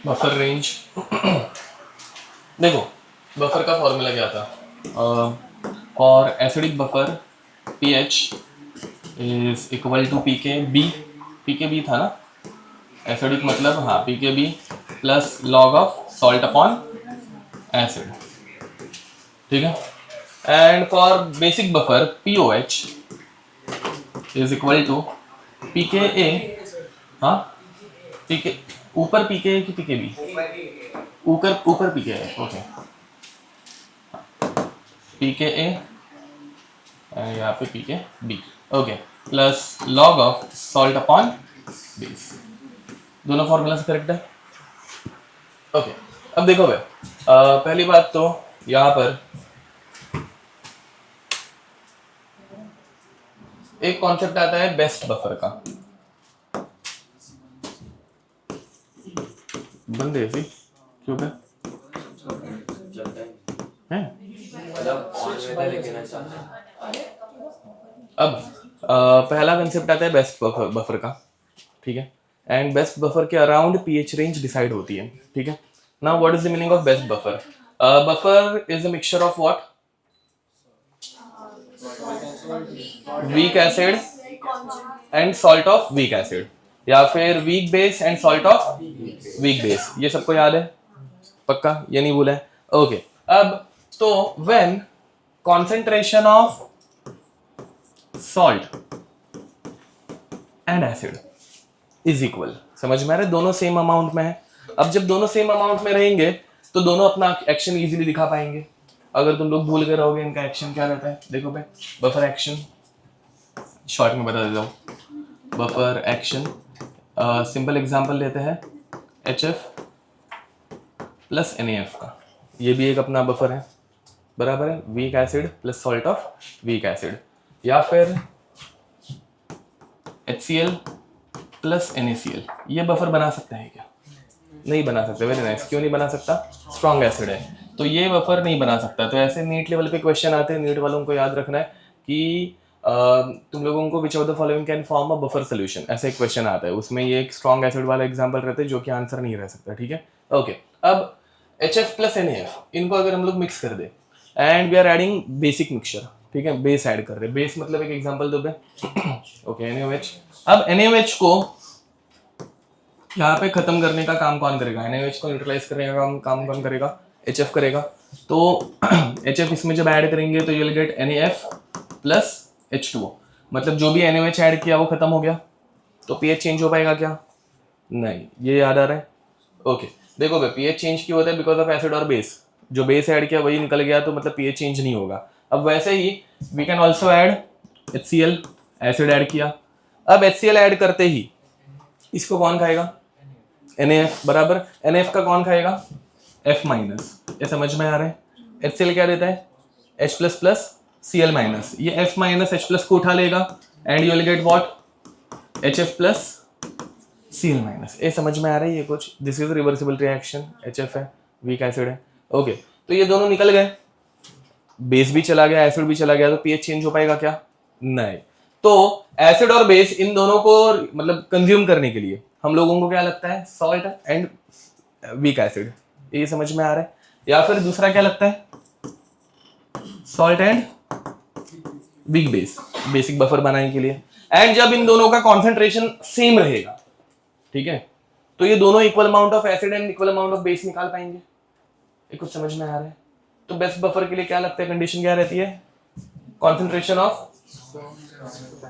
Buffer range देखो, buffer का formula क्या था? For acidic buffer pH is equal to P K B था ना? एसिडिक मतलब हाँ pKb plus log of salt upon acid, ठीक है। And for basic buffer POH is equal to pKa, हाँ पीके ऊपर pKa की pKb, ऊपर ऊपर pKa, ओके pKa यहाँ पे pKb, okay plus log of salt upon base. दोनों फॉर्मूला से करेक्ट है, ओके। अब देखो भाई, पहली बात तो यहाँ पर एक कॉन्सेप्ट आता है बेस्ट बफर का। बंदे ऐसी क्यों है? अब पहला कंसेप्ट आता है बेस्ट बफर का, ठीक है। एंड बेस्ट बफर के अराउंड पीएच रेंज डिसाइड होती है, ठीक है। Now what is the meaning of best buffer? Buffer is a mixture of what? Week acid and salt of weak acid, या फिर weak base and salt of weak base. ये सबको याद है? पक्का? ये नहीं भूला है? ओके। अब तो when concentration of salt and acid is equal, समझ में आ रहा है? दोनों सेम अमाउंट में है। अब जब दोनों सेम अमाउंट में रहेंगे तो दोनों अपना एक्शन इजीली दिखा पाएंगे। अगर तुम लोग भूल के रहोगे इनका एक्शन क्या रहता है, देखो भाई, बफर एक्शन शॉर्ट में बता देता हूँ। बफर एक्शन सिंपल एग्जांपल लेते हैं HF प्लस NaF का, ये भी एक अपना बफर है, बराबर है, week acid plus salt of weak acid. या फिर HCl प्लस NaCl, ये बफर बना सकते हैं क्या? नहीं बना सकते। Very nice. क्यों नहीं बना सकता? स्ट्रॉन्ग एसिड है, तो ये बफर नहीं बना सकता। तो ऐसे नीट लेवल पे क्वेश्चन आते हैं, नीट वालों को याद रखना है कि तुम लोगों को which of the following can form a buffer solution, ऐसा एक क्वेश्चन आता है, उसमें ये एक स्ट्रॉन्ग एसिड वाला एग्जांपल रहता है जो कि आंसर नहीं रह सकता, ठीक है। ओके, अब HF प्लस NaF, इनको अगर हम लोग मिक्स कर दे and we are adding basic mixture, ठीक है, बेस ऐड कर रहे हैं। बेस मतलब एक एग्जांपल दो बे ओके, NaOH। अब NaOH को यहाँ पे खत्म करने का काम कौन करेगा? NaOH को न्यूट्रलाइज करने का काम कौन करेगा? HF करेगा। तो HF इसमें जब ऐड करेंगे तो you will get NaF plus H2O, मतलब जो भी NaOH ऐड किया वो खत्म हो गया, तो pH चेंज हो पाएगा क्या? नहीं। ये याद आ रहा है? ओके, देखो भाई, pH चेंज क्यों होता है? बिकॉज ऑफ एसिड और बेस। जो बेस ऐड किया वही निकल गया, तो मतलब pH चेंज नहीं होगा। अब वैसे ही we can also add HCl, acid add किया। अब HCl ऐड करते ही इसको कौन खाएगा? NaF, बराबर। NaF का कौन खाएगा? F minus. ये समझ में आ रहा है? HCl क्या देता है? H plus plus Cl minus. ये F माइनस H प्लस को उठा लेगा and you will get what? HF plus Cl minus. ये समझ में आ रहा है? ये कुछ this is reversible reaction. HF है, वीक एसिड है, ओके। तो ये दोनों निकल गए, बेस भी चला गया, एसिड भी चला गया, तो pH चेंज हो पाएगा क्या? नहीं। तो एसिड और बेस इन दोनों को मतलब कंज्यूम करने के लिए हम लोगों को क्या लगता है? Salt and weak acid. ये समझ में आ रहा है? या फिर दूसरा क्या लगता है? Salt and weak base, basic buffer बनाने के लिए। एंड जब इन दोनों का कॉन्सेंट्रेशन सेम रहेगा, ठीक है, तो ये दोनों equal amount of acid and equal amount of base निकाल पाएंगे। ये कुछ समझ में आ रहा है? तो बेस्ट बफर के लिए क्या लगता है? कंडीशन क्या रहती है? Concentration of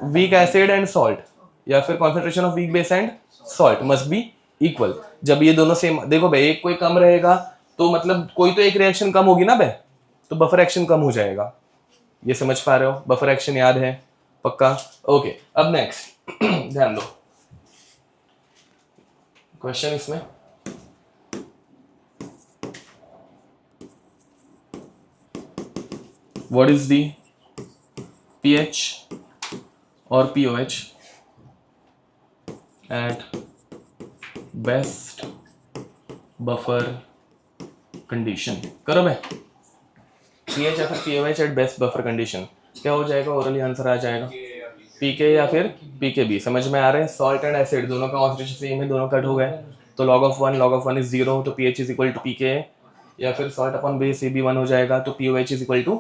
weak acid and salt, या फिर concentration of weak base and salt must be equal. जब ये दोनों सेम, देखो भाई, एक कोई कम रहेगा तो मतलब कोई तो एक रिएक्शन कम होगी ना बे, तो बफर एक्शन कम हो जाएगा। ये समझ पा रहे हो? बफर एक्शन याद है? पक्का? ओके। अब नेक्स्ट ध्यान दो क्वेश्चन इसमें, व्हाट इज दी pH और POH at best buffer condition? करो भाई, pH या फिर POH at best buffer condition क्या हो जाएगा? ओरली आंसर आ जाएगा PK या फिर PKB। समझ में आ रहे हैं? सॉल्ट एंड एसिड दोनों का कॉन्सेंट्रेशन सेम है, दोनों कट हो गए, तो log of 1 is 0, तो pH is equal to pKa, या फिर salt upon base AB 1 हो जाएगा, तो pOH is equal to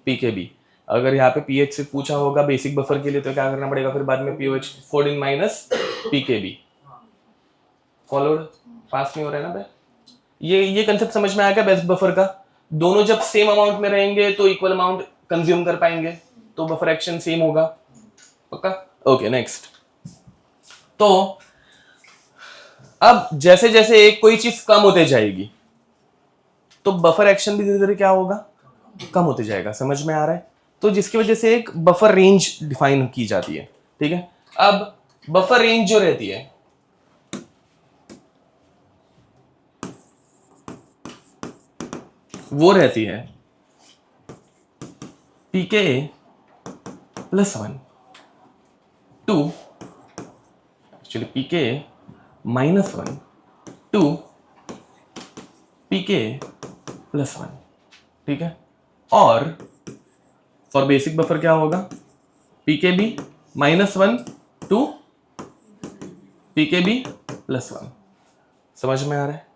pKb। अगर यहाँ पे pH से पूछा होगा बेसिक बफर के लिए तो क्या करना पड़ेगा फिर बाद में, pOH 14 minus pKb। Followed? Fast नहीं हो रहा है ना भाई? ये कंसेप्ट समझ में आ गया बेस्ट बफर का? दोनों जब सेम अमाउंट में रहेंगे तो इक्वल अमाउंट कंज्यूम कर पाएंगे, तो बफर एक्शन सेम होगा। पक्का? Okay, next. तो अब जैसे जैसे एक कोई चीज कम होते जाएगी तो बफर एक्शन भी धीरे धीरे क्या होगा, कम होते जाएगा। समझ में आ रहा है? तो जिसकी वजह से एक बफर रेंज डिफाइन की जाती है। ठीक है, अब बफर रेंज जो रहती है वो रहती है pKa plus 1 to, actually pKa minus 1 to pKa plus 1। ठीक है, और फॉर बेसिक बफर क्या होगा, pKb minus 1 to pKb plus 1। समझ में आ रहा है?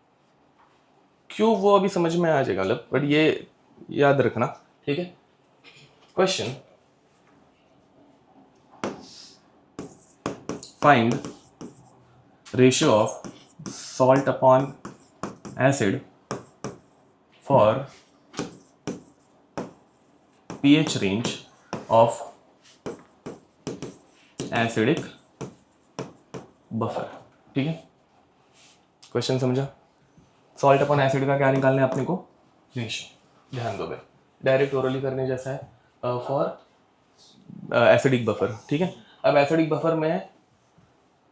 क्यों, वो अभी समझ में आ जाएगा मतलब, बट ये याद रखना। ठीक है, question, find ratio of salt upon acid for pH range of acidic buffer. ठीक है, क्वेश्चन समझा? सॉल्ट अपॉन एसिड का क्या निकालना है अपने को, रेशियो। ध्यान दो भाई, डायरेक्ट ओरली करने जैसा है फॉर एसिडिक बफर। ठीक है, अब एसिडिक बफर में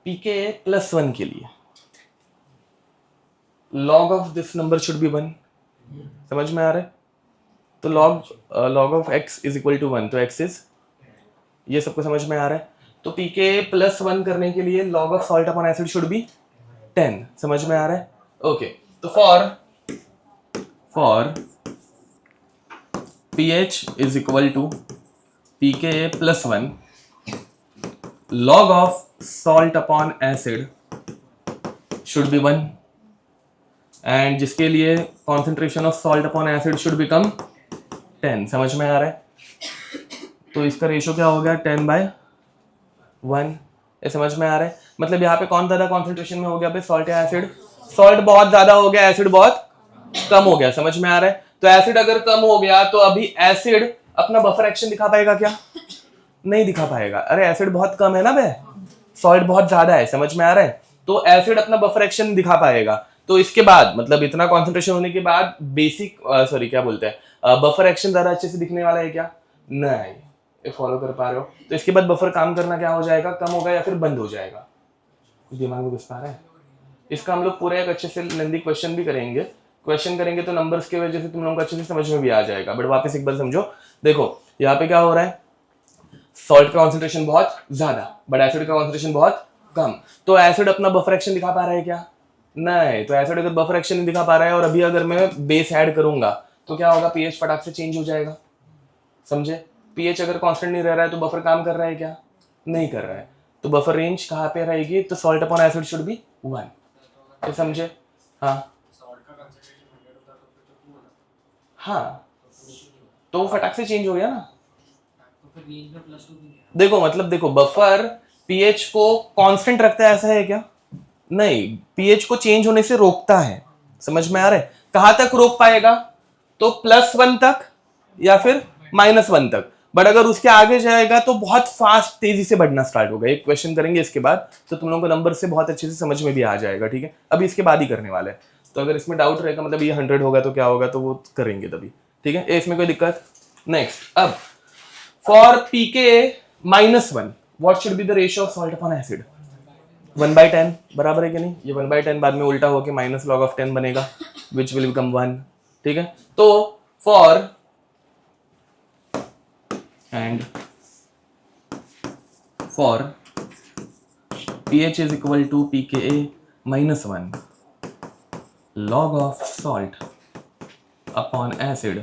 pKa प्लस 1 के लिए log of this number should be 1। समझ में आ रहा है? तो log of x is equal to 1, तो x इज, ये सबको समझ में आ रहा है? तो pKa प्लस 1 करने के लिए log of salt upon acid should be 10। समझ में आ रहा है? ओके, तो for pH is equal to pKa plus 1, log of salt upon acid should be 1, and जिसके लिए concentration of salt upon acid should become 10। समझ में आ रहा है? तो इसका रेशियो क्या हो गया, 10/1। ये समझ में आ रहा है? मतलब यहाँ पे कौन ज्यादा कॉन्सेंट्रेशन में हो गया, सॉल्ट या एसिड? सॉल्ट बहुत ज्यादा हो गया, एसिड बहुत कम हो गया। समझ में आ रहा है? तो एसिड अगर कम हो गया तो अभी एसिड अपना बफर एक्शन दिखा पाएगा क्या? नहीं दिखा पाएगा। अरे एसिड बहुत कम है ना बे, सॉल्ट बहुत ज्यादा है। समझ में आ रहा है? तो एसिड अपना बफर एक्शन दिखा पाएगा। तो इसके बाद मतलब इतना कॉन्सेंट्रेशन होने के बाद बेसिक सॉरी क्या बोलते हैं, बफर एक्शन ज्यादा अच्छे से दिखने वाला है क्या? नहीं। ये फॉलो कर पा रहे हो? तो इसके बाद बफर काम करना क्या हो जाएगा, कम होगा या फिर बंद हो जाएगा? कुछ दिमाग में घुस पा रहा है? इसका हम लोग पूरा एक अच्छे से लेंथी क्वेश्चन भी करेंगे। क्वेश्चन करेंगे तो नंबर्स की वजह से तुम लोगों को अच्छे से समझ में भी आ जाएगा। बट वापस एक बार समझो, देखो यहाँ पे क्या हो रहा है, सॉल्ट का कॉन्सेंट्रेशन बहुत ज्यादा बट एसिड का कॉन्सेंट्रेशन बहुत कम। तो एसिड अपना बफर एक्शन दिखा पा रहा है क्या? नहीं। तो एसिड अगर बफर एक्शन नहीं दिखा पा रहा है और अभी अगर मैं बेस ऐड करूंगा तो क्या होगा, पीएच फटाक से चेंज हो जाएगा। समझे? पीएच अगर कांस्टेंट नहीं रह रहा है तो बफर काम कर रहा है क्या? नहीं कर रहा है। तो बफर रेंज कहाँ पे रहेगी, तो salt upon acid should be 1। तो समझे? हाँ हाँ, तो वो फटाक से चेंज हो गया ना। देखो मतलब देखो, बफर पीएच को कांस्टेंट रखता है ऐसा है क्या? नहीं, पीएच को चेंज होने से रोकता है। समझ में आ रहा है? कहां तक रोक पाएगा, तो +1 तक या फिर -1 तक। बट अगर उसके आगे जाएगा तो बहुत फास्ट तेजी से बढ़ना स्टार्ट होगा। एक क्वेश्चन करेंगे इसके बाद तो तुम लोगों को नंबर से बहुत अच्छे से समझ में भी आ जाएगा। ठीक है, अभी इसके बाद ही करने वाले हैं। तो अगर इसमें डाउट रहेगा मतलब ये 100 होगा तो क्या होगा, तो वो करेंगे तभी। ठीक है, इसमें कोई दिक्कत? नेक्स्ट, अब for pKa -1 what should be the ratio of salt upon acid? 1/10 बराबर है कि नहीं? ये 1/10 बाद में उल्टा होकर माइनस log of 10 बनेगा विच विल बिकम 1। ठीक है, तो for pH is equal to pKa -1, log of salt upon acid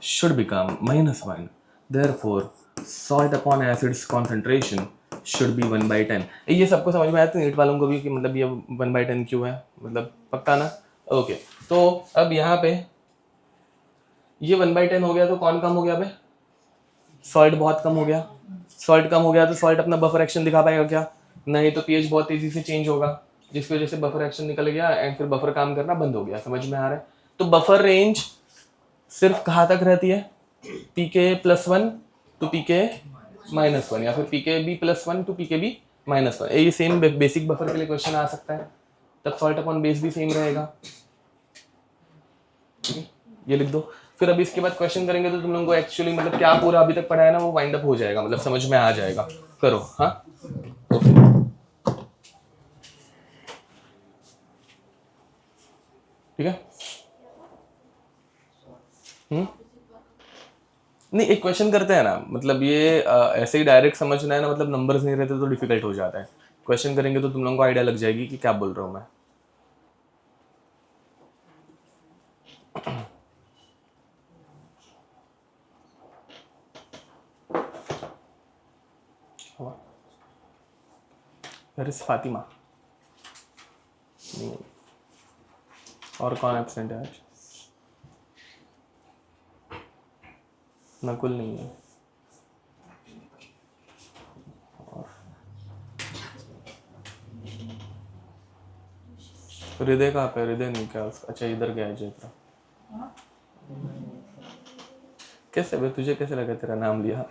should become -1. Therefore, salt upon acid's concentration should be 1/10। ये सबको समझ में आया? तो नीट वालों को भी कि मतलब ये 1/10 क्यों है, मतलब पक्का ना? ओके, तो अब यहाँ पे ये 1/10 हो गया तो कौन कम हो गया? सॉल्ट बहुत कम हो गया। सॉल्ट कम हो गया तो सॉल्ट अपना बफर एक्शन दिखा पाएगा क्या? नहीं, तो पीएच बहुत तेजी से चेंज होगा, जिसकी वजह से बफर एक्शन निकल गया एंड फिर बफर काम करना बंद हो गया। समझ में आ रहा है? तो बफर रेंज सिर्फ कहाँ तक रहती है? PK+1 टू PK-1 या फिर PKB+1 टू PKB-1। ये सेम बेसिक बफर के लिए क्वेश्चन आ सकता है, तब सॉल्ट अपॉन बेस भी सेम रहेगा। ये लिख दो। फिर अभी इसके बाद क्वेश्चन करेंगे तो तुम लोगों को एक्चुअली मतलब क्या पूरा अभी तक पढ़ा है ना वो वाइंड अप हो जाएगा, मतलब समझ में आ जाएगा। करो। हाँ, ओके। ठीक है। नहीं, एक क्वेश्चन करते हैं ना, मतलब ये ऐसे ही डायरेक्ट समझना है ना, मतलब नंबर्स नहीं रहते तो डिफिकल्ट हो जाता है। क्वेश्चन करेंगे तो तुम लोगों को आइडिया लग जाएगी कि क्या बोल रहा हूँ मैं। Where is Fatima? नहीं। और कौन एब्सेंट है आज? नकुल नहीं है। हृदय कहाँ पे? हृदय नहीं क्या उसका? अच्छा, इधर गया है जयपुर। कैसे बे, तुझे कैसे लगा तेरा नाम लिया?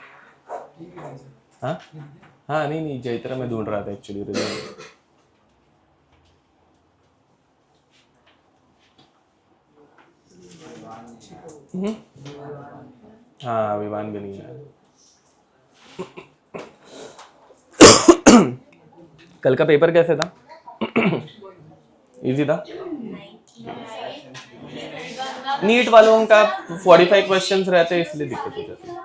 हाँ हाँ, नहीं जयपुर में ढूंढ रहा था एक्चुअली हृदय। हाँ, विमान भी नहीं है। कल का पेपर कैसे था? इजी था? नीट वालों का 45 क्वेश्चंस रहते हैं इसलिए दिक्कत हो जाती है।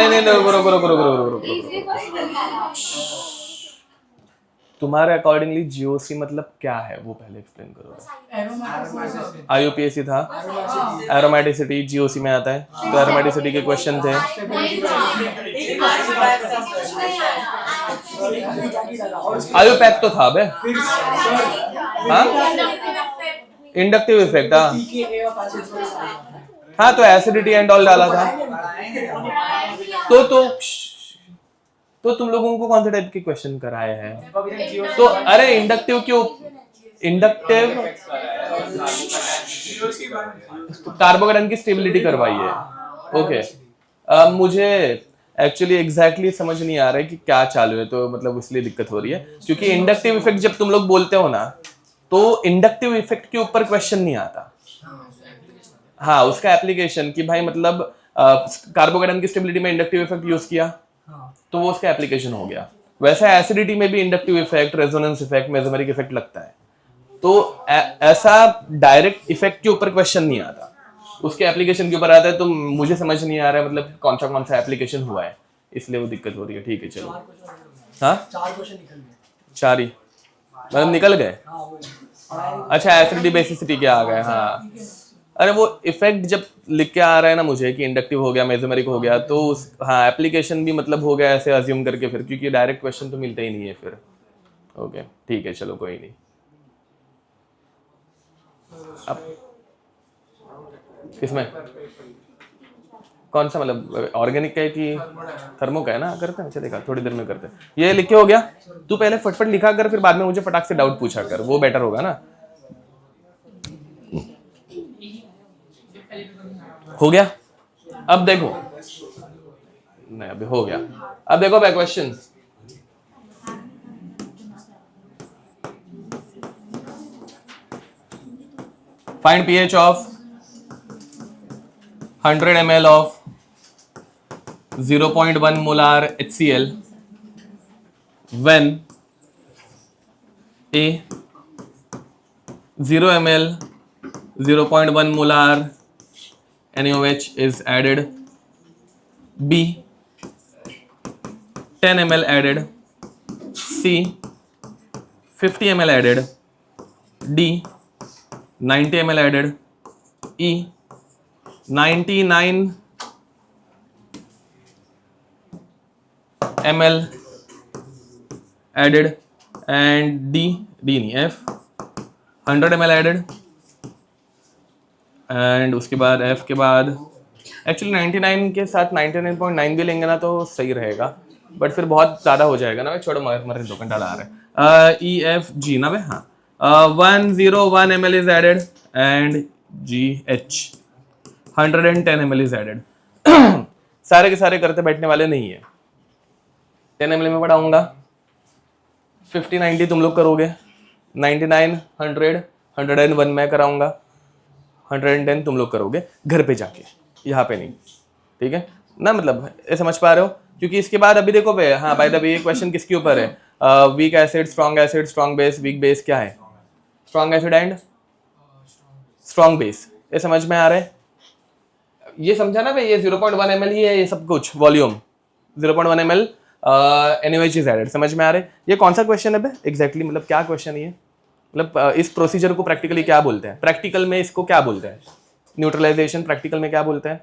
नहीं, रुको। तुम्हारे अकॉर्डिंगली जीओसी मतलब क्या है वो पहले एक्सप्लेन करो। आईयूपीएसी था, एरोमेटिसिटी जीओसी में आता है, तो एरोमेटिसिटी के क्वेश्चन थे। आयुपैक तो था बे। हाँ, इंडक्टिव इफेक्ट। हाँ, तो एसिडिटी एंड ऑल डाला था। तो तुम लोगों को कौन से टाइप के क्वेश्चन कराए हैं? तो अरे इंडक्टिव क्यों? इंडक्टिव कार्बोकेटाइन की स्टेबिलिटी करवाई है। ओके, मुझे एक्चुअली एग्जैक्टली समझ नहीं आ रहा है कि क्या चालू है, तो मतलब इसलिए दिक्कत हो रही है, क्योंकि इंडक्टिव इफेक्ट जब तुम लोग बोलते हो ना, तो इंडक्टिव इफेक्ट के ऊपर क्वेश्चन नहीं आता। हाँ, उसका एप्लीकेशन कि भाई मतलब कार्बोकेटाइन की स्टेबिलिटी में इंडक्टिव इफेक्ट यूज किया, तो वो उसका एप्लीकेशन हो गया। वैसे एसिडिटी में भी inductive effect, resonance effect, mesomeric effect लगता है, तो ऐसा डायरेक्ट इफेक्ट के ऊपर क्वेश्चन नहीं आता, उसके एप्लीकेशन के ऊपर आता है। तो मुझे समझ नहीं आ रहा है मतलब कौन सा एप्लीकेशन हुआ है, इसलिए वो दिक्कत हो रही है। ठीक है, चलो। हाँ, 4 ही मतलब निकल गए। अच्छा, एसिडिटी बेसिसिटी के आ गए। हाँ, अरे वो इफेक्ट जब लिख के आ रहा है ना मुझे कि इंडक्टिव हो गया, मेसोमेरिक हो गया, तो हाँ एप्लीकेशन भी मतलब हो गया ऐसे अज्यूम करके, फिर क्योंकि डायरेक्ट क्वेश्चन तो मिलता ही नहीं है फिर। ओके, ठीक है, चलो कोई नहीं। अब किसमें कौन सा मतलब ऑर्गेनिक का है कि थर्मो का है ना? करते हैं, चलेगा, थोड़ी देर में करते हैं। ये लिख के हो गया? तू पहले फटफट लिखा कर, फिर बाद में मुझे फटाक से डाउट पूछा कर, वो बेटर होगा ना। हो गया? अब देखो, नहीं अभी हो गया। अब देखो back question. Find pH of 100 ml of 0.1 molar HCl when A 0 ml 0.1 molar NaOH is added, B 10 ml added, C 50 ml added, D 90 ml added, E 99 ml added and D नहीं F 100 ml added एंड उसके बाद F के बाद actually 99 के साथ 99.9 भी लेंगे ना तो सही रहेगा, बट फिर बहुत ज़्यादा हो जाएगा ना, छोड़ो मरे 2 घंटा ला रहे हैं। E F G ना भाई, हाँ 101 ml is added and G H 110 ml is added. सारे के सारे करते बैठने वाले नहीं है, 10 ml में पढ़ाऊंगा, 50-90 तुम लोग करोगे, 99 100 101 मैं कराऊंगा, 110 तुम लोग करोगे घर पे जाके, यहाँ पे नहीं, ठीक है ना, मतलब ये समझ पा रहे हो? क्योंकि इसके बाद अभी देखो बे, हाँ बाय द वे ये क्वेश्चन किसके ऊपर है, week acid, strong base, weak base क्या है, strong acid and strong base, ये समझ में आ रहा है? ये समझा ना भाई, ये 0.1 ml ही है ये सब कुछ, volume 0.1 ml NaOH is added, समझ में आ रहा है? ये कौन सा क्वेश्चन है बे एग्जैक्टली, मतलब क्या क्वेश्चन है ये, मतलब इस प्रोसीजर को प्रैक्टिकली क्या बोलते हैं, प्रैक्टिकल में इसको क्या बोलते हैं, न्यूट्रलाइजेशन प्रैक्टिकल में क्या बोलते हैं,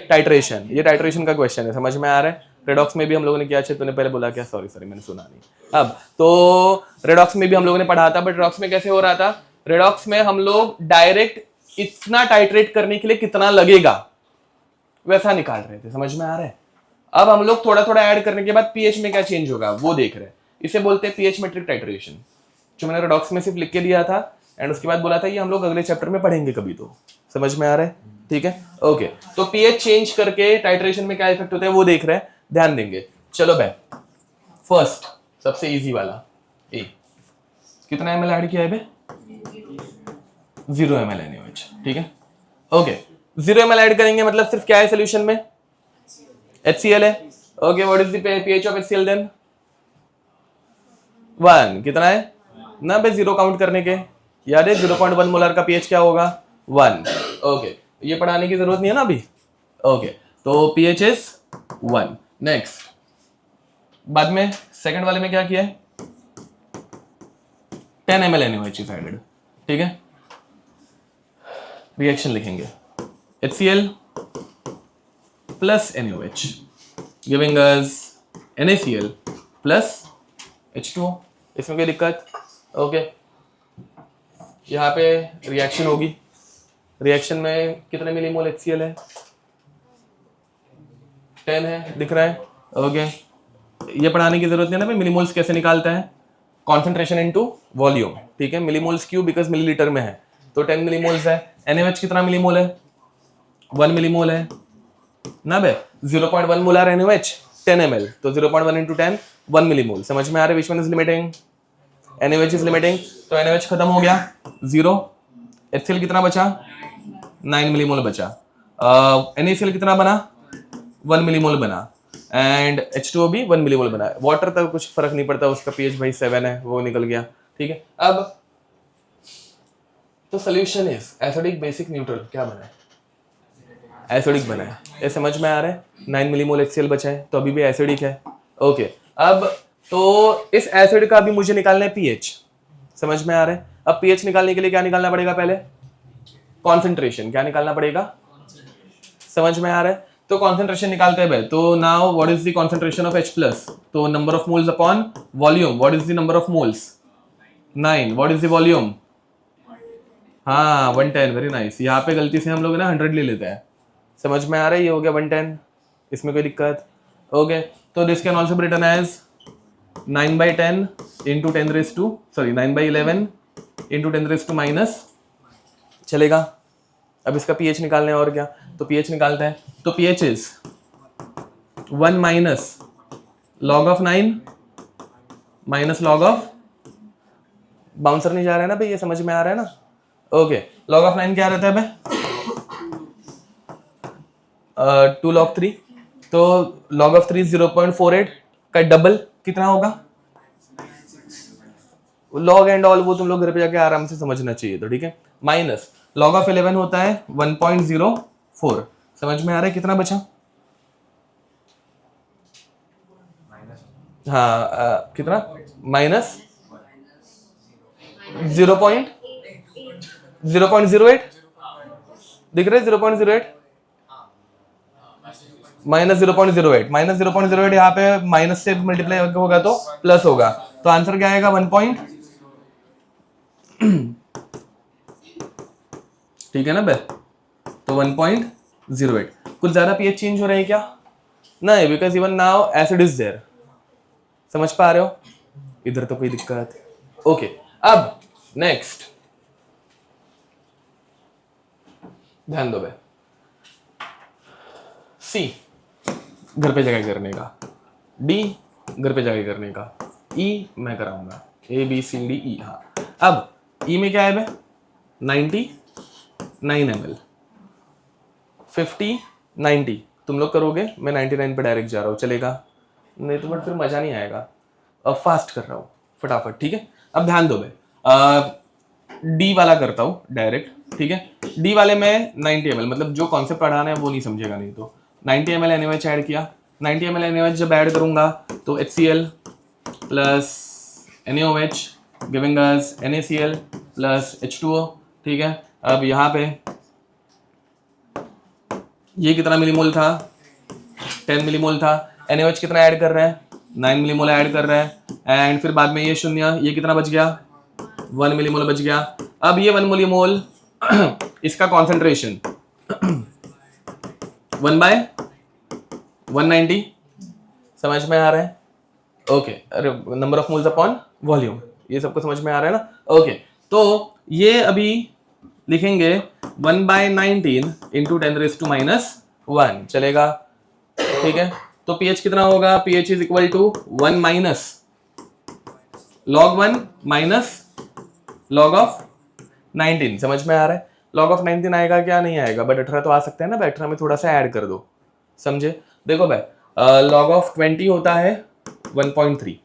टाइट्रेशन, ये टाइट्रेशन का क्वेश्चन है, समझ में आ रहा है? रेडॉक्स में भी हम लोगों ने किया, तूने पहले बोला क्या, सॉरी मैंने सुना नहीं। अब तो रेडॉक्स में भी हम लोगों ने पढ़ा था, बट रेडॉक्स में कैसे हो रहा था, रेडॉक्स में हम लोग डायरेक्ट इतना टाइट्रेट करने के लिए कितना लगेगा वैसा निकाल रहे थे, समझ में आ रहा है? अब हम लोग थोड़ा थोड़ा ऐड करने के बाद पीएच में क्या चेंज होगा वो देख रहे हैं, इसे बोलते हैं पीएच मेट्रिक टाइट्रेशन, जो मैंने रेडॉक्स में सिर्फ लिख के दिया था एंड उसके बाद बोला था ये हम लोग अगले चैप्टर में पढ़ेंगे कभी, तो समझ में आ रहा है? ठीक है, ओके। तो पीएच चेंज करके टाइट्रेशन में क्या इफेक्ट होता है वो देख रहे हैं, ध्यान देंगे। चलो भाई, फर्स्ट सबसे इजी वाला ए, कितना ml ऐड किया है बे, 0 ml NaOH, ठीक है, ओके। 0 ml ऐड करेंगे मतलब सिर्फ क्या है सोल्यूशन में, HCl है, okay. What is the pH of HCl then, 1, कितना है ना बे, 0 काउंट करने के, याद है 0.1 मोलर का pH क्या होगा, 1, ओके। ये पढ़ाने की जरूरत नहीं है ना अभी, ओके। तो pH इज 1। नेक्स्ट, बाद में सेकंड वाले में क्या किया है, 10 ml NaOH इज एडेड, ठीक है। रिएक्शन लिखेंगे, HCl plus NaOH giving us NaCl plus H2O, इसमें कोई दिक्कत, ओके। यहाँ पे रिएक्शन होगी, रिएक्शन में कितने मिलीमोल HCl है, 10 है, दिख रहा है, ओके। ये पढ़ाने की जरूरत नहीं है ना भाई, मिलीमोल्स कैसे निकालता है, कॉन्सेंट्रेशन इनटू वॉल्यूम, ठीक है। मिलीमोल्स क्यों, बिकॉज मिलीलीटर में है, तो 10 मिलीमोल्स है। NaOH कितना मिलीमोल है, 1 मिलीमोल है ना बे, 0.1 मोलर NaOH 10 ml, तो 0.1 into 10 1 मिलीमोल, समझ में आ रहा है? Which one is limiting, NaOH is limiting, तो NaOH खत्म हो गया 0, HCl कितना बचा, 9 मिलीमोल बचा, NaCl कितना बना, 1 मिलीमोल बना, एंड H2O भी 1 मिलीमोल बना। वाटर तक कुछ फर्क नहीं पड़ता, उसका pH भाई 7 है, वो निकल गया, ठीक है। अब तो solution is acidic, basic, neutral, क्या बना है, एसिडिक बना है, ये समझ में आ रहा है? 9 मिलीमोल HCl बचा है, तो अभी भी एसिडिक है, ओके। अब तो इस एसिड का भी मुझे निकालना है pH, समझ में आ रहा है? अब pH निकालने के लिए क्या निकालना पड़ेगा, पहले कॉन्सेंट्रेशन, क्या निकालना पड़ेगा, समझ में आ रहा है? तो कॉन्सेंट्रेशन निकालते हैं भाई, तो now what is the concentration of H+, तो number of moles upon volume, what is the number of moles, 9, what is the volume, हाँ 110, वेरी नाइस। यहाँ पे गलती से हम लोग ना 100 ले लेते हैं, समझ में आ रहा है? ये हो गया 110, इसमें कोई दिक्कत, ओके। तो this can also be written as 9/10 into 9/11 into 10⁻⁻, चलेगा। अब इसका pH निकालना है, और क्या, तो pH निकालता है, तो pH is 1 minus log of 9 minus log of, bouncer नहीं जा रहा है ना भाई, ये समझ में आ रहा है ना, ओके। log of 9 क्या रहता है भाई, 2 log 3, तो log of 3 0.48 का डबल कितना होगा, लॉग एंड ऑल वो तुम लोग घर पे जाके आराम से समझना चाहिए, तो ठीक है। माइनस log ऑफ 11 होता है 1.04, समझ में आ रहा है? कितना बचा, हाँ कितना, माइनस 0.08, दिख रहे 0.08 माइनस 0.08 माइनस 0.08 यहाँ पे माइनस से मल्टीप्लाई होगा तो प्लस होगा, तो आंसर क्या आएगा 1 पॉइंट। ठीक है ना बे, तो 1.08। कुछ ज्यादा पीएच चेंज हो रहा है क्या? नहीं, because even now acid is there. समझ पा रहे हो? इधर तो कोई दिक्कत। ओके, अब नेक्स्ट ध्यान दो बे, सी घर पे जगह करने का, डी घर पे जगह करने का, ई मैं कराऊंगा, A B C D E. हाँ, अब ई में क्या है बे? 99 ml, 50 90 तुम लोग करोगे, मैं 99 पे डायरेक्ट जा रहा हूँ, चलेगा? नहीं तो बट फिर मजा नहीं आएगा। अब फास्ट कर रहा हूँ फटाफट, ठीक है? अब ध्यान दो बे, डी वाला करता हूँ डायरेक्ट, ठीक है? डी वाले में 90 ml, मतलब जो कॉन्सेप्ट पढ़ाना है वो नहीं समझेगा नहीं तो 90 ml NaOH ऐड किया। 90 ml NaOH जब ऐड करूंगा तो HCl plus NaOH giving us NaCl plus H2O, ठीक है? अब यहाँ पे ये कितना मिलीमोल था? 10 मिलीमोल था। NaOH कितना ऐड कर रहा है? 9 मिलीमोल ऐड कर रहा है, एंड फिर बाद में ये शून्य, ये कितना बच गया? 1 मिलीमोल बच गया। अब ये 1 मिलीमोल इसका कॉन्सेंट्रेशन 1/190, समझ में आ रहा है? ओके, अरे number of moles upon volume, ये सबको समझ में आ रहा है ना? ओके, तो ये अभी लिखेंगे 1/19 इंटू 10⁻⁻1, चलेगा? ठीक है, तो pH कितना होगा? pH is equal to 1 minus log 1 minus log of 19, समझ में आ रहा है? log ऑफ 19 आएगा क्या? नहीं आएगा, बट 18 तो आ सकता है ना? 18 में थोड़ा सा ऐड कर दो, समझे? देखो भाई, log ऑफ 20 होता है 1.3,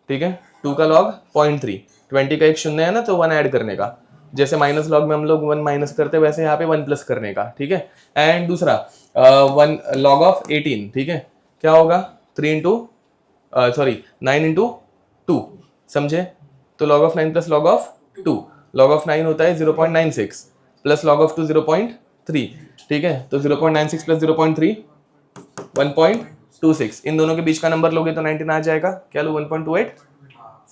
ठीक है? 2 का log 0.3, 20 का एक शून्य है ना, तो 1 ऐड करने का, जैसे माइनस लॉग में हम लोग 1 माइनस करते हैं वैसे यहाँ पे 1 प्लस करने का, ठीक है? एंड दूसरा 1 log ऑफ 18, ठीक है? क्या होगा? 9 इंटू 2, समझे? तो log of 9 plus log of 2, log of 9 होता है 0.96 प्लस log ऑफ 2 0.3, ठीक है? तो 0.96 प्लस 0.3 1.26, इन दोनों के बीच का नंबर लोगे तो 19 आ जाएगा। क्या लो? 1.28,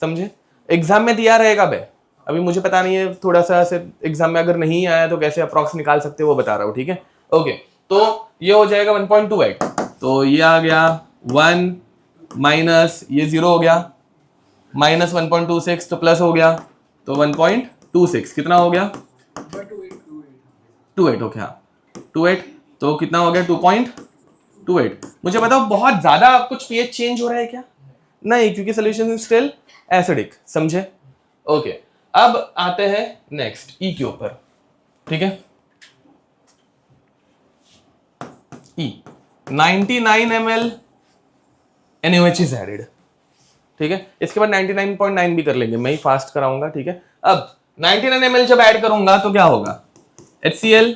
समझे? एग्जाम में दिया रहेगा बे, अभी मुझे पता नहीं है, थोड़ा सा एग्जाम में अगर नहीं आया तो कैसे अप्रॉक्स निकाल सकते हो वो बता रहा हूँ, ठीक है? ओके, तो ये हो जाएगा 1.28, तो ये आ गया 1 माइनस ये 0 हो गया, माइनस 1.26 तो प्लस हो गया, तो 1.26 कितना हो गया? 28, ओके हाँ 28, तो कितना हो गया? 2.28। मुझे बताओ बहुत ज्यादा कुछ pH चेंज हो रहा है क्या? नहीं, क्योंकि सोल्यूशन इज स्टिल एसिडिक, समझे? ओके, अब आते हैं नेक्स्ट ई के ऊपर, ठीक है? ई 99 ml NaOH इज एडेड, ठीक है? इसके बाद 99.9 भी कर लेंगे, मैं ही फास्ट कराऊंगा, ठीक है? अब 99 ml जब ऐड करूंगा तो क्या होगा? HCl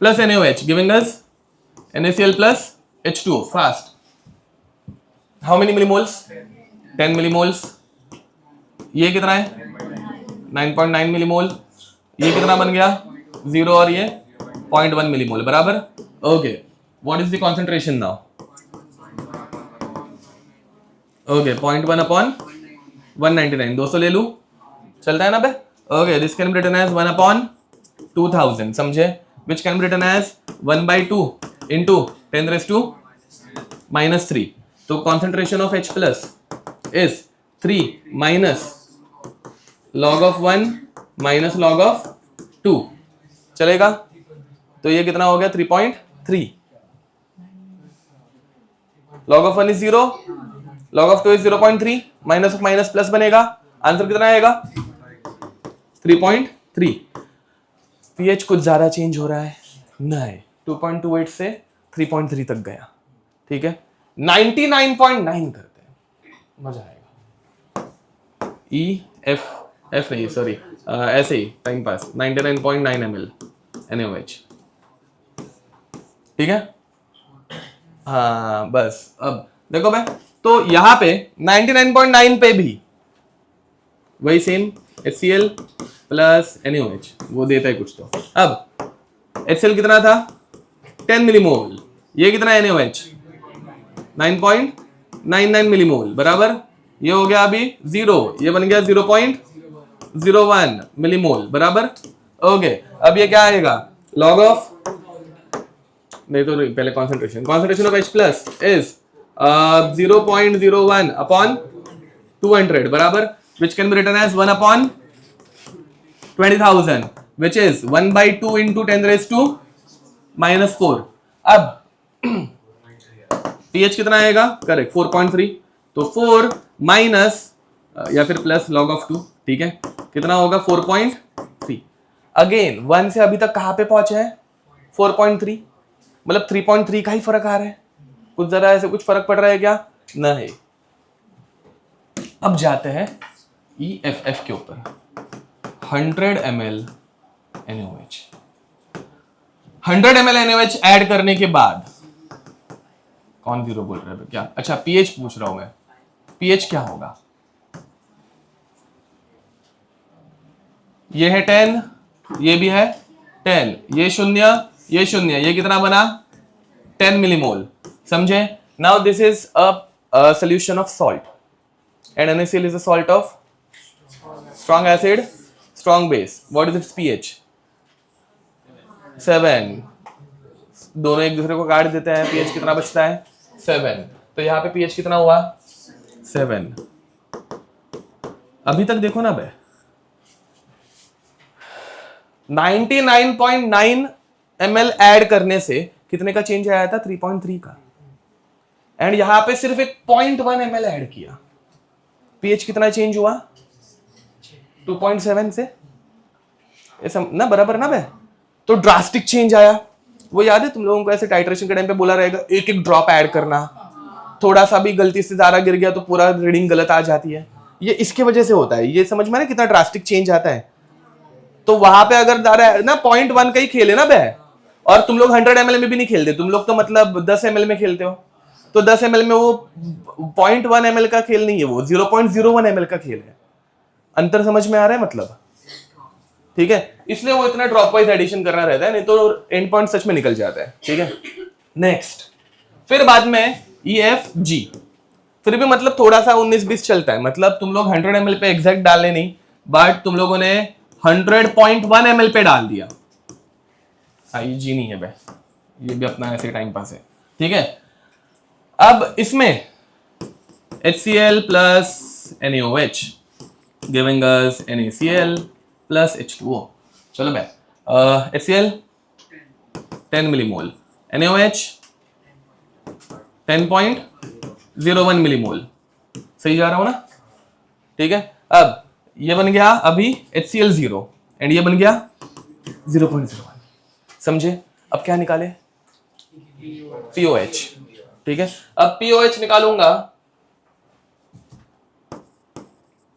plus NaOH giving us NaCl plus H2O, fast. How many millimoles? 10 millimoles. ये कितना है? 9.9 मिलीमोल। ये कितना बन गया? 0 और ये 0.1 मिलीमोल, बराबर? Okay, what is the concentration now? Okay, 0.1 upon 199, 200 ले लूं, चलता है ना बे? Okay, this can be written as 1 upon 2000, समझे? Which can be written as 1/2 into 10⁻⁻3। तो concentration of H plus is 3 minus log of 1 minus log of 2, चलेगा? तो ये कितना हो गया? 3.3। log of 1 is 0, log of 2 is 0.3, minus of minus plus बनेगा, answer कितना आएगा? 3.3। pH कुछ ज्यादा चेंज हो रहा है? नहीं, 2.28 से 3.3 तक गया, ठीक है? 99.9 करते हैं, मजा आएगा। ई एफ नहीं, सॉरी, ऐसे ही टाइम पास। 99.9 ml NaOH, ठीक है? हाँ बस, अब देखो भाई, तो यहां पे 99.9 पे भी वही सेम HCl प्लस NaOH, वो देता है कुछ तो। अब HCl कितना था 10 मिलीमोल, ये कितना है NaOH 9.99 मिलीमोल बराबर, ये हो गया अभी 0, ये बन गया 0.01 मिलीमोल बराबर। ओके अब ये क्या आएगा लॉग ऑफ, नहीं तो पहले concentration of H plus is 0.01 upon 200 बराबर, which can be written as 1 upon 20,000 which is 1/2 into 10 raised to -4। अब pH कितना आएगा करेक्ट 4.3, तो 4 माइनस या फिर प्लस log of 2, ठीक है कितना होगा 4.3। अगेन 1 से अभी तक कहां पे पहुंचे हैं 4.3, मतलब 3.3 का ही फर्क आ रहा है, कुछ जरा ऐसे कुछ फर्क पड़ रहा है क्या नहीं। अब जाते हैं EFF के ऊपर, 100 ml NaOH, 100 ml NaOH add करने के बाद कौन 0 बोल रहा है क्या, अच्छा pH पूछ रहा हूं मैं, pH क्या होगा, ये है 10, ये भी है 10, ये 0 ये 0, ये कितना बना 10 मिलीमोल, समझे। Now this is a solution of salt and NaCl is a salt of strong acid strong base, what is its pH 7, दोनों एक दूसरे को काट देते हैं, pH कितना बचता है 7, तो यहाँ पे pH कितना हुआ 7। अभी तक देखो ना बे 99.9 ml ऐड करने से कितने का चेंज आया था 3.3 का, एंड यहां पे सिर्फ एक 0.1 ml ऐड किया, pH कितना चेंज हुआ 2.7 से, ऐसा ना बराबर ना बे, तो ड्रास्टिक चेंज आया। वो याद है तुम लोगों को ऐसे टाइट्रेशन के टाइम पे बोला रहेगा एक एक ड्रॉप ऐड करना, थोड़ा सा भी गलती से ज्यादा गिर गया तो पूरा रीडिंग गलत आ जाती है, ये इसके वजह से होता है, ये समझ में ना कितना ड्रास्टिक चेंज आता है। तो वहां पे अगर ना 0.1 का ही खेले ना बे, और तुम लोग 100 ml में भी नहीं खेलते, तुम लोग तो मतलब 10 ml में खेलते हो, तो 10 ml में वो 0.1 ml का खेल नहीं है, वो 0.01 ml का खेल है। अंतर समझ में आ रहा है मतलब, ठीक है, इसलिए वो इतना ड्रॉप वाइज एडिशन करना रहता है, नहीं तो एंड पॉइंट सच में निकल जाता है, ठीक है। नेक्स्ट फिर बाद में EFG, फिर भी मतलब थोड़ा सा 19-20 चलता है, मतलब तुम लोग 100 ml पे एग्जैक्ट डाले नहीं, बट तुम लोगों ने 100.1 ml पे डाल दिया, IG नहीं है बे, ये भी अपना ऐसे टाइम पास है, ठीक है। अब इसमें HCl plus NaOH giving us NaCl plus H2O, चलो बे HCl 10 मिलीमोल, NaOH 10.01 मिलीमोल, सही जा रहा हूं ना, ठीक है। अब ये बन गया अभी HCl 0 एंड ये बन गया 0.01, समझे। अब क्या निकाले POH, ठीक है। अब POH निकालूंगा,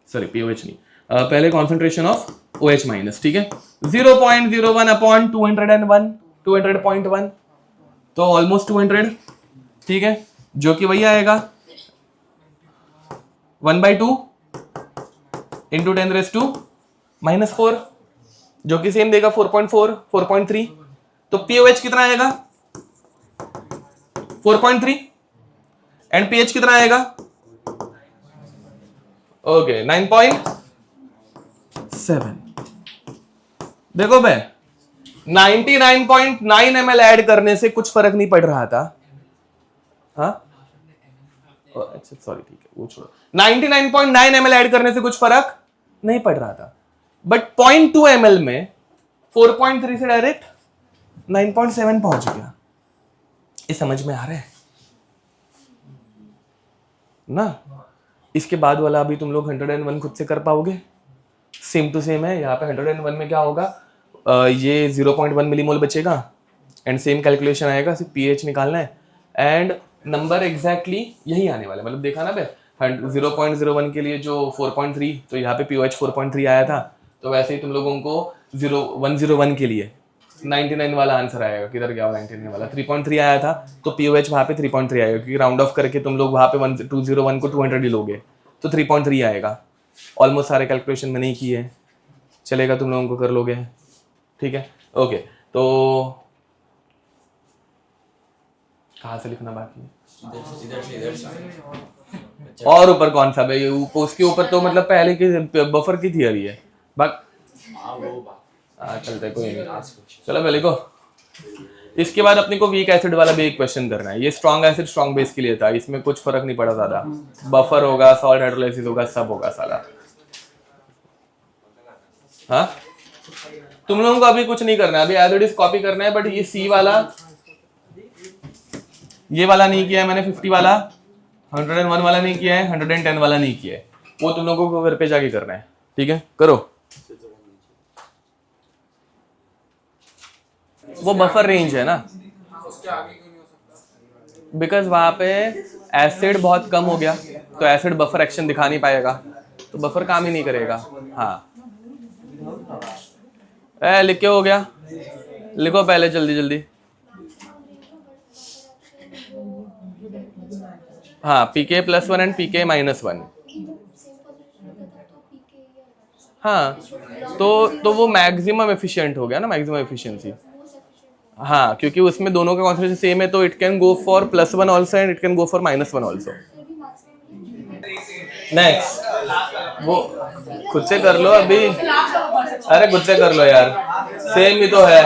सॉरी POH नहीं, पहले कॉन्सेंट्रेशन ऑफ OH माइनस, ठीक है 0.01 अपॉन 201, 200.1, तो ऑलमोस्ट 200, ठीक है, जो कि वही आएगा 1/2 इंटू 10 रेज़ टू -4, जो कि सेम देगा 4.4, 4.3, तो POH कितना आएगा 4.3 एंड pH कितना आएगा ओके 9.7। देखो बे 99.9 ml ऐड करने से कुछ फर्क नहीं पड़ रहा था, हाँ अच्छा सॉरी ठीक है वो छोड़ो, 99.9 ml ऐड करने से कुछ फर्क नहीं पड़ रहा था, बट 0.2 ml में 4.3 से डायरेक्ट 9.7 पहुंच गया, ये समझ में आ रहा है ना। इसके बाद वाला अभी तुम लोग 101 खुद से कर पाओगे, सेम टू सेम है। यहाँ पे 101 में क्या होगा, ये 0.1 मिलीमोल बचेगा एंड सेम कैलकुलेशन आएगा, सिर्फ pH निकालना है एंड नंबर एग्जैक्टली यही आने वाला है। मतलब देखा ना बे 0.01 के लिए जो 4.3, तो यहाँ पे POH 4.3 आया था, तो वैसे ही तुम लोगों को 101 के लिए 99 वाला आंसर आएगा, किधर गया 99 वाला 3.3 आया था, तो POH वहाँ पे 3.3 आएगा, क्योंकि राउंड ऑफ करके तुम लोग वहाँ पे 201 को 200 ही लोगे, तो 3.3 आएगा। ऑलमोस्ट सारे कैलकुलेशन मैंने ही किए, चलेगा, तुम लोगों को कर लोगे, ठीक है। ओके, तो कहाँ से लिखना बाकी है? और ऊपर कौन सा भाई? उसके ऊपर तो मतलब पहले की बफर की थियरी है। चलते कोई नहीं, चलो मैं लिखो। इसके बाद अपने को वीक एसिड वाला भी एक क्वेश्चन करना है। ये स्ट्रॉन्ग एसिड स्ट्रॉन्ग बेस के लिए था, इसमें कुछ फर्क नहीं पड़ा ज्यादा। बफर होगा, सॉल्ट हाइड्रोलाइसिस होगा, सब होगा साला। हाँ, तुम लोगों को अभी कुछ नहीं करना है, अभी एज इट इज कॉपी करना है। बट ये सी वाला, ये वाला नहीं किया है मैंने, 50 वाला, 101 वाला नहीं किया है, 110 वाला नहीं किया है। वो तुम लोगों को घर पे जाके करना है, ठीक है, करो। वो बफर रेंज है ना, बिकॉज वहां पे एसिड बहुत कम हो गया, तो एसिड बफर एक्शन दिखा नहीं पाएगा, तो बफर काम ही नहीं करेगा। हाँ, लिख के हो गया, लिखो पहले जल्दी जल्दी। हाँ, पीके +1 एंड पीके -1। हाँ, तो वो मैक्सिमम एफिशिएंट हो गया ना, मैक्सिमम एफिशिएंसी। हाँ, क्योंकि उसमें दोनों का कॉन्सेंट्रेशन सेम है, तो it can go for +1 also and it can go for -1 also. Next, वो खुद से कर लो अभी। अरे खुद से कर लो यार, सेम ही तो है।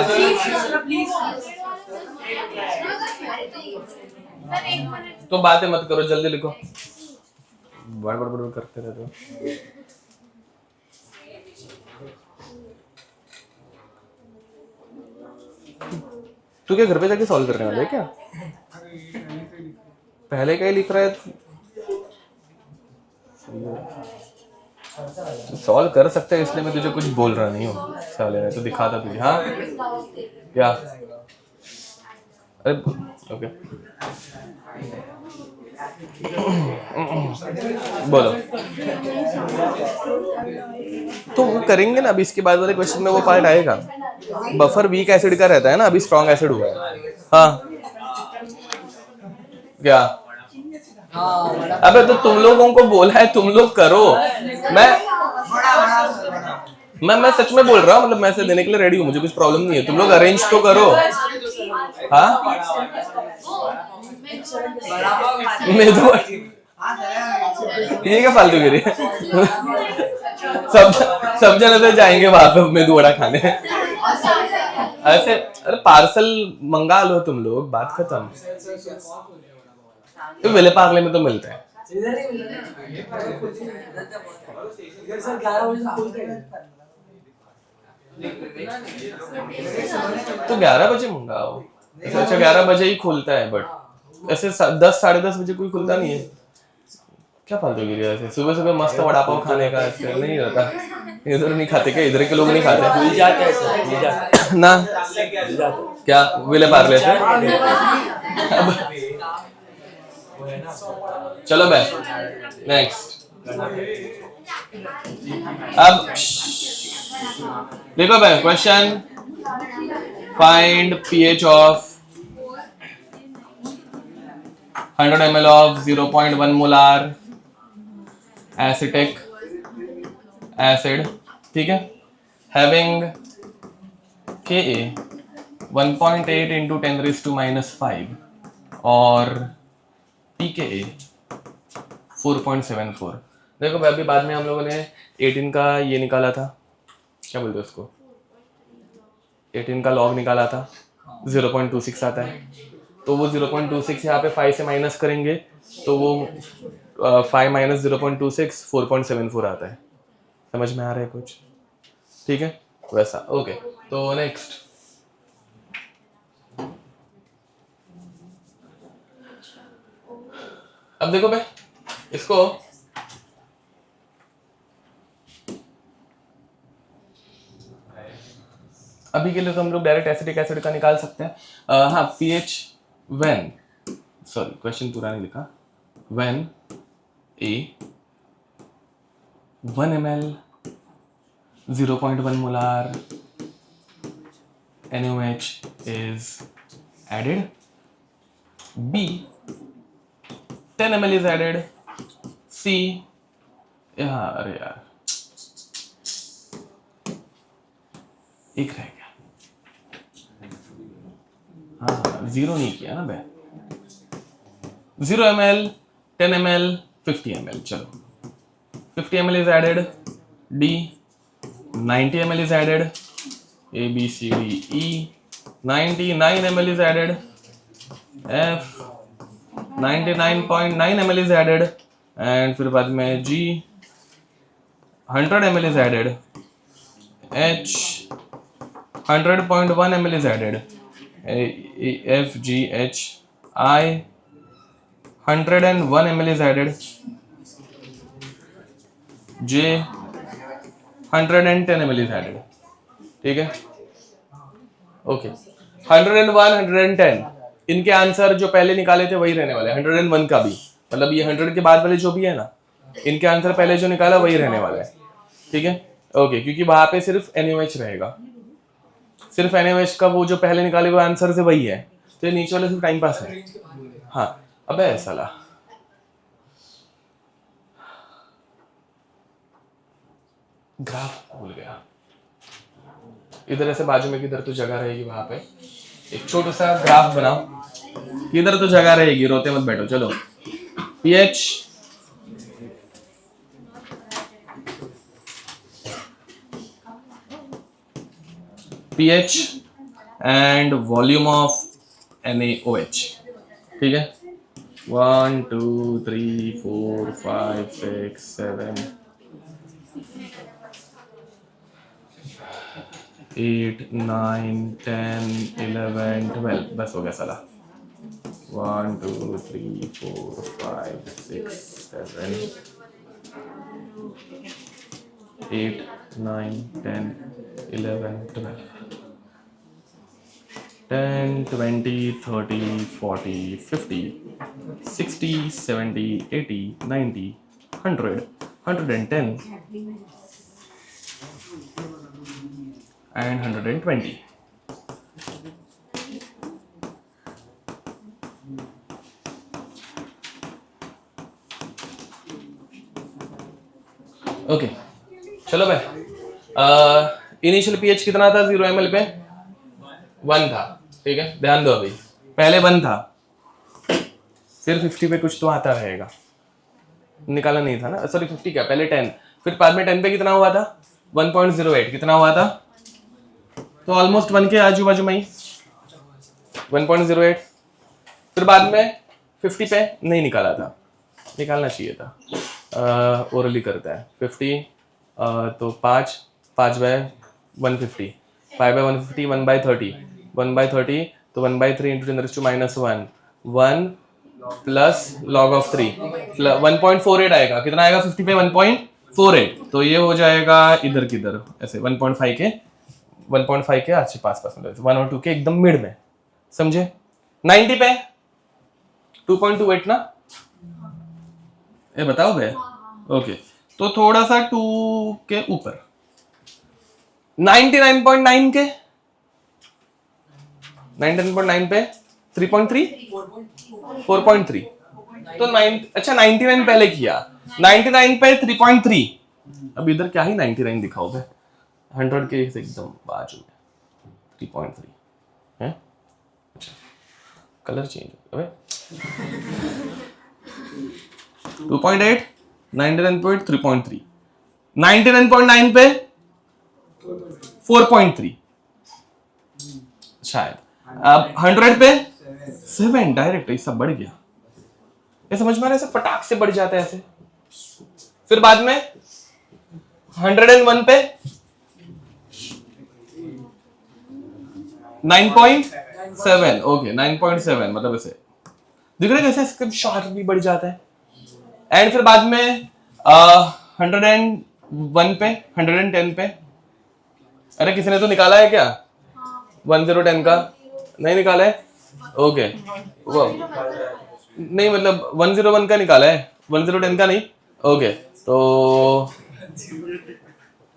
तो बातें मत करो, जल्दी लिखो, बड़ बड़ बड़ करते रहते हो। तू क्या घर पे जाके सॉल्व करने वाला है क्या? पहले का ही लिख रहा है, तो सॉल्व कर सकते हैं, इसलिए मैं तुझे कुछ बोल रहा नहीं हूँ। साले तो दिखाता तुझे। हाँ क्या? अरे ओके, बोलो। तो वो करेंगे ना अभी, इसके बाद वाले क्वेश्चन में वो पार्ट आएगा। बफर वीक एसिड का रहता है ना, अभी स्ट्रॉन्ग एसिड हुआ है। हाँ क्या? अबे तो तुम लोगों को बोला है, तुम लोग करो। मैं सच में बोल रहा हूँ, मतलब मैं से देने के लिए रेडी हूँ, मुझे कुछ प्रॉब्लम नहीं है। तुम लोग अरेंज तो करो। हाँ, मेदू, ये क्या फालतू गिरी? सब जने तो जाएंगे वहां पे मेदू वड़ा खाने। ऐसे अरे पार्सल मंगा लो तुम लोग, बात खत्म। तो वेले पार्ले में तो मिलता है। तो 11 बजे मंगाओ। अच्छा 11 बजे ही खुलता है, बट ऐसे 10 साढ़े 10 बजे कोई खुलता नहीं है। क्या फालतू गिरी ऐसे सुबह सुबह मस्त वड़ा पाव खाने का ऐसे नहीं रहता। इधर नहीं खाते क्या? इधर के लोग नहीं खाते ना? क्या विले पार्ले से? चलो भाई नेक्स्ट। अब देखो भाई question, find pH of 100 ml of 0.1 molar acetic acid, ठीक है, having Ka 1.8 into 10⁻⁻5 और pKa 4.74। देखो भाई अभी बाद में हम लोगों ने 18 का ये निकाला था, क्या बोलते हैं उसको, 18 का लॉग निकाला था, 0.26 आता है। तो वो 0.26 यहाँ पे 5 से माइनस करेंगे, तो वो 5 - 0.26 4.74 आता है। समझ में आ रहा है कुछ? ठीक है वैसा। ओके, तो नेक्स्ट अब देखो भाई इसको अभी के लिए तो हम लोग डायरेक्ट एसिटिक एसिड का निकाल सकते हैं। हाँ, pH व्हेन, सॉरी क्वेश्चन पूरा नहीं लिखा, when A 1 ml 0.1 molar NaOH is added, B 10 ml is added, C अरे यार एक रह गया। हाँ, 0 नहीं किया ना मैं। 0 ml, 10 ml, 50 ml, चलो 50 ml is added, D, 90 ml is added, A, B, C, D, E, 99 ml is added, F, 99.9 ml is added, and फिर बाद में G, 100 ml is added, H, 100.1 ml is added, F, G, H, I, 101 ml is added, J, 110 ml is added. ठीक है, okay. 101, 110 इनके answer जो पहले निकाले थे वही रहने वाले। 101 का भी, मतलब ये 100 के बाद वाले जो भी है ना, इनके आंसर पहले जो निकाला वही रहने वाला है। ठीक है, ओके, क्योंकि वहां पे सिर्फ NaOH रहेगा, सिर्फ NaOH का वो जो पहले निकाले वो आंसर से वही है, तो ये नीचे वाले सिर्फ टाइम पास है। हाँ, अबे साला ग्राफ भूल गया। इधर ऐसे बाजू में किधर तो जगह रहेगी, वहां पे एक छोटा सा ग्राफ बनाओ, किधर तो जगह रहेगी, रोते मत बैठो। चलो pH, pH and volume of NaOH। ठीक है, 1 2 3 4 5 6 7 8 9 10 11 12, बस हो गया साला। 1 2 3 4 5 6 7 8 9 10 11 12 10 20 30 40 50 60 70 80 90 100 110 and 120. ओके, चलो भाई, इनिशियल pH कितना था 0 ml पे? 1 था। ठीक है, ध्यान दो, अभी पहले 1 था, फिर 50 पे कुछ तो आता रहेगा, निकाला नहीं था ना, सॉरी 50 क्या, पहले 10, फिर बाद में 10 पे कितना हुआ था? 1.08, कितना हुआ था? तो ऑलमोस्ट 1 के आजू बाजू में ही 1.08, फिर बाद में 50 पे नहीं निकाला था, निकालना चाहिए था। ओरली करता है 50, तो 5 बाय 150, 5 बाय 150, 1/30, 1/30, तो 1/3 इंटू 10⁻⁻1, 1 प्लस log ऑफ 3, 1.48 आएगा। कितना आएगा 50 पे? 1.48, तो ये हो जाएगा इधर किधर ऐसे 1.5 के अच्छे पास 1 और 2 के एकदम मिड में, समझे? 90 पे 2.28 ना, ये बताओ भैया। ओके, तो थोड़ा सा 2 के ऊपर 99.9 के 99.9 पे 3.3 4.3, तो 9, अच्छा 99 पहले किया, 99 पे 3.3, अब इधर क्या ही 99 दिखाओ बे, 100 के एकदम बाजू में 3.3 है। अच्छा, कलर चेंज हो गया 2.8, 99 पे 3.3, 99.9 पे 4.3 शायद, अब 100 पे 7, डायरेक्ट ऐसा बढ़ गया, ये समझ में आ रहा है? ऐसे फटाक से बढ़ जाता है ऐसे। फिर बाद में 101 पे 9.7, ओके 9.7, मतलब ऐसे दिख रहा है कैसे शार्प भी बढ़ जाता है। एंड फिर बाद में 101 पे 110 पे, अरे किसी ने तो निकाला है क्या 1010 का? नहीं निकाला है, ओके वो नहीं, मतलब 101 का निकाला है, 1010 का नहीं, ओके। तो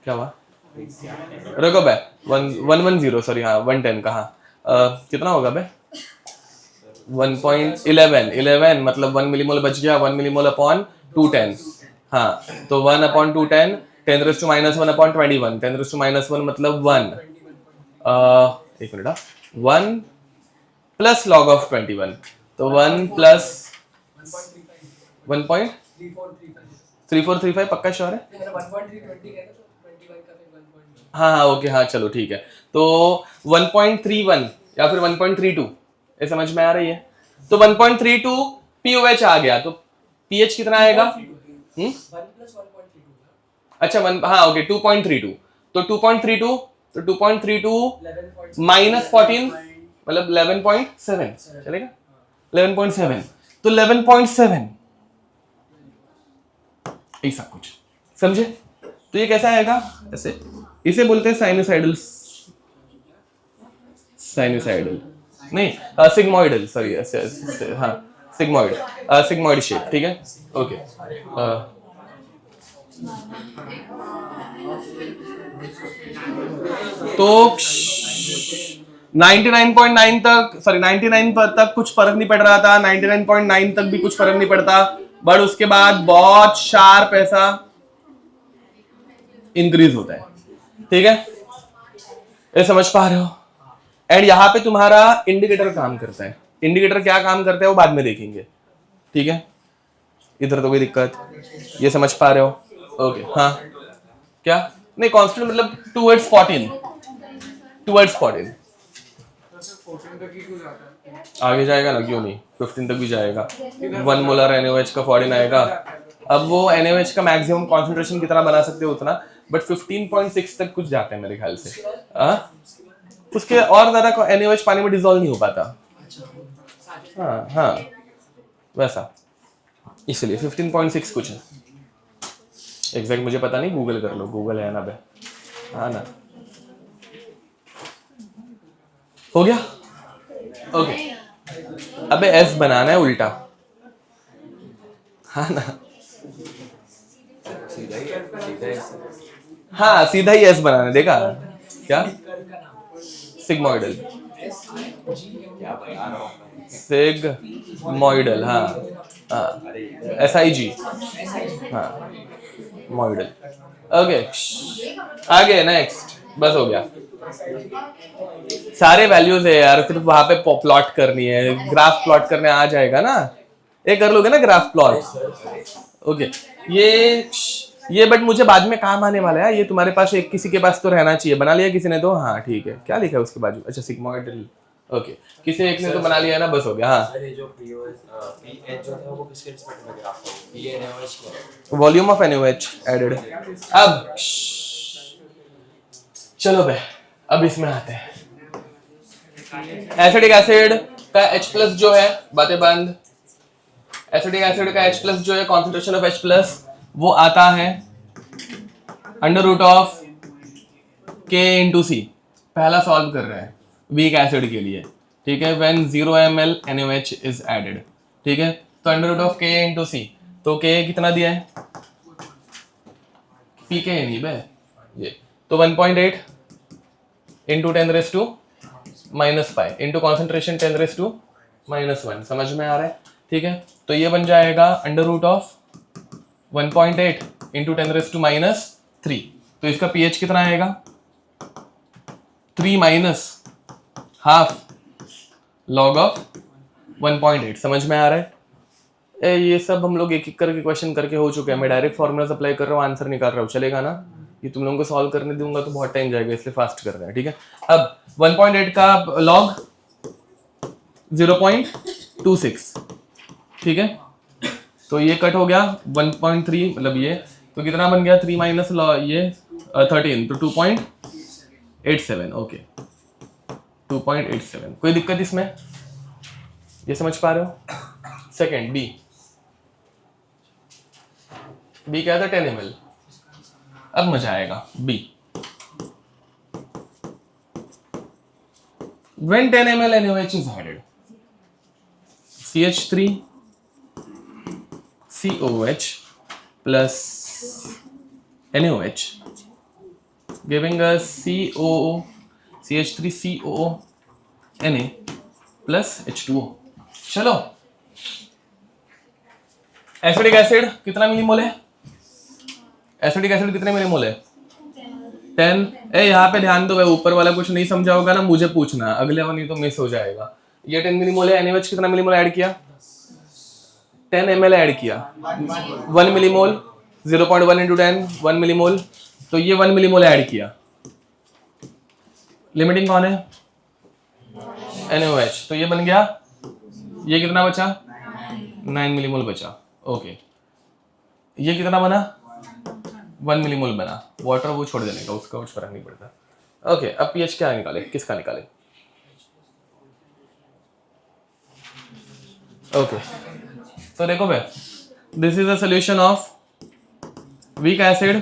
क्या हुआ, रुको बे, 110, सॉरी हाँ 110 का, हाँ कितना होगा बे? 1.11 मतलब 1 मिलीमोल बच गया, 1 मिलीमोल अपॉन 210, हाँ तो 1 अपॉन 210, 10⁻⁻1 अपॉन 21, 10⁻⁻1 मतलब 1, एक मिनट, 1 प्लस लॉग ऑफ 21, तो 1 प्लस 1.3435 पक्का श्योर है? हाँ ओके, हाँ चलो ठीक है, तो 1.31 या फिर 1.32, ये समझ में आ रही है? तो 1.32 POH आ गया, तो pH कितना आएगा? अच्छा 1, हाँ ओके 2.32, तो 2.32, तो 2.32 माइनस 14 मतलब 11.7 चलेगा, 11.7, तो 11.7 ऐसा कुछ, समझे? तो ये कैसा आएगा? ऐसे, इसे बोलते हैं साइनोसाइडल, साइनोसाइडल नहीं सिग्मोइडल, सॉरी, हाँ सिग्मोइड, सिग्मोइड शेप, ठीक है ओके। तो 99.9 तक, सॉरी 99 तक कुछ फर्क नहीं पड़ रहा था, 99.9 तक भी कुछ फर्क नहीं पड़ता, बट उसके बाद बहुत शार्प ऐसा इंक्रीज होता है, ठीक है, ये समझ पा रहे हो? एंड यहाँ पे तुम्हारा इंडिकेटर काम करता है, इंडिकेटर क्या काम करता है वो बाद में देखेंगे, ठीक है? इधर तो कोई दिक्कत, ये समझ पा रहे हो? ओके हाँ क्या नहीं, कांस्टेंट मतलब टूवर्ड्स 14, टूवर्ड्स 14 आगे जाएगा ना, क्यों नहीं, 15 तक भी जाएगा, 1 मोलर NaOH का 14 आएगा। अब वो NaOH का मैक्सिमम कॉन्सेंट्रेशन कितना बना सकते हो उतना, बट 15.6 तक कुछ जाते हैं मेरे ख्याल से, उसके और ज्यादा NaOH पानी में डिसॉल्व नहीं हो पाता, हाँ हाँ वैसा, इसलिए 15.6 कुछ है, एग्जैक्ट मुझे पता नहीं, गूगल कर लो, गूगल है ना बे, हाँ ना, हो गया ओके। अबे S बनाना है उल्टा, हाँ ना, हाँ सीधा ही S बनाना है, देखा क्या? सिग्मोइडल, सिग्मोइडल, हाँ हाँ SIG, हाँ मॉइडल, ओके आगे नेक्स्ट, बस हो गया, सारे वैल्यूज है यार, सिर्फ वहां पे प्लॉट करनी है, ग्राफ प्लॉट करने आ जाएगा ना, ये कर लोगे ना ग्राफ प्लॉट, ओके ये बट मुझे बाद में काम आने वाला है, ये तुम्हारे पास एक किसी के पास तो रहना चाहिए, बना लिया किसी ने तो, हाँ ठीक है, क्या लिखा है उसके बाजू, अच्छा सिग्मोइडल, ओके किसी एक ने तो बना लिया ना, बस हो गया, हाँ वॉल्यूम ऑफ NaOH एडेड। अब चलो भाई, अब इसमें आते हैं, एसिडिक एसिड का H+ जो है, बातें बंद, एसिडिक एसिड का H+ जो है, कॉन्सेंट्रेशन ऑफ H+ वो आता है √of K × C, पहला सॉल्व कर रहे हैं वीक एसिड के लिए, ठीक है, when 0 ml NaOH is added, ठीक है, तो √of K × C, तो K कितना दिया है, PK नहीं बे ये, तो 1.8 × 10⁻⁻5 इंटू कॉन्सेंट्रेशन 10⁻⁻1, समझ में आ रहा है? ठीक है, तो ये बन जाएगा √of 1.8 × 10⁻³ तो इसका pH कितना आएगा, 3 माइनस हाफ log of 1.8, समझ में आ रहा है? ये सब हम लोग एक एक करके क्वेश्चन करके हो चुके हैं, मैं डायरेक्ट फॉर्मूलाज अप्लाई कर रहा हूँ, आंसर निकाल रहा हूँ, चलेगा ना? ये तुम लोगों को सॉल्व करने दूंगा तो बहुत टाइम जाएगा, इसलिए फास्ट कर रहे हैं, ठीक है? अब 1.8 का log 0.26, ठीक है, तो ये कट हो गया 1.3, मतलब ये तो कितना बन गया, 3 माइनस ये 13, तो 2.87, ओके 2.87, कोई दिक्कत इसमें, ये समझ पा रहे हो? सेकेंड बी क्या था, 10 ml, अब मजा आएगा, B when 10 ml NaOH is added, CH3 COH plus NaOH giving us COO CH3 COO Na plus H2O। चलो एसिडिक एसिड कितना मिलीमोल है, एसिडिक एसिड कितने मिलीमोल है, 10 ए यहाँ पे ध्यान दो भाई, ऊपर वाला कुछ नहीं समझा होगा ना मुझे पूछना, अगले वाला नहीं तो मिस हो जाएगा। ये 10 मिलीमोल है, एनएच कितना मिलीमोल ऐड किया? 10 ml ऐड किया, 1 मिलीमोल, 0.1 इंटू 10 1 मिलीमोल, तो ये 1 मिलीमोल ऐड किया। लिमिटिंग कौन है? NaOH, तो ये बन गया, ये कितना बचा? 9 मिलीमोल बचा। ओके, ये कितना बना? 1 मिलीमोल बना। वाटर वो छोड़ देने का, उसका कुछ फर्क नहीं पड़ता। ओके, अब पीएच क्या निकाले, किसका निकाले? ओके, तो देखो भाई, this is a solution of weak acid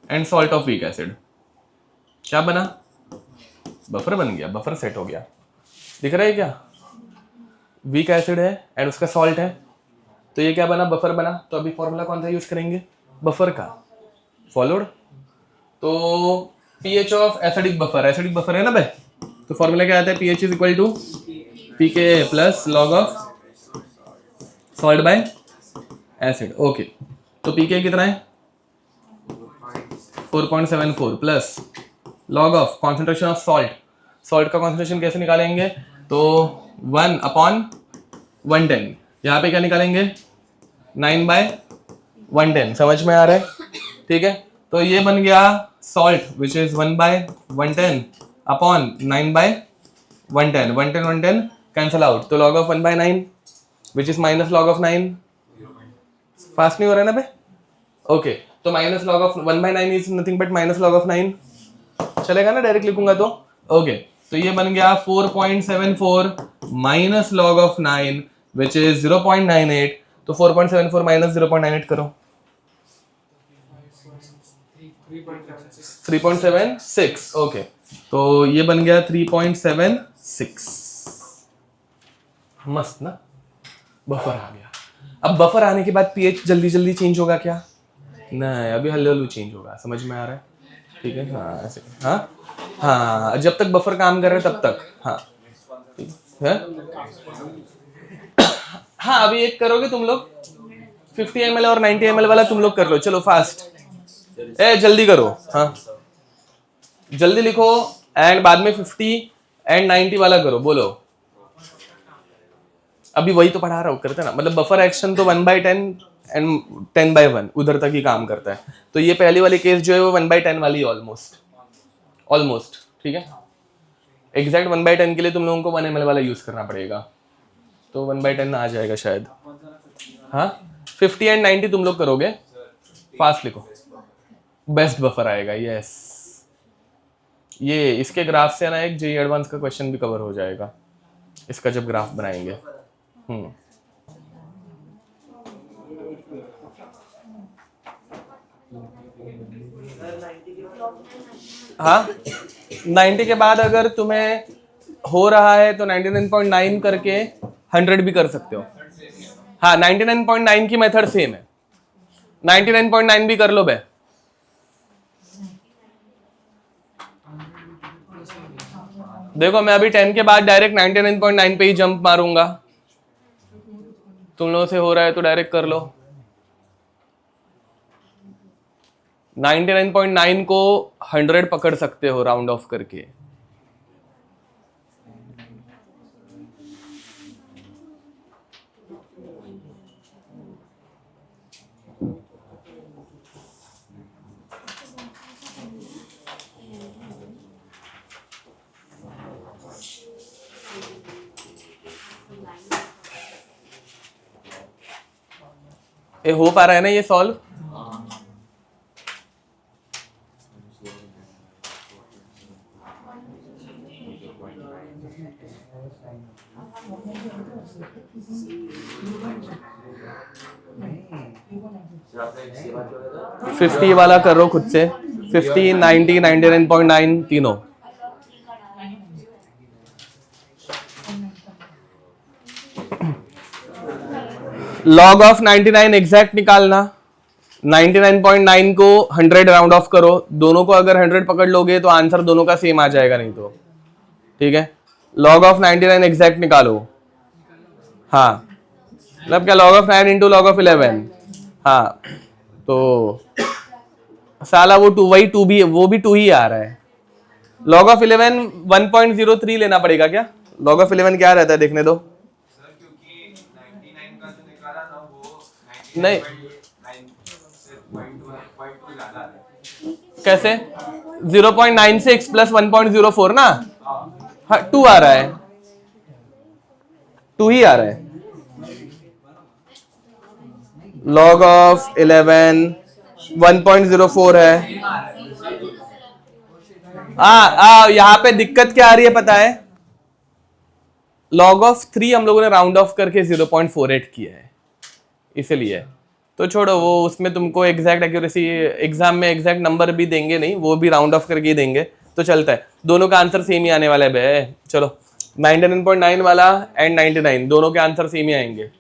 and salt of weak acid. क्या बना? बफर बन गया, बफर सेट हो गया। दिख रहा है क्या? वीक एसिड है एंड उसका सॉल्ट है, तो ये क्या बना? बफर बना। तो अभी फॉर्मूला कौन सा यूज करेंगे? बफर का। फॉलोड? तो pH of acidic buffer, acidic buffer है ना भाई, तो फॉर्मूला क्या आता है? PH is equal to pK plus log of salt by acid. Okay, तो पीके कितना है? 4.74 plus log of concentration of salt. Salt का कॉन्सेंट्रेशन कैसे निकालेंगे? तो 1/110, यहाँ पे क्या निकालेंगे? 9/110। समझ में आ रहा है? ठीक है, तो ये बन गया salt which is 1/110 upon 9/110। 110 cancel out, तो log of 1/9 which is minus log of 9। Fast नहीं हो रहा है ना भाई? ओके, तो minus log of 1/9 is nothing but minus log of 9। चलेगा ना? डायरेक्ट लिखूंगा तो। ओके, तो ये बन गया 4.74 minus log of 9 which is 0.98। तो 4.74 माइनस 0.98 करो, 3.76। ओके, तो ये बन गया 3.76। मस्त ना? बफर आ गया। अब बफर आने के बाद पीएच जल्दी जल्दी चेंज होगा क्या? नहीं, अभी हल्ले हल्लू चेंज होगा। समझ में आ रहा है? ठीक है, हाँ ऐसे, हाँ हाँ, जब तक बफर काम कर रहे तब तक। हाँ ठीक है, हाँ अभी एक करोगे तुम लोग, 50 ml और 90 ml वाला तुम लोग कर लो। चलो फास्ट, ए जल्दी करो। हाँ जल्दी लिखो, एंड बाद में 50 एंड 90 वाला करो। बोलो, अभी वही तो पढ़ा रहा हूँ, करते ना। मतलब बफर एक्शन तो 1/10 एंड 10/1 उधर तक ही काम करता है। तो ये पहली वाली केस जो है वो 1/10 वाली ऑलमोस्ट ठीक है। एग्जैक्ट 1/10 के लिए तुम लोगों को 1 ml वाला यूज करना पड़ेगा, तो 1/10 आ जाएगा शायद। हाँ 50 एंड 90 तुम लोग करोगे, फास्ट लिखो, बेस्ट बफर आएगा। यस, ये इसके ग्राफ से ना एक जेईई एडवांस का क्वेश्चन भी कवर हो जाएगा, इसका जब ग्राफ बनाएंगे। हाँ 90 के बाद अगर तुम्हें हो रहा है तो 99.9 करके 100 भी कर सकते हो। हाँ 99.9 की मेथड सेम है, 99.9 भी कर लो बे। देखो मैं अभी 10 के बाद डायरेक्ट 99.9 पे ही जंप मारूंगा, तुम लोगों से हो रहा है तो डायरेक्ट कर लो। 99.9 को 100 पकड़ सकते हो राउंड ऑफ करके। ये हो पा रहा है ना ये सॉल्व? फिफ्टी वाला करो खुद से, 50, 90, 99.9 तीनों। लॉग ऑफ 99 एग्जैक्ट निकालना, 99.9 को 100 राउंड ऑफ करो, दोनों को अगर 100 पकड़ लोगे तो आंसर दोनों का सेम आ जाएगा, नहीं तो ठीक है। लॉग ऑफ 99 एग्जैक्ट निकालो। हाँ मतलब क्या, log of 9 into log of 11। हाँ तो साला वो 2 वही 2 भी, वो भी 2 ही आ रहा है। log ऑफ 11 1.03 लेना पड़ेगा क्या? log ऑफ 11 क्या रहता है देखने दो। सर क्योंकि 99 का जो निकाला था वो नहीं 99.2 ज्यादा है। कैसे? 0.96 प्लस 1.04 ना, हाँ 2 आ रहा है, 2 ही आ रहा है। log ऑफ 11 1.04 है। यहाँ पे दिक्कत क्या आ रही है पता है? log ऑफ 3 हम लोगों ने राउंड ऑफ करके 0.48 किया है, इसलिए तो छोड़ो वो, उसमें तुमको एग्जैक्ट एक्यूरेसी एग्जाम में एग्जैक्ट नंबर भी देंगे नहीं, वो भी राउंड ऑफ करके ही देंगे, तो चलता है। दोनों का आंसर सेम ही आने वाला है बे। चलो 99.9 वाला एंड 99 दोनों के आंसर सेम ही आएंगे,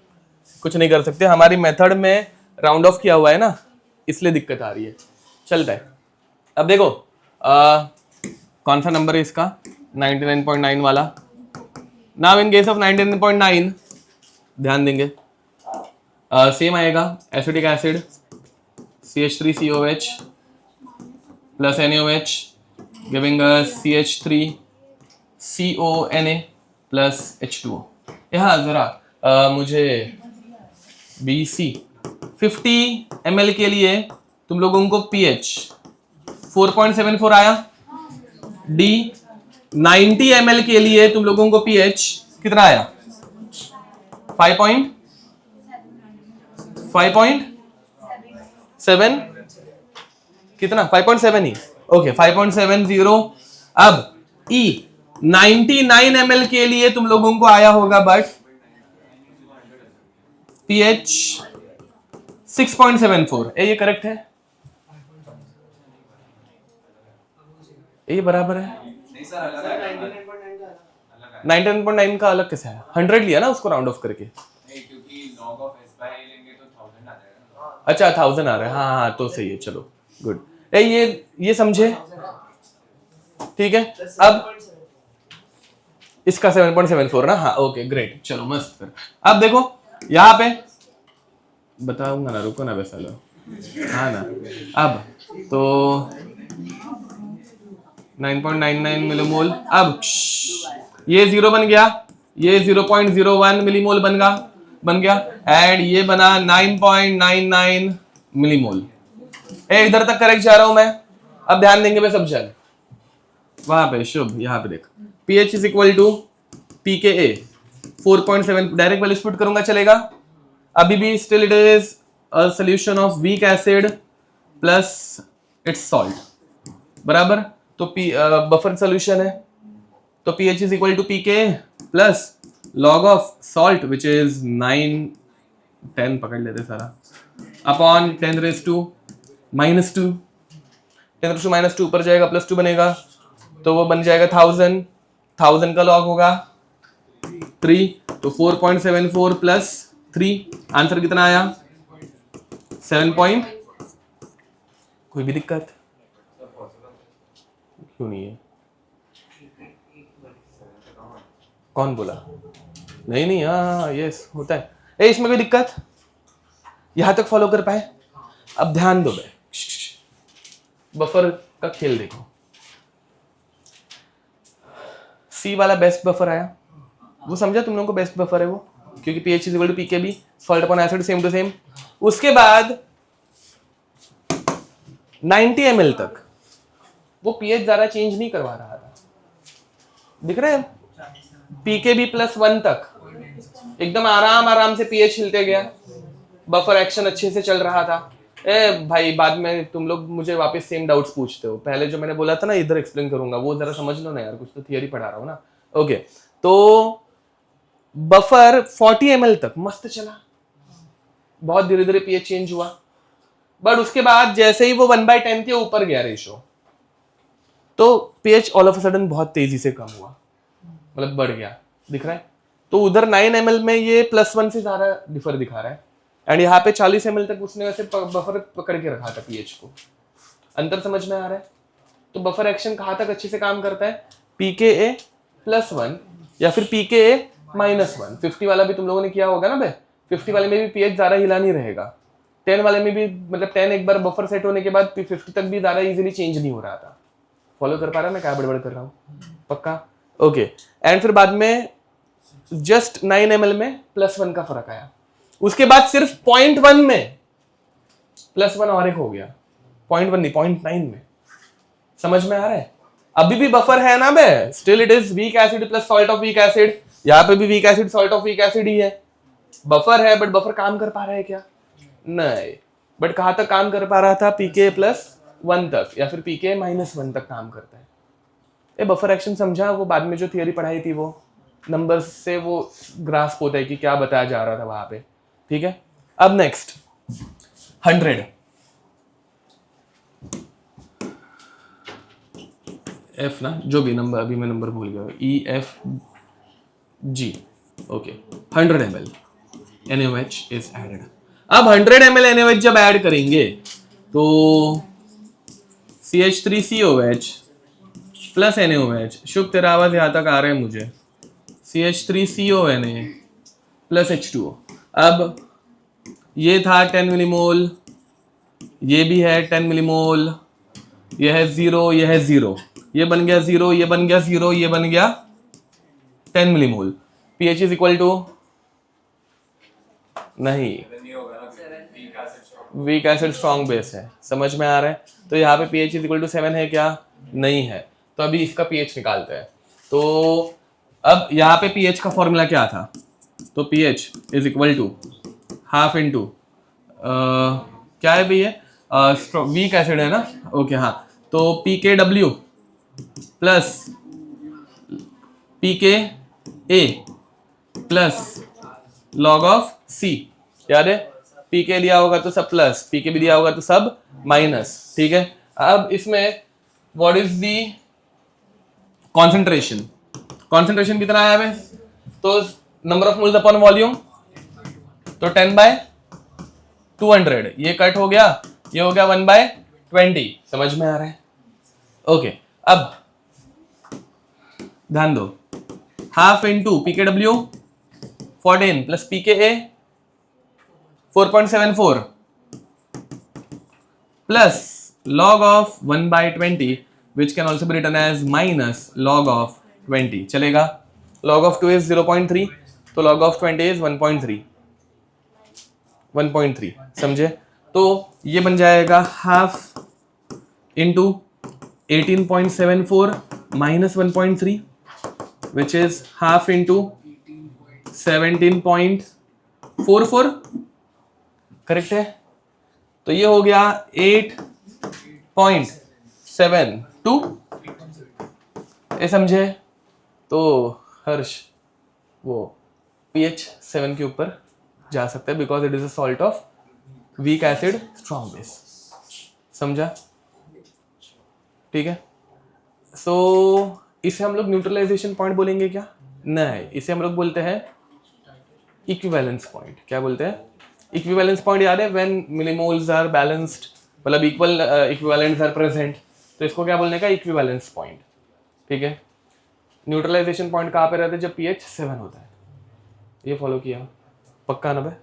कुछ नहीं कर सकते। हमारी मेथड में राउंड ऑफ किया हुआ है ना, इसलिए दिक्कत आ रही है। चलता है। अब देखो कौन सा नंबर है इसका, 99.9 वाला। नाउ इन केस ऑफ 99.9 ध्यान देंगे, सेम आएगा, acetic acid CH3COH plus NaOH giving CH3CONa plus H2O। यहाँ जरा मुझे BC 50 ml के लिए तुम लोगों को pH 4.74 आया, D 90 ml के लिए तुम लोगों को pH कितना आया? 5.7 कितना? 5.7 ही, ओके 5.70। अब E 99 ml के लिए तुम लोगों को आया होगा बट pH 6.74। ये करेक्ट है? ये बराबर है? नहीं सर अलग है। 99.9 का अलग कैसे है? 100 लिया ना उसको राउंड ऑफ करके। नहीं क्योंकि log of S by A लेंगे तो 1000 आ जाएगा। अच्छा 1000 आ रहा है, हाँ हाँ तो सही है, चलो गुड। ये समझे, ठीक है। अब इसका 7.74 ना, हाँ ओके ग्रेट, चलो मस्त। फिर अब देखो यहाँ पे बताऊंगा ना, रुको ना वैसा लो, हाँ ना। अब तो 9.99 मिलीमोल, अब ये 0 बन गया, ये 0.01 मिलीमोल बन गया एंड ये बना 9.99 मिलीमोल। इधर तक करेक्ट जा रहा हूं मैं। अब ध्यान देंगे मैं सब जन वहां पे शुभ, यहाँ पे देख pH is equal to pKa 4.7, direct value put करूंगा चलेगा। अभी भी still it is a solution of weak acid plus its salt, बराबर। तो बफर सोल्यूशन है, तो pH is equal to pKa plus log of salt which is 9 10 पकड़ लेते सारा upon 10 raise to minus 2, 10 raise to minus 2 ऊपर जाएगा plus 2 बनेगा, तो वो बन जाएगा 1000 का log होगा 3, तो 4.74 प्लस 3 आंसर कितना आया? 7 पॉइंट। कोई भी दिक्कत क्यों नहीं है? कौन बोला? नहीं हाँ यस होता है। इसमें कोई दिक्कत? यहां तक फॉलो कर पाए? अब ध्यान दो बे, बफर का खेल देखो। सी वाला बेस्ट बफर आया, वो समझा तुम लोगों को बेस्ट बफर है वो, क्योंकि pH is equal to pKb, salt upon acid same to same. उसके बाद 90 ml तक वो pH ज्यादा चेंज नहीं करवा रहा था, दिख रहा है? pKb प्लस 1 तक एकदम आराम से pH हिलते गया, बफर एक्शन अच्छे से चल रहा था। भाई बाद में तुम लोग मुझे वापस सेम डाउट्स पूछते हो, पहले जो मैंने बोला था ना इधर एक्सप्लेन करूंगा, वो जरा समझ लो ना यार, कुछ तो थियरी पढ़ा रहा हूं ना। ओके तो बफर 40 ml तक मस्त चला, बहुत धीरे धीरे pH चेंज हुआ, बट उसके बाद जैसे ही वो 1/10 के ऊपर गया रेशो, तो pH all of a sudden बहुत तेजी से कम हुआ, मतलब बढ़ गया, दिख रहा है? तो उधर 9 ml में ये +1 से ज्यादा डिफर दिखा रहा है, एंड यहाँ पे 40 ml तक उसने वैसे बफर पकड़ के रखा था pH को। अंतर समझ में आ रहा है? तो बफर एक्शन कहाँ तक अच्छे से काम करता है? pKa +1 या फिर pKa -1। 50 वाला भी तुम लोगों ने किया होगा ना बे, 50 वाले में भी pH ज्यादा हिला नहीं रहेगा, 10 वाले में भी मतलब 10 एक बार बफर सेट होने के बाद 50 तक भी ज़्यादा इजीली चेंज नहीं हो रहा था। फॉलो कर पा रहा मैं क्या बड़बड़ कर रहा हूँ? पक्का? ओके। एंड फिर बाद में जस्ट 9 ml में +1 का फर्क आया। उसके बाद सिर्फ 0.1 में +1 और एक हो गया, 0.1 नहीं 0.9 में। समझ में आ रहा है? अभी भी बफर है ना बे, still it is weak acid plus salt of weak acid. यहाँ पे भी weak acid salt of weak acid ही है। बफर है बट बफर काम कर पा रहा है क्या? नहीं। बट कहाँ तक काम कर पा रहा था? pK +1 तक, या फिर pK -1 तक काम करता है। ये बफर एक्शन समझा? वो बाद में जो थियरी पढ़ाई थी वो नंबर्स से वो ग्रास्प होता है कि क्या बताया जा रहा था वहां पे। ठीक है, अब नेक्स्ट 100 F ना, जो भी नंबर, अभी मैं नंबर भूल गया, EFG। Okay, 100 ml NaOH is added. अब 100 ml NaOH जब ऐड करेंगे तो CH3COH प्लस NaOH, शुभ तेरा आवाज यहाँ तक आ रहा है मुझे, CH3CONa प्लस H2O। अब ये था 10 मिलीमोल, ये भी है 10 मिलीमोल, ये है 0, ये है 0, ये बन गया 0, ये बन गया 0, ये बन गया 10 millimole. pH is equal to नहीं, वीक एसिड स्ट्रॉन्ग बेस है। समझ में आ रहा है? तो यहाँ पे pH इज इक्वल टू 7 है क्या? नहीं है। तो अभी इसका pH निकालते हैं। तो अब यहाँ पे pH का फॉर्मूला क्या था? तो pH is equal to half into क्या है भैया? वीक एसिड है ना? ओके हाँ, तो pKw plus pKa plus log of C। याद है? pK दिया होगा तो सब प्लस, pK भी दिया होगा तो सब माइनस। ठीक है, अब इसमें what is the concentration? Concentration कितना आया है? तो number of moles upon volume, तो 10/200, ये कट हो गया, ये हो गया 1/20। समझ में आ रहा है? ओके, अब ध्यान दो, half into pKw 14 plus pKa 4.74 plus log of 1/20 which can also be written as minus log of 20। चलेगा? log of 2 is 0.3, तो log of 20 is 1.3। समझे? तो ये बन जाएगा half into 18.74 minus 1.3 which is half into 17.44। Correct है? तो ये हो गया 8.72। ये समझे? तो हर्ष वो pH 7 के ऊपर जा सकता है because it is a salt of weak acid strong base. समझा? ठीक है, सो इसे हम लोग न्यूट्रलाइजेशन पॉइंट बोलेंगे क्या? नहीं, इसे हम लोग बोलते हैं इक्विवेलेंस पॉइंट। क्या बोलते हैं? Equivalence point. याद है? व्हेन मिलीमोल्स आर बैलेंस्ड, मतलब इक्वल इक्विवेलेंट्स आर प्रेजेंट, तो इसको क्या बोलने का? Equivalence point. ठीक है, न्यूट्रलाइजेशन पॉइंट कहाँ पे रहता है? जब pH 7 होता है। ये फॉलो किया? पक्का ना भाई?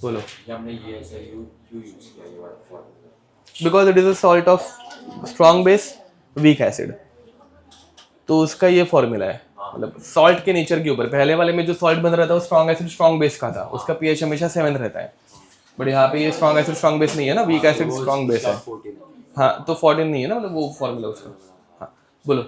बोलो। हमने ये ऐसे यू यूज किया ये वाला formula, because it is a salt of strong base weak acid, तो उसका ये फॉर्मूला है। मतलब सॉल्ट के नेचर के ऊपर, पहले वाले में जो सॉल्ट बन रहा था वो स्ट्रॉन्ग एसिड स्ट्रॉन्ग बेस का था, उसका pH हमेशा 7 रहता है। बट यहाँ पे ये स्ट्रॉन्ग एसिड स्ट्रॉन्ग बेस नहीं है ना, वीक एसिड स्ट्रॉन्ग बेस है। हाँ, तो 14 नहीं है ना, मतलब वो फॉर्मूला उसका। हाँ बोलो।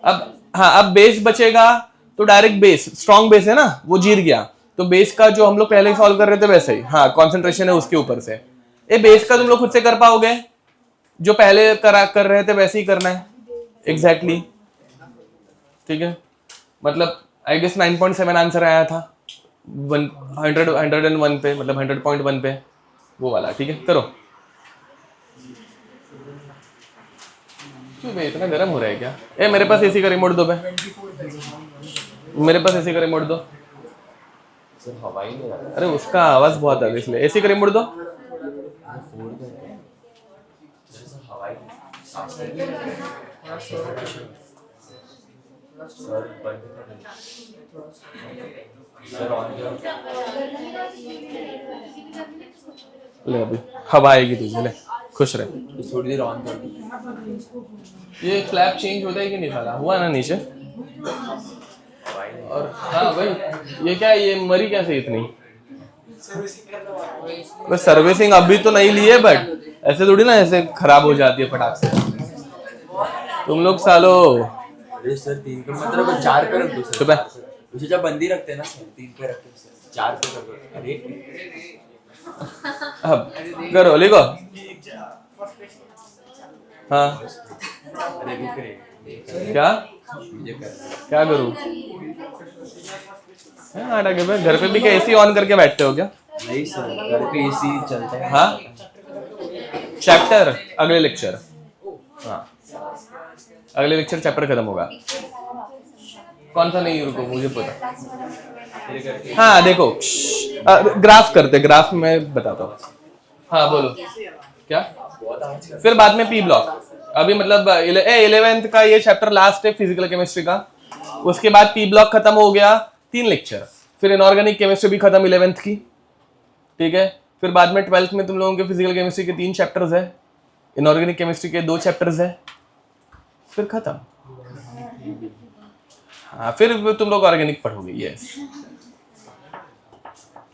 अब हाँ, अब बेस बचेगा तो डायरेक्ट बेस, स्ट्रॉन्ग बेस है ना, वो जीत गया। तो बेस का जो हम लोग पहले सॉल्व कर रहे थे वैसे ही, हाँ कॉन्सेंट्रेशन है उसके ऊपर से। ये बेस का तुम लोग खुद से कर पाओगे? जो पहले कर रहे थे वैसे ही करना है एग्जैक्टली। ठीक है, मतलब आई गेस 9.7 आंसर आया था 101 पे, मतलब 100.1 पे वो वाला। ठीक है, करो। क्यों भाई इतना गर्म हो रहा है क्या? ए मेरे पास एसी का रिमोट दो बे, मेरे पास एसी का रिमोट दो। हवा ही नहीं आ रहा। अरे उसका आवाज बहुत है इसलिए एसी का रिमोट दो। ले अभी हवा आएगी तुझे, ले खुश रहे। थोड़ी देर ऑन कर दो। ये फ्लैप चेंज होता है कि नहीं साला, हुआ ना नीचे? और हाँ भाई, ये क्या है, ये मरी कैसे इतनी? बस सर्विसिंग अभी तो नहीं ली है, बट ऐसे थोड़ी ना ऐसे खराब हो जाती है फटाक से। तुम लोग सालो अरे सर 3 पे मतलब 4 पे रख दो सर। चुप है। उसे जब बंदी रखते हैं ना सर 3 पे रखते हैं सर, 4 पे कर दो। अरे अब करो, लिखो। हाँ अरे भी करे क्या मुझे कर क्या करूँ? आटा के पे घर पे भी क्या एसी ऑन करके बैठते हो क्या? नहीं सर, घर पे एसी चलता है। हाँ चैप्टर अगले लेक्चर, हाँ अगले लेक्चर चैप्टर खत्म होगा। कौन सा? नहीं रुको, मुझे पता। हाँ देखो, ग्राफ करते, ग्राफ में बताता हूँ। हाँ बोलो क्या? फिर बाद में पी ब्लॉक। अभी मतलब 11th का ये चैप्टर लास्ट है फिजिकल केमिस्ट्री का। उसके बाद पी ब्लॉक खत्म हो गया, 3 लेक्चर। फिर इनऑर्गेनिक केमिस्ट्री भी खत्म 11th की, ठीक है। फिर बाद में 12th में तुम लोगों के फिजिकल केमिस्ट्री के 3 चैप्टर्स है, इनऑर्गेनिक केमिस्ट्री के 2 चैप्टर्स है, फिर खत्म। हाँ फिर तुम लोग ऑर्गेनिक पढ़ोगे। यस,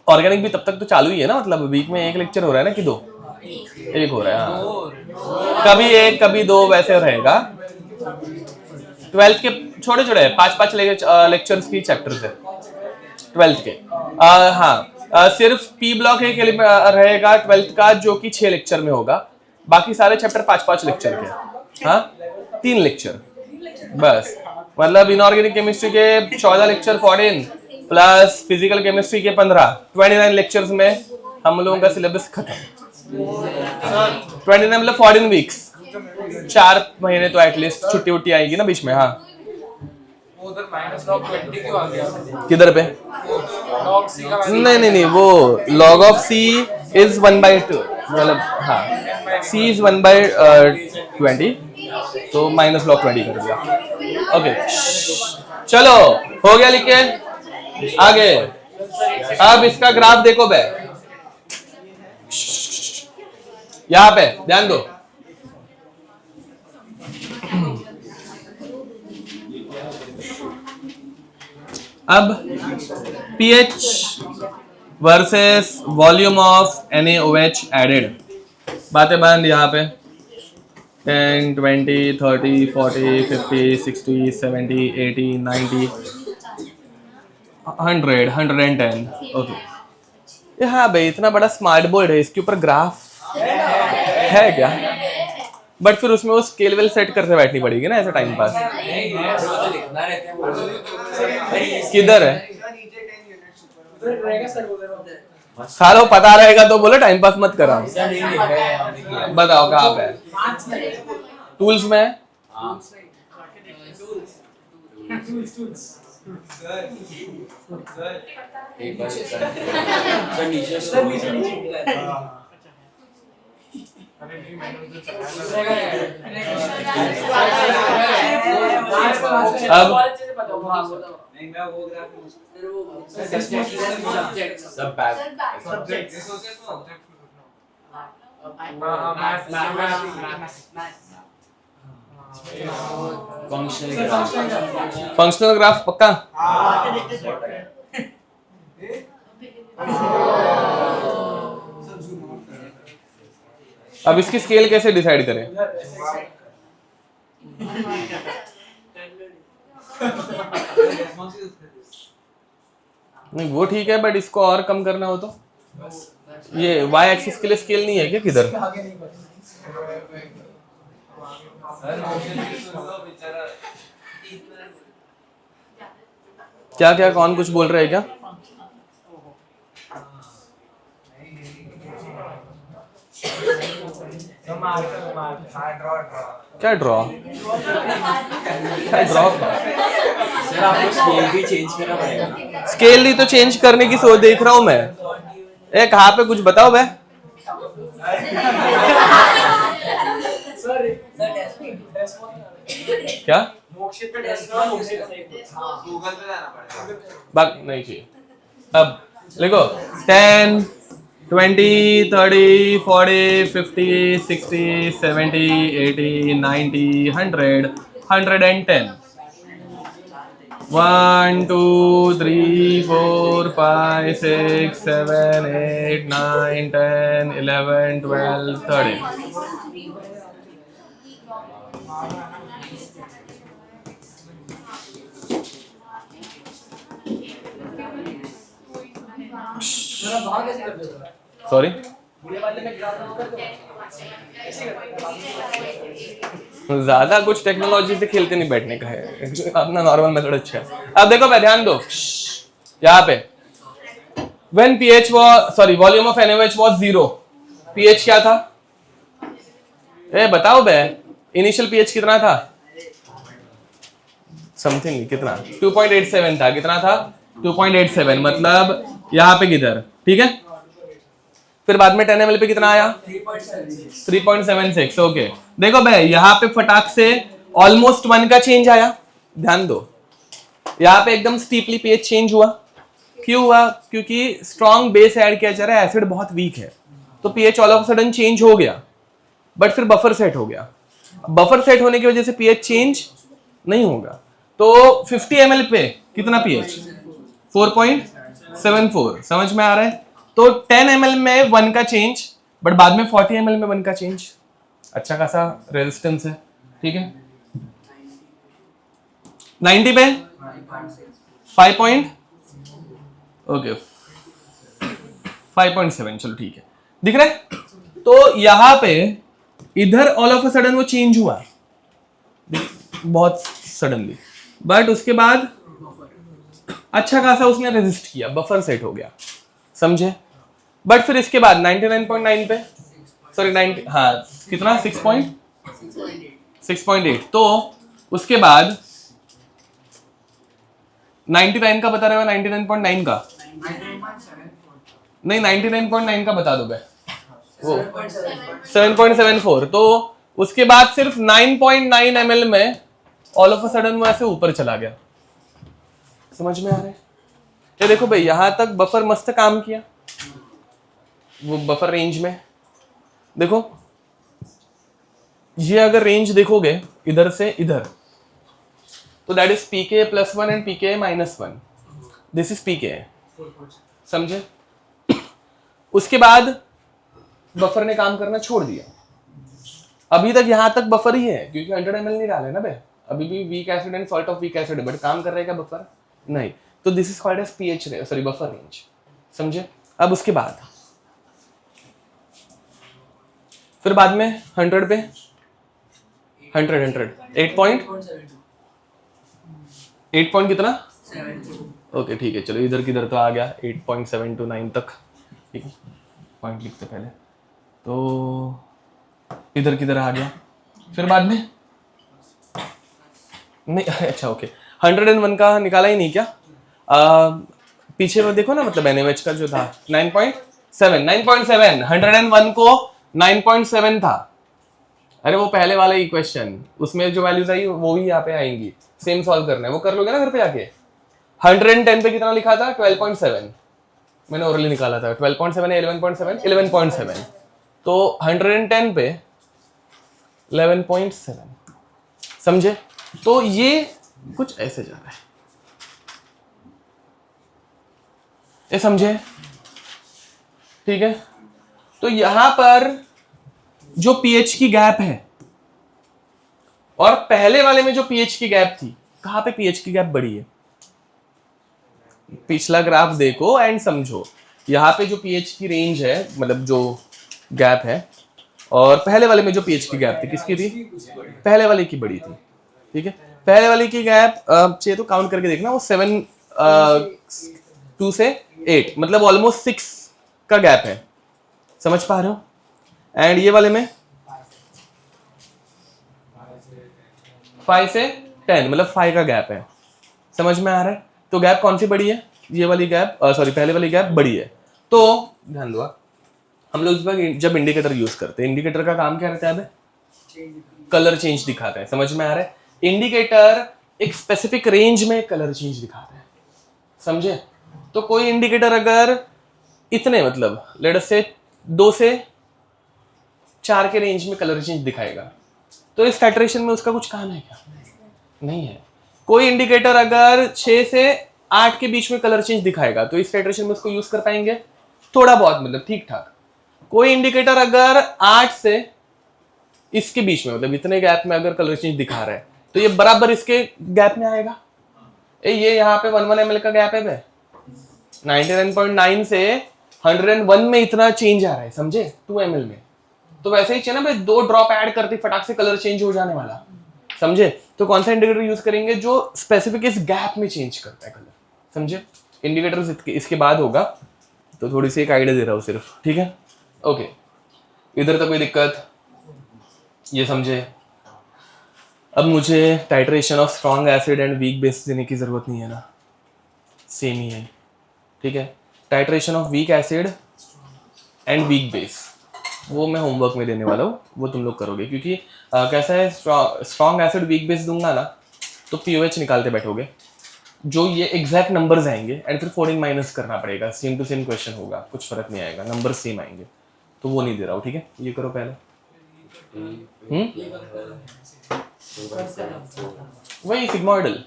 ऑर्गेनिक भी तब तक तो चालू ही है ना, मतलब वीक में 1 लेक्चर हो रहा है ना कि 2? 1 हो रहा है हाँ। कभी 1 कभी 2 वैसे रहेगा। 12th के छोटे छोटे 5-5 लेक्चर्स की चैप्टर्स है 12th के। हाँ सिर्फ पी ब्लॉक एक रहेगा 12th का, जो कि 6 लेक्चर में होगा। बाकी सारे चैप्टर 5-5 लेक्चर के। हाँ 3 लेक्चर बस, मतलब इनऑर्गेनिक केमिस्ट्री के 14 lecture foreign plus physical chemistry के 29 लेक्चर्स में हम लोगों का सिलेबस खत्म। 29 मतलब फॉरेन वीक्स, 4 महीने तो एटलीस्ट छुट्टी उट्टी आएगी ना बीच में। हाँ उधर -log20 क्यों आ गया? किधर पे? log c का नहीं वो लॉग ऑफ सी इज 1/2, मतलब हाँ सी इज 1/20, तो -log20 कर दिया। ओके चलो हो गया लिख के आगे। अब इसका ग्राफ देखो बे, यहां पे ध्यान दो। अब pH versus volume of NaOH added, बातें बंद यहाँ पे। 10, 20, 30, 40, 50, 60, 70, 80, 90, 100, 110। ओके ये हाँ भाई, इतना बड़ा स्मार्ट बोर्ड है, इसके ऊपर ग्राफ है क्या? बट फिर उसमें वो स्केल वेल सेट करके बैठनी पड़ेगी ना, ऐसा टाइम पास। लिखना रहता है। किधर है? सालों पता रहेगा तो बोलो, टाइम पास मत कराओ। बताओ कहाँ पे है? टूल्स में है? एक बार सर नीचे अब सब बैक फंक्शनल ग्राफ पक्का? अब इसकी स्केल कैसे डिसाइड करें? नहीं वो ठीक है, बट इसको और कम करना हो तो ये y एक्सिस के लिए स्केल नहीं है क्या किधर? क्या क्या कौन कुछ बोल रहा है क्या? क्या ड्रॉ? क्या ड्रॉ? सर आपको स्केल भी चेंज करना पड़ेगा। स्केल ही तो चेंज करने की सोच देख रहा हूं मैं। ए कहाँ पे कुछ बताओ बे। क्या? मोक्षित पे गूगल पे जाना पड़ेगा। बात नहीं चाहिए। अब लिखो 10 20 30 40 50 60 70 80 90 100 110 1 2 3 4 5 6 7 8 9 10 11 12 13 सॉरी ज्यादा कुछ टेक्नोलॉजी से खेलते नहीं बैठने का है, अपना नॉर्मल मेथड अच्छा है। अब देखो भाई ध्यान दो यहाँ पे when pH was sorry volume of NaOH was 0 pH क्या था? ए बताओ बे इनिशियल pH कितना था? समथिंग कितना 2.87 था। कितना था? 2.87 मतलब यहाँ पे किधर, ठीक है। फिर बाद में 10 ml पे कितना आया? 3.76। ओके देखो भाई यहाँ पे फटाक से ऑलमोस्ट 1 का चेंज आया। ध्यान दो यहाँ पे एकदम स्टीपली pH चेंज हुआ। क्यों हुआ? क्योंकि स्ट्रॉन्ग बेस ऐड किया जा रहा है, एसिड बहुत वीक है, तो pH all of sudden change हो गया। बट फिर बफर सेट हो गया। बफर सेट होने की वजह से pH चेंज नहीं होगा। तो 50 ml पे कितना pH? 4.74। समझ में आ रहा है? तो 10 ml में 1 का चेंज, बट बाद में 40 ml में 1 का चेंज। अच्छा खासा रेजिस्टेंस है, ठीक है। 90 पे 5 पॉइंट ओके 5.7 चलो ठीक है, दिख रहा है। तो यहां पे इधर ऑल ऑफ अ सडन वो चेंज हुआ बहुत सडनली, बट उसके बाद अच्छा खासा उसने रेजिस्ट किया, बफर सेट हो गया, समझे। बट फिर इसके बाद 99.9 पे सॉरी 90 हाँ कितना 6.8 तो उसके बाद 99 का बता रहे हो? 99.9 का नहीं 99.9 का बता दो बे वो 7.74। तो उसके बाद सिर्फ 9.9 ml में ऑल ऑफ अ सडन वो ऐसे ऊपर चला गया। समझ में आ रहा है? ये देखो भाई यहां तक बफर मस्त काम किया, वो बफर रेंज में देखो। ये अगर रेंज देखोगे इधर से इधर तो that is pKa +1 and pKa -1। This is pKa, समझे। उसके बाद बफर ने काम करना छोड़ दिया। अभी तक यहां तक बफर ही है क्योंकि 100 ml नहीं डाले ना बे, अभी भी weak acid and salt of weak acid है, बट काम कर रहेगा बफर नहीं। तो this is called as pH sorry buffer range, समझे। अब उसके बाद फिर बाद में 100 पे 100 8 पॉइंट कितना? ओके ठीक है चलो इधर किधर तो आ गया 8.729 तक, ठीक है। पॉइंट लिखते पहले तो इधर किधर आ गया। फिर बाद में नहीं अच्छा ओके 101 का निकाला ही नहीं क्या? पीछे वो देखो ना, मतलब NaOH का जो था 9.7 101 को 9.7 था। अरे वो पहले वाला ही क्वेश्चन, उसमें जो वैल्यूज आई वो ही यहाँ पे आएंगी, सेम सॉल्व करना है, वो कर लोगे ना घर पे जाके। 110 पे कितना लिखा था? 12.7 मैंने ओरली निकाला था। 12.7 है 11.7 तो 110 पे 11.7, समझे। तो ये कुछ ऐसे जा रहा है, ये समझे, ठीक है। तो यहां पर जो pH की गैप है और पहले वाले में जो pH की गैप थी, कहां पे pH की गैप बढ़ी है? पिछला ग्राफ देखो एंड समझो। यहां पे जो pH की रेंज है, मतलब जो गैप है, और पहले वाले में जो pH की गैप थी, किसकी थी? पहले वाले की बड़ी थी, ठीक है। पहले वाले की गैप चाहिए तो काउंट करके देखना, वो 2 से 8 मतलब ऑलमोस्ट 6 का गैप है, समझ पा रहे हो। एंड ये वाले में 5 से 10 मतलब 5 का गैप है, समझ में आ रहा है। तो गैप कौन सी बड़ी है? ये वाली गैप सॉरी पहले वाली गैप बड़ी है। तो ध्यान दो, हम लोग जब इंडिकेटर यूज करते हैं, इंडिकेटर का काम क्या रहता है? कलर चेंज दिखाता है, समझ में आ रहा है। इंडिकेटर एक स्पेसिफिक रेंज में कलर चेंज दिखाता है, समझे? तो कोई इंडिकेटर अगर इतने मतलब लेट अस से 2 से 4 के रेंज में कलर चेंज दिखाएगा, तो इस सैचुरेशन में उसका कुछ काम है क्या? नहीं है। कोई इंडिकेटर अगर 6 से 8 के बीच में कलर चेंज दिखाएगा, तो इस सैचुरेशन में उसको यूज कर पाएंगे थोड़ा बहुत, मतलब ठीक ठाक। कोई इंडिकेटर अगर 8 से इसके बीच में, मतलब इतने गैप में अगर कलर चेंज दिखा रहा है, तो ये बराबर इसके गैप में आएगा। ये यहाँ पे 11 ml का गैप है बे, 99.9 से 101 में इतना चेंज आ रहा है, समझे? 2 ml में। तो वैसे ही चाहिए ना भाई, 2 ड्रॉप ऐड करते फटाक से कलर चेंज हो जाने वाला, समझे? तो कौन सा इंडिकेटर यूज करेंगे? जो स्पेसिफिक इस गैप में चेंज करता है कलर, समझे? इंडिकेटर इसके बाद होगा, तो थोड़ी सी एक आइडिया दे रहा हूँ सिर्फ, ठीक है? ओके, इधर तो कोई दिक्कत, ये समझे? अब मुझे titration of strong acid and weak base देने की जरूरत नहीं है ना, सेम ही है, ठीक है? Titration of weak acid and weak base वो मैं होमवर्क में देने वाला हूँ, वो तुम लोग करोगे, क्योंकि कैसा है, स्ट्रॉन्ग एसिड वीक बेस दूंगा ना तो पीओएच निकालते बैठोगे, जो ये एग्जैक्ट नंबर्स आएंगे एंड फिर 14 माइनस करना पड़ेगा, सेम टू सेम क्वेश्चन होगा, कुछ फर्क नहीं आएगा, नंबर सेम आएंगे, तो वो नहीं दे रहा हूँ, ठीक है? ये करो पहले। वही सिग्मोइडल,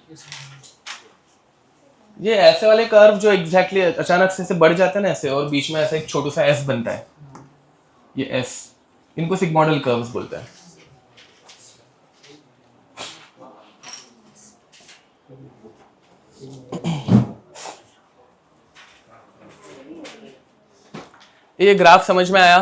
ये ऐसे वाले कर्व जो एग्जैक्टली अचानक से बढ़ जाते हैं ना ऐसे, और बीच में ऐसा एक छोटा सा एस बनता है, ये एस, इनको सिग्मोइडल कर्व्स बोलते हैं। ये ग्राफ समझ में आया?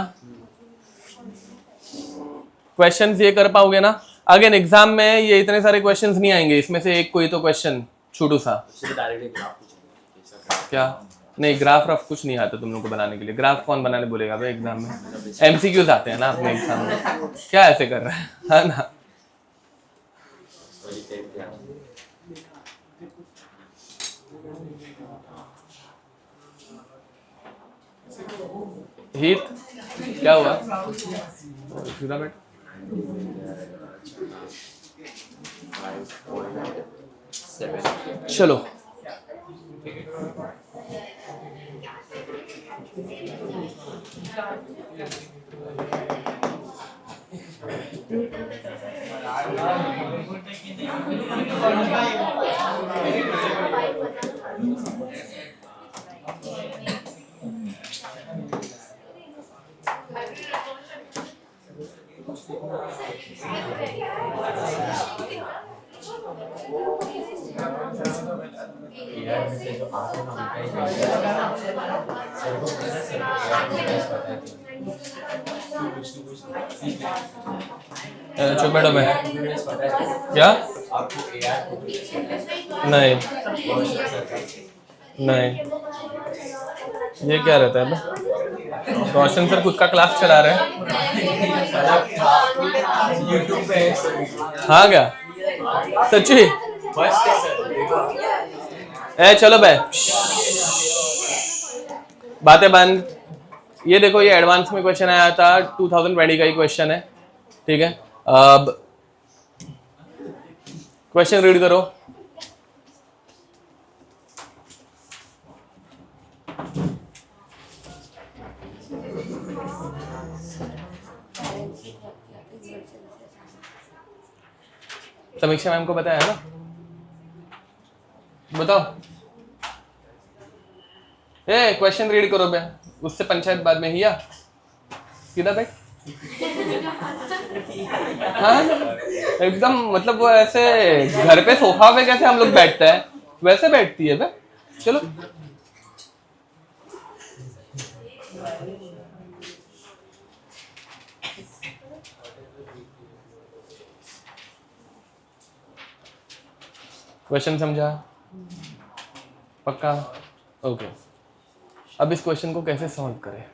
क्वेश्चंस ये कर पाओगे ना? अगेन एग्जाम में ये इतने सारे क्वेश्चंस नहीं आएंगे, इसमें से एक कोई तो क्वेश्चन छोटू सा। क्या? नहीं, ग्राफ रफ कुछ नहीं आता तुम लोग को बनाने के लिए। ग्राफ कौन बनाने बोलेगा भाई एग्जाम में? एमसीक्यूज आते हैं ना अपने एग्जाम में, क्या ऐसे कर रहा है ना? हीत क्या हुआ? सीधा बैठ। चलो चुप बैठो। मैं क्या? नहीं नहीं, ये क्या रहता है? रोशन सर खुद का क्लास चला रहे हैं। हाँ क्या सच्ची? चलो बे, बातें बंद। ये देखो, ये एडवांस में क्वेश्चन आया था, 2020 का ही क्वेश्चन है, ठीक है? अब क्वेश्चन रीड करो। समीक्षा मैम को बताया ना? बताओ। क्वेश्चन रीड करो बे, उससे पंचायत बाद में ही या सीधा बैठ। हाँ एकदम, मतलब वो ऐसे घर पे सोफा पे कैसे हम लोग बैठते हैं वैसे बैठती है बे। चलो क्वेश्चन समझा? पक्का? ओके, अब इस क्वेश्चन को कैसे सॉल्व करें?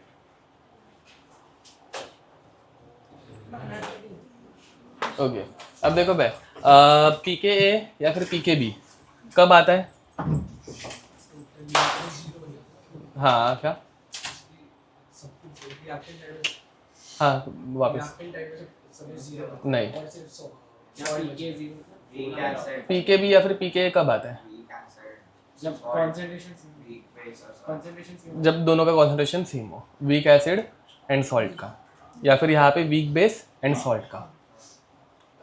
ओके, अब देखो भाई, पीके ए या फिर पीके बी कब आता है? हाँ क्या? हाँ वापस नहीं, वीक एसिड पीकेबी या फिर पीके कब आता है? वीक एसिड जब concentration वीक बेस और concentration जब दोनों का कॉन्सेंट्रेशन सेम हो, वीक एसिड एंड सॉल्ट का, या फिर यहाँ पे वीक बेस एंड सॉल्ट का।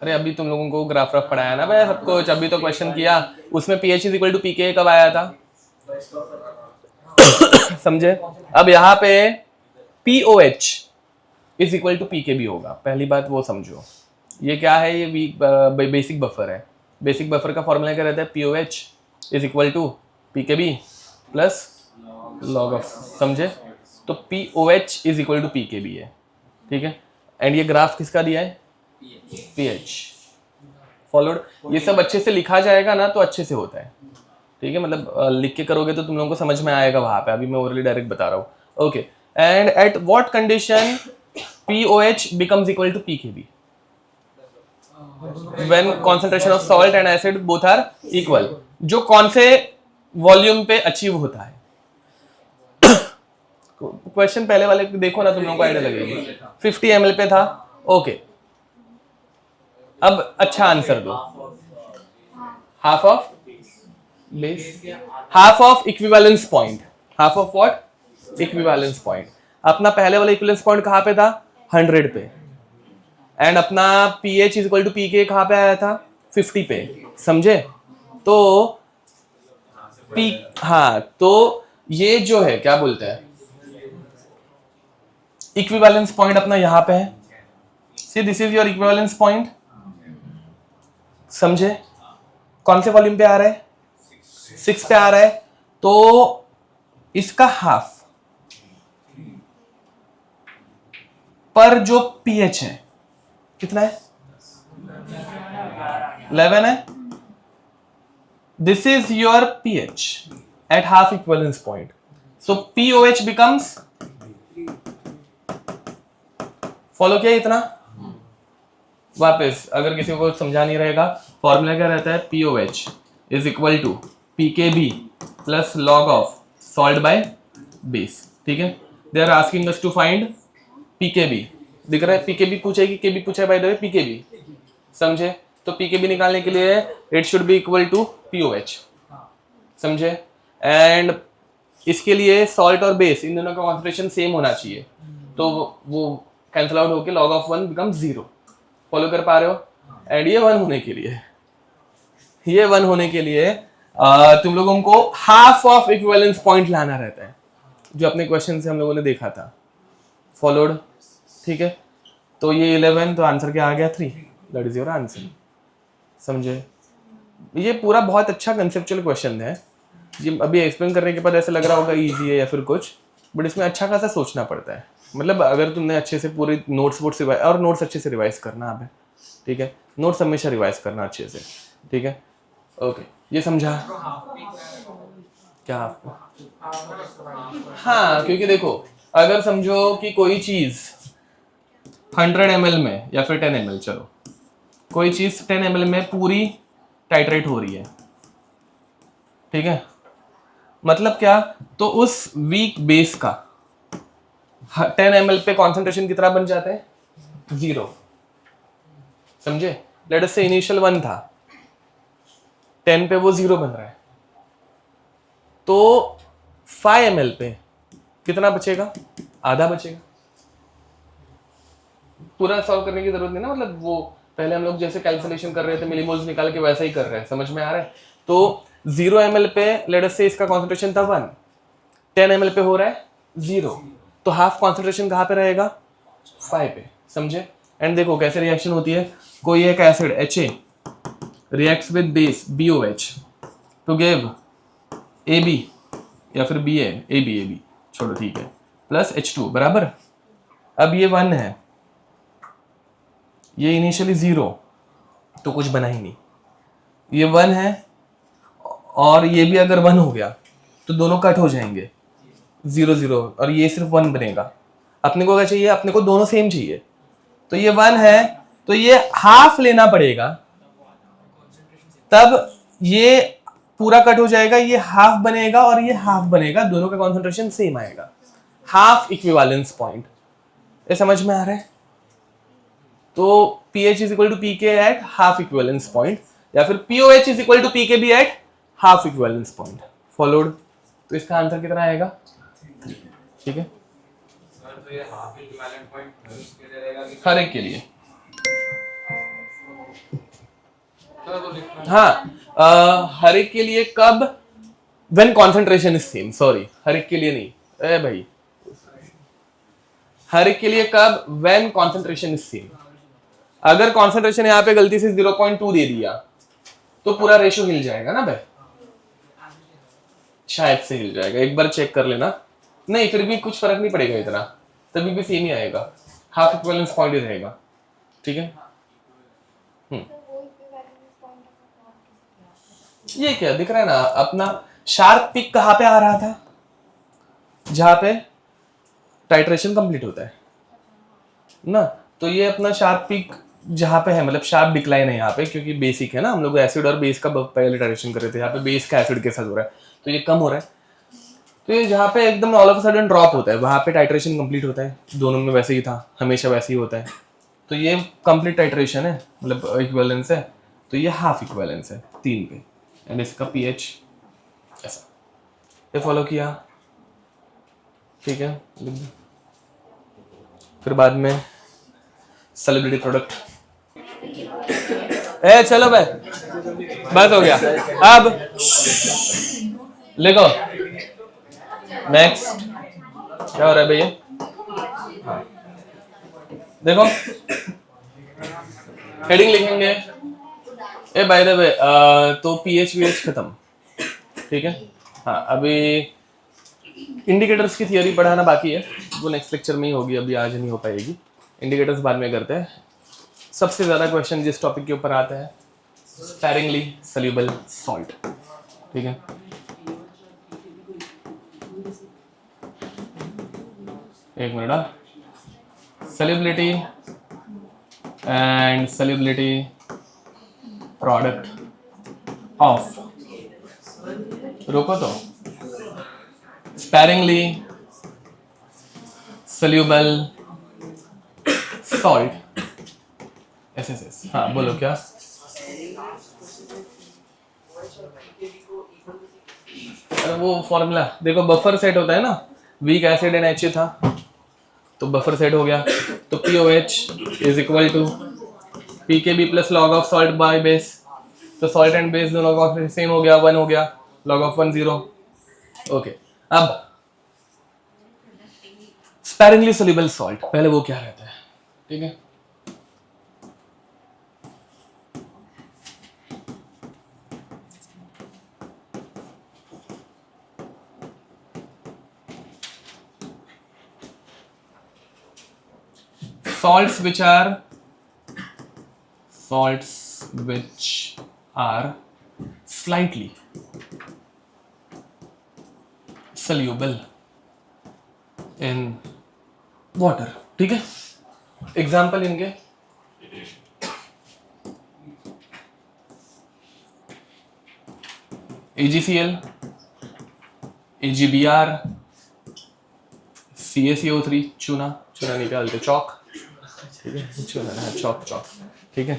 अरे अभी तुम लोगों को ग्राफ रफ पढ़ाया ना भाई सब कुछ, अभी तो क्वेश्चन किया, उसमें pH is equal to pK कब आया था? समझे? अब यहाँ पे POH is equal to pKb होगा, पहली बात वो समझो। ये क्या है? ये वीक बेसिक बफर है। बेसिक बफर का फॉर्मूला क्या रहता है? POH is equal to pKb plus log of, समझे? तो POH is equal to pKb है, ठीक है। एंड ये ग्राफ किसका दिया है? पीएच। फॉलोड। ये सब अच्छे से लिखा जाएगा ना तो अच्छे से होता है, ठीक है। मतलब लिख के करोगे तो तुम लोगों को समझ में आएगा वहां पे, अभी मैं ओरली डायरेक्ट बता रहा हूँ। Okay, and at what condition POH becomes equal to PKB? When concentration of salt and acid both are equal. जो कौन से वॉल्यूम पे अचीव होता है? क्वेश्चन पहले वाले देखो ना, तुम लोगों को आइडिया लगेगी। 50 ml पे था, ओके। अब अच्छा आंसर दो। Half of base, half of equivalence point. Half of what? Equivalence point. अपना पहले वाला इक्विवेलेंस पॉइंट कहाँ पे था? 100 पे। एंड अपना पीएच इज इक्वल टू पीके कहाँ पे आया था? 50 पे, समझे? तो पी, हाँ, तो ये जो है क्या बोलते हैं, इक्विवेलेंस पॉइंट अपना यहाँ पे है। See this is your equivalence point, समझे? कौन से वॉल्यूम पे आ रहा है? 6 पे आ रहा है। तो इसका हाफ पर जो पीएच है कितना है? 11 है। This is your pH eight half equivalence point, so POH becomes, follow किया इतना? वापस अगर किसी को समझा नहीं रहेगा, फॉर्मूला क्या रहता है? POH is equal to PKB plus log of salt by base, ठीक है। They are asking us to find PKB, दिख रहा है? PKB पूछा है कि KB पूछा है, बाय द वे PKB, समझे? तो PKB निकालने के लिए it should be equal to POH, समझे? एंड इसके लिए सॉल्ट और बेस इन दोनों का कॉन्सेंट्रेशन सेम होना चाहिए, तो वो कैंसिल आउट होकर लॉग ऑफ 1 बिकम 0। फॉलो कर पा रहे हो? एंड ये 1 होने के लिए, ये 1 होने के लिए तुम लोगों को हाफ ऑफ इक्विवेलेंस पॉइंट लाना रहता है, जो अपने क्वेश्चन से हम लोगों ने देखा था। फॉलोड, ठीक है। तो ये 11, तो आंसर क्या आ गया? 3। दैट इज योर आंसर, समझे? ये पूरा बहुत अच्छा कंसेप्चुअल क्वेश्चन है। ये अभी एक्सप्लेन करने के बाद ऐसा लग रहा होगा इजी है या फिर कुछ, बट इसमें अच्छा खासा सोचना पड़ता है। मतलब अगर तुमने अच्छे से पूरी नोट्स रिवाइज, और नोट्स अच्छे से रिवाइज करना आप, ठीक है। नोट्स हमेशा रिवाइज करना अच्छे से, ठीक है। ओके, ये समझा क्या आपको? हाँ, क्योंकि देखो अगर समझो कि कोई चीज 100 ml में या फिर 10 ml, चलो कोई चीज 10 ml में पूरी टाइट्रेट हो रही है, ठीक है। मतलब क्या? तो उस वीक बेस का 10 ml पे कॉन्सेंट्रेशन कितना बन जाता है? 0, समझे? लेट अस से इनिशियल 1 था, 10 पे वो 0 बन रहा है, तो 5 ml पे कितना बचेगा? आधा बचेगा। पूरा सॉल्व करने की जरूरत नहीं ना, मतलब वो पहले हम लोग जैसे कैलकुलेशन कर रहे थे मिलीमोल्स निकाल के, वैसा ही कर रहे हैं, समझ में आ रहा है? तो 0 ml पे लेट अस से इसका कॉन्सेंट्रेशन था 1, 10 ml पे हो रहा है 0, तो हाफ कॉन्सेंट्रेशन कहाँ पे रहेगा? 5 पे, समझे? एंड देखो कैसे रिएक्शन होती है। कोई एक acid HA reacts with base BOH to give AB या फिर BA, AB छोड़ो, ठीक है, प्लस H2 बराबर। अब ये 1 है, ये इनिशियली 0, तो कुछ बना ही नहीं। ये 1 है और ये भी अगर 1 हो गया तो दोनों कट हो जाएंगे, 0 0, और ये सिर्फ 1 बनेगा। अपने को क्या चाहिए? अपने को दोनों सेम चाहिए। तो ये 1 है तो ये हाफ लेना पड़ेगा, तब ये पूरा कट हो जाएगा, ये हाफ बनेगा और ये हाफ बनेगा, दोनों का कॉन्सेंट्रेशन सेम आएगा। हाफ इक्विवेलेंस पॉइंट, ये समझ में आ रहा है? तो pH is equal to pK at half equivalence point, या फिर POH is equal to pK भी at half equivalence point. Followed. तो इसका आंसर कितना आएगा? ठीक है, सर तो ये हाफ इक्विवेलेंट पॉइंट उसके लिए रहेगा कि हर एक के लिए। चलो तो लिखना। हाँ, हर एक के लिए कब? When concentration is same. Sorry, हर एक के लिए नहीं, ए भाई, हर एक के लिए कब? When concentration is same. अगर कॉन्सेंट्रेशन यहाँ पे गलती से 0.2 दे दिया तो पूरा रेशो हिल जाएगा ना भाई, शायद से हिल जाएगा, एक बार चेक कर लेना। नहीं, फिर भी कुछ फर्क नहीं पड़ेगा इतना, तभी भी सेम ही आएगा, हाफ इक्विवेलेंस पॉइंट ही रहेगा। ठीक है, ये क्या दिख रहा है ना, अपना शार्प पिक कहाँ पे आ रहा था? जहां पे टाइट्रेशन कंप्लीट होता है ना, तो ये अपना शार्प पिक जहां पे है, मतलब शार्प डिक्लाइन है यहाँ पे, क्योंकि बेसिक है ना, हम लोग एसिड और बेस का पहले टाइट्रेशन कर रहे थे, यहाँ पे बेस का एसिड के साथ हो रहा है, तो ये कम हो रहा है। तो ये जहाँ पे एकदम all of a sudden drop होता है, वहां पे टाइट्रेशन कंप्लीट होता है। दोनों में वैसे ही था, हमेशा वैसे ही होता है। तो ये कंप्लीट टाइट्रेशन है, मतलब इक्विवेलेंस है, तो ये हाफ इक्विवेलेंस है 3 पे, एंड इसका पीएच ऐसा। ये फॉलो किया, ठीक है। फिर बाद में सॉलिबिलिटी प्रोडक्ट। ए चलो भाई, बस हो गया। अब लिखो नेक्स्ट, क्या हो रहा है भैया? देखो हेडिंग लिखेंगे। ए बाय द वे, तो पीएच वीएच खत्म, ठीक है। हाँ, अभी इंडिकेटर्स की थियरी पढ़ाना बाकी है, वो नेक्स्ट लेक्चर में ही होगी, अभी आज नहीं हो पाएगी। इंडिकेटर्स बाद में करते हैं। सबसे ज़्यादा क्वेश्चन जिस टॉपिक के ऊपर आता है, स्पैरिंगली सॉल्युबल सॉल्ट, ठीक है। एक minute, solubility and solubility product of, रोको तो, sparingly soluble salt SSS। हाँ बोलो क्या? अरे वो फॉर्मूला देखो, बफर सेट होता है ना, वीक एसिड एंड HA था, तो बफर सेट हो गया, तो POH is equal to PKB plus log of salt by base, तो सॉल्ट एंड बेस दोनों का सेम हो गया, 1 हो गया, लॉग ऑफ 1 0। ओके, अब स्पैरिंगली सोल्यूबल सॉल्ट, पहले वो क्या रहता है, ठीक है। salts which are slightly soluble in water, ठीक है। एग्जाम्पल इनके AgCl, AgBr, CaCO3, चूना निकालते, चौक, ठीक है, चूना चौक, ठीक है।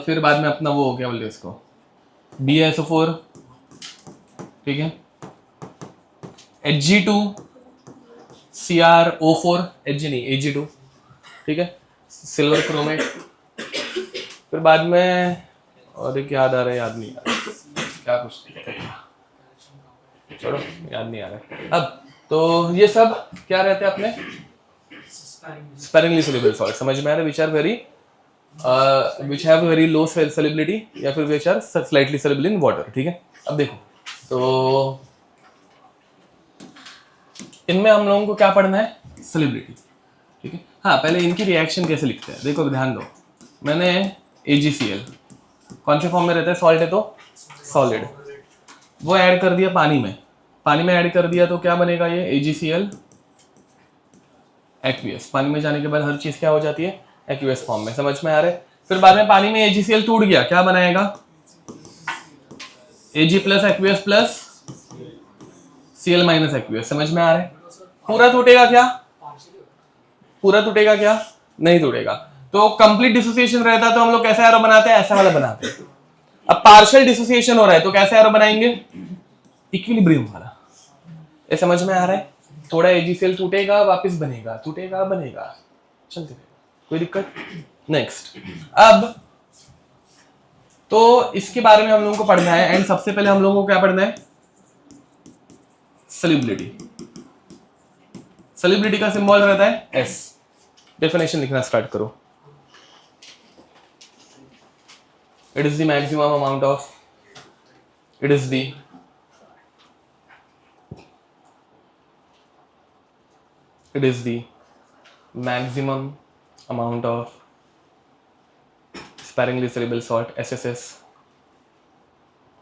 फिर बाद में अपना वो हो गया, बोलते इसको BaSO4, ठीक है, Hg2, CrO4, Hg नहीं Ag2, ठीक है, सिल्वर क्रोमेट। फिर बाद में और एक याद आ रहा है, याद नहीं आ रहा क्या, कुछ छोड़ो, याद नहीं आ रहा। अब तो ये सब क्या रहते हैं अपने स्पैरिंगली सोल्युबल सॉल्ट, समझ में आ रहा है, which are very which have very low solubility, या फिर which are slightly soluble in water, ठीक है। अब देखो, तो इनमें हम लोगों को क्या पढ़ना है, सॉल्युबिलिटी, ठीक है। हाँ, पहले इनकी रिएक्शन कैसे लिखते हैं, देखो ध्यान दो, मैंने AgCl कौन से फॉर्म में रहता है, सॉल्ट है तो सॉलिड, वो ऐड कर दिया पानी में ऐड कर दिया, तो क्या बनेगा ये AgCl एक्वियस। पानी में जाने के बाद हर चीज क्या हो जाती है, एक्वियस फॉर्म में, समझ में आ रहा है। फिर बाद में पानी में AgCl टूट गया, क्या बनाएगा, Ag plus aqueous plus Cl minus aqueous, समझ में आ रहा है। पूरा टूटेगा क्या, नहीं टूटेगा, तो कंप्लीट डिसोसिएशन रहता तो हम लोग कैसा एरो बनाते हैं, ऐसा वाला बनाते हैं। अब पार्शियल डिसोसिएशन हो रहा है तो कैसा एरो बनाएंगे, इक्विलिब्रियम वाला। ये समझ में आ रहा है? थोड़ा एजीसीएल टूटेगा वापस बनेगा, टूटेगा बनेगा, चलते रहेगा, कोई दिक्कत। नेक्स्ट, अब तो इसके बारे में हम लोगों को पढ़ना है एंड सबसे पहले हम लोगों को क्या पढ़ना है, सॉल्युबिलिटी। सॉल्युबिलिटी का सिंबल रहता है एस। डेफिनेशन लिखना स्टार्ट करो। It is the maximum amount of, it is the maximum amount of sparingly soluble salt, SSS,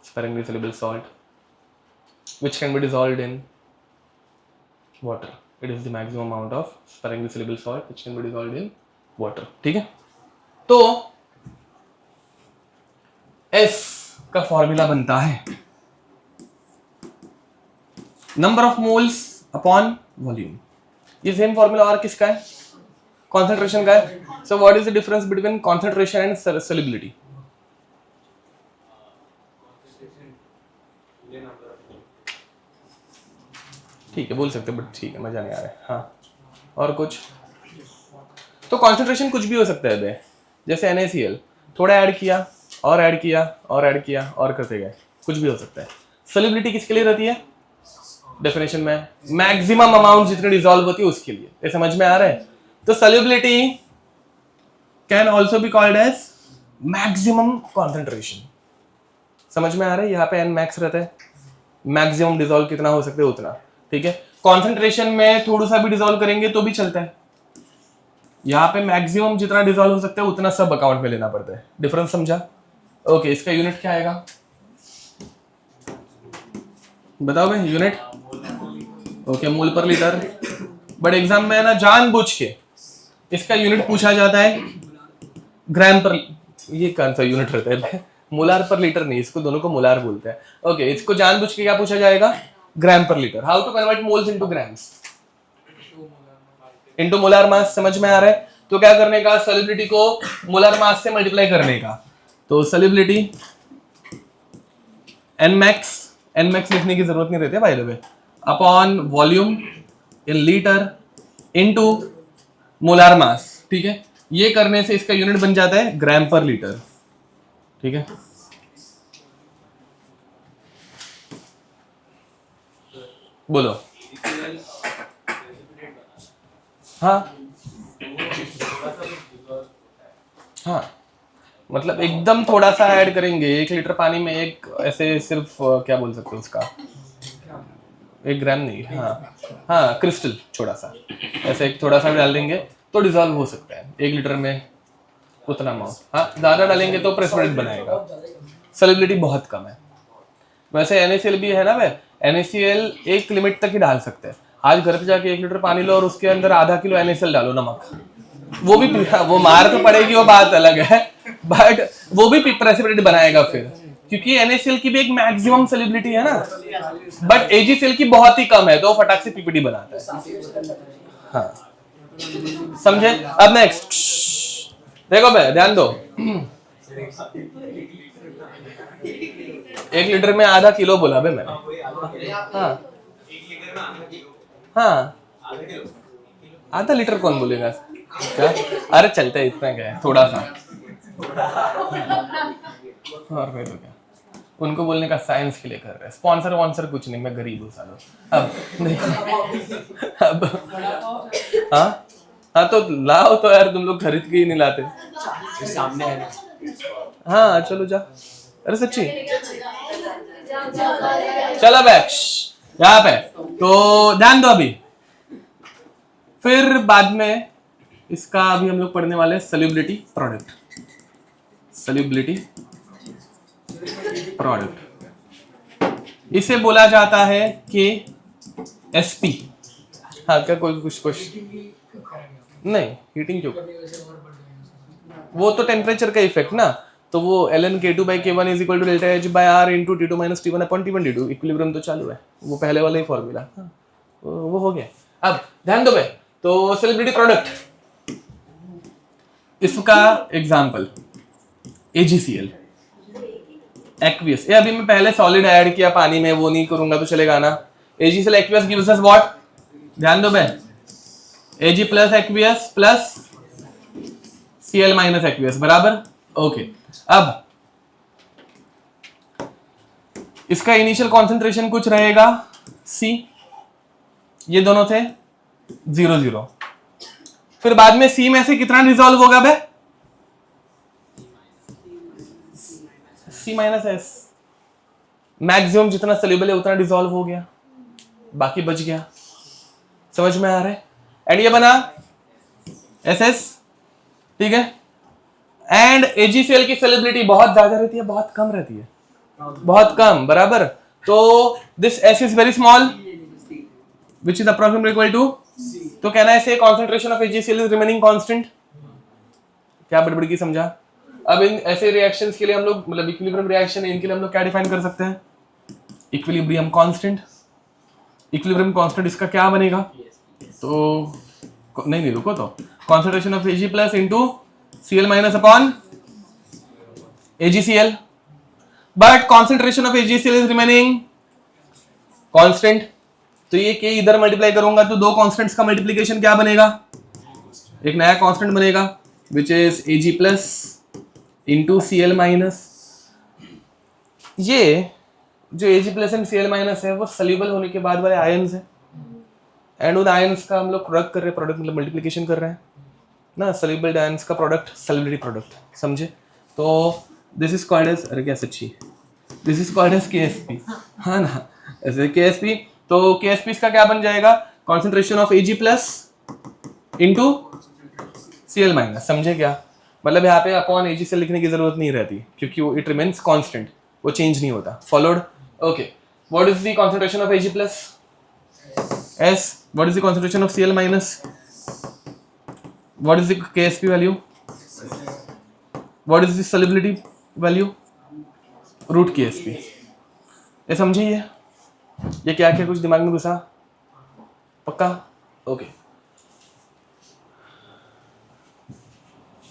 sparingly soluble salt, which can be dissolved in water. It is the maximum amount of sparingly soluble salt which can be dissolved in water. ठीक है? तो S का formula बनता है number of moles upon volume. ये same formula और किसका है, कॉन्सेंट्रेशन का है। So what is the difference between concentration and solubility? ठीक है बोल सकते बट ठीक है मजा नहीं आ रहा है। हाँ और कुछ, तो कॉन्सेंट्रेशन कुछ भी हो सकता है बे, जैसे NaCl थोड़ा ऐड किया और ऐड किया और ऐड किया और करते गए, कुछ भी हो सकता है। सॉल्युबिलिटी किसके लिए रहती है, डेफिनेशन में मैक्सिमम अमाउंट जितनी डिसॉल्व होती है उसके लिए। ये समझ में आ रहा है? तो solubility can also be called as maximum concentration. समझ में आ रहा है? यहाँ पे n मैक्स रहता है, मैक्सिमम डिसॉल्व कितना हो सकता है उतना, ठीक है। कॉन्सेंट्रेशन में थोड़ा सा भी डिसॉल्व करेंगे तो भी चलता है, यहाँ पे मैक्सिमम जितना डिसॉल्व हो सकता है उतना सब अकाउंट में लेना पड़ता है। डिफरेंस समझा? ओके, इसका यूनिट क्या आएगा बताओ भाई, यूनिट ओके मोल पर लीटर। बट एग्जाम में ना जानबूझ के इसका यूनिट पूछा जाता है ग्राम पर, ये कौन सा यूनिट रहता है, मोलार पर लीटर नहीं, इसको दोनों को मोलार बोलते हैं। ओके, इसको जानबूझ के क्या पूछा जाएगा, gram per litre. How to convert moles into grams, into molar mass. समझ में आ रहा है? तो क्या करने का, सॉल्युबिलिटी को मोलार मास से मल्टीप्लाई करने का। तो सॉल्युबिलिटी एन मैक्स लिखने की जरूरत नहीं रहती है by the way, upon volume in litre into molar मास, ठीक है। ये करने से इसका यूनिट बन जाता है ग्राम पर लीटर, ठीक है। बोलो। हाँ हाँ, मतलब एकदम थोड़ा सा ऐड करेंगे, 1 लीटर पानी में एक ऐसे सिर्फ क्या बोल सकते हो उसका, 1 ग्राम नहीं, हाँ हाँ क्रिस्टल छोटा सा ऐसे एक थोड़ा सा भी डाल देंगे तो डिजॉल्व हो सकता है 1 लीटर में उतना अमाउंट। हाँ ज़्यादा डालेंगे तो प्रेसिपिटेट बनाएगा। सॉल्युबिलिटी बहुत कम है। वैसे NaCl भी है ना, वे NaCl एक लिमिट तक ही डाल सकते हैं। आज घर पे जाके 1 लीटर पानी लो और उसके अंदर आधा किलो NaCl डालो, नमक, वो भी वो मार तो पड़ेगी, वो बात अलग है, बट वो भी प्रेसिपिटेट बनाएगा फिर, क्योंकि NaCl की भी एक मैक्सिमम सॉल्युबिलिटी है ना, बट AgCl की बहुत ही कम है, तो फटाक से PPT बनाता है। हाँ समझे? अब नेक्स्ट देखो भाई, ध्यान दो, 1 लीटर में आधा किलो बोला भाई मैंने। हाँ हाँ, आधा लीटर कौन बोलेगा क्या? अरे चलता है, इतना क्या है, थोड़ा सा और फिर तो क्या, उनको बोलने का साइंस के लिए कर रहे हैं। स्पॉन्सर वॉन्सर कुछ नहीं, मैं गरीब हूँ सालों। अब देखो, अब हाँ हाँ तो लाओ तो यार, तुम लोग खरीद के ही नहीं लाते। सामने है। हाँ चलो जा, अरे सच्ची चलो बैठ यहाँ पे, तो ध्यान दो अभी, फिर बाद में इसका अभी हम लोग पढ़ने वाले हैं सॉल्युबिलिटी प्रोडक्ट। सॉल्युबिलिटी प्रोडक्ट इसे बोला जाता है कि SP। हाँ क्या कोई कुछ नहीं, हीटिंग क्यों, वो तो टेम्परेचर का इफेक्ट ना, तो वो ln K2/K1 is equal to delta H by R into T2 minus T1 upon T1 D2, equilibrium तो चालू है, वो पहले वाला ही फॉर्मूला, वो हो गया। अब ध्यान दो भाई, तो सॉल्युबिलिटी प्रोडक्ट इसका एग्जाम्पल AgCl एक्वियस, ये अभी मैं पहले सॉलिड ऐड किया पानी में, वो नहीं करूंगा तो चलेगा ना। AgCl aqueous gives us what, ध्यान दो बे, Ag plus aqueous plus Cl minus aqueous बराबर। ओके, अब इसका इनिशियल कॉन्सेंट्रेशन कुछ रहेगा C, ये दोनों थे 0 0, फिर बाद में C में से कितना डिसॉल्व होगा बे, C माइनस एस, मैक्सिमम जितना सोल्यूबल है उतना डिसॉल्व हो गया, बाकी बच गया। समझ में आ रहा है? एंड ये बना SS, ठीक है। एंड AgCl की सोल्यूबिलिटी बहुत ज्यादा रहती है, बहुत कम रहती है, बहुत कम बराबर। तो this S is very small which is approximately equal to, तो कहना है से concentration of AgCl is remaining constant। क्या बड़बड़ की समझा? अब इन ऐसे रिएक्शंस के लिए हम लोग, मतलब इक्विलिब्रियम रिएक्शन है, इनके लिए हम लोग क्या डिफाइन कर सकते हैं, इक्विलिब्रियम कांस्टेंट। इक्विलिब्रियम कांस्टेंट इसका क्या बनेगा, तो नहीं रुको, तो concentration of Ag plus into Cl minus upon AgCl, but concentration of AgCl is remaining constant. तो ये के इधर मल्टीप्लाई करूंगा तो दो कांस्टेंट्स का मल्टीप्लिकेशन क्या बनेगा, एक नया कांस्टेंट बनेगा which is Ag plus into Cl minus. ये जो Ag plus and Cl minus है वो सोल्यूबल होने के बाद वाले आयंस है, एंड उन आयंस का हम लोग प्रोडक्ट कर रहे हैं, प्रोडक्ट मतलब मल्टीप्लिकेशन कर रहे हैं ना, सोल्यूबल आयंस का प्रोडक्ट, सोल्युबिलिटी प्रोडक्ट, समझे? तो दिस इज कॉल्ड एज, अरे क्या सच्ची, this is called as KSP, हाँ ना, ऐसे KSP। तो KSP इसका क्या बन जाएगा, concentration of Ag plus into Cl minus, समझे क्या? मतलब यहाँ पे अपॉन AgCl लिखने की जरूरत नहीं रहती क्योंकि वो इट रिमेन्स कांस्टेंट, वो चेंज नहीं होता। Followed? Okay, what is the concentration of Ag plus S, what is the concentration of Cl minus, what is the KSP value, what is the solubility value, root KSP। ये समझे? ये क्या क्या कुछ दिमाग में घुसा? पक्का? ओके।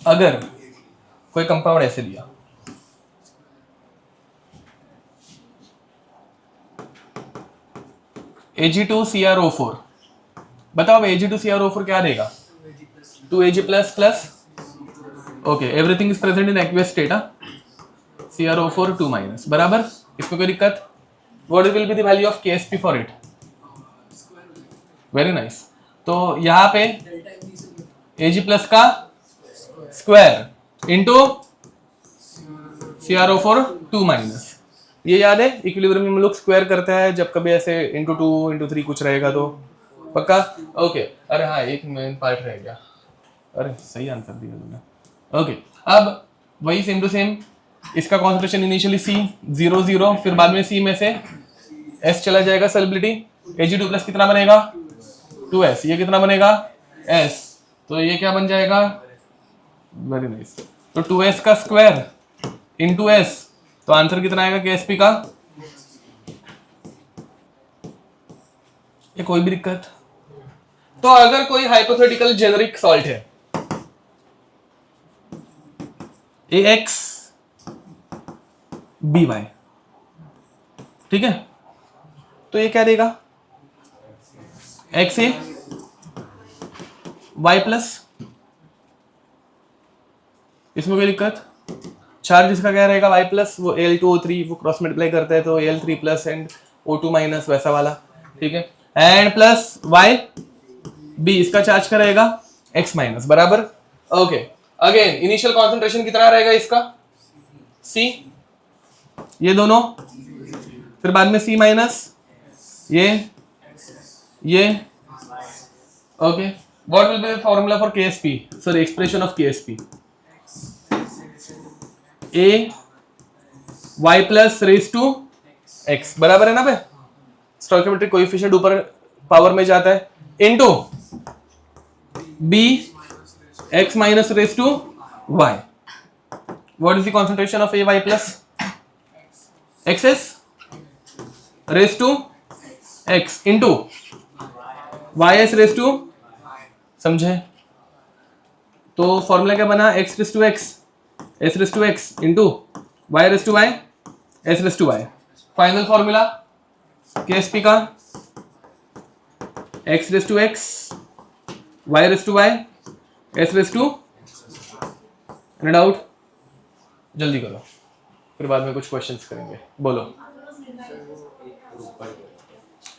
अगर कोई कंपाउंड ऐसे दिया, Ag2CrO4, बताओ Ag2CrO4 क्या देगा, 2Ag plus plus, okay, everything is present in aqueous state, CrO4 2 minus बराबर। इसमें कोई दिक्कत? What will be the value of KSP for it? Very nice। तो यहाँ पे Ag प्लस का स्क्वायर इंटू CrO4 2 माइनस, ये याद है? इक्विलिब्रियम में हम लोग स्क्वायर करता है जब कभी ऐसे इंटू 2 इंटू 3 कुछ रहेगा तो, पक्का? ओके। अरे हाँ, एक मेन पार्ट रह गया, अरे सही आंसर दिया तुमने। ओके, अब वही सेम टू सेम, इसका कॉन्सेंट्रेशन इनिशियली C 0 0, फिर बाद में C में से S चला जाएगा, सोल्युबिलिटी Ag2 प्लस कितना बनेगा, 2S, ये कितना बनेगा, S, तो ये क्या बन जाएगा, वेरी नाइस, तो 2S का स्क्वायर इंटू S, तो आंसर कितना आएगा KSP का? ये कोई भी दिक्कत? तो अगर कोई हाइपोथेटिकल जेनेरिक सॉल्ट है AX BY, ठीक है, तो ये क्या देगा, XA Y प्लस, इसमें कोई दिक्कत? चार्ज इसका क्या रहेगा Y प्लस, वो Al2O3 वो क्रॉस मल्टीप्लाई करता है तो Al3 plus and O2 minus, वैसा वाला, ठीक है, एंड प्लस Y B, इसका चार्ज क्या रहेगा, X माइनस बराबर। ओके, अगेन इनिशियल कॉन्सेंट्रेशन कितना रहेगा इसका, C, ये दोनों, फिर बाद में C माइनस, ये okay. What will be the formula for KSP, sorry expression of KSP, A Y plus raise to X बराबर है ना बे, स्टोइकोमेट्रिक कोएफिशिएंट ऊपर पावर में जाता है, into B X minus raise to Y। What is the concentration of A Y plus XS raise to X into YS raise to, समझे? तो फॉर्मूला क्या बना, X raise to X S raise to x into Y raise to Y S raise to Y. Final formula KSP का X raise to X Y raise to Y S raise to, any doubt? जल्दी करो, फिर बाद में कुछ questions करेंगे। बोलो।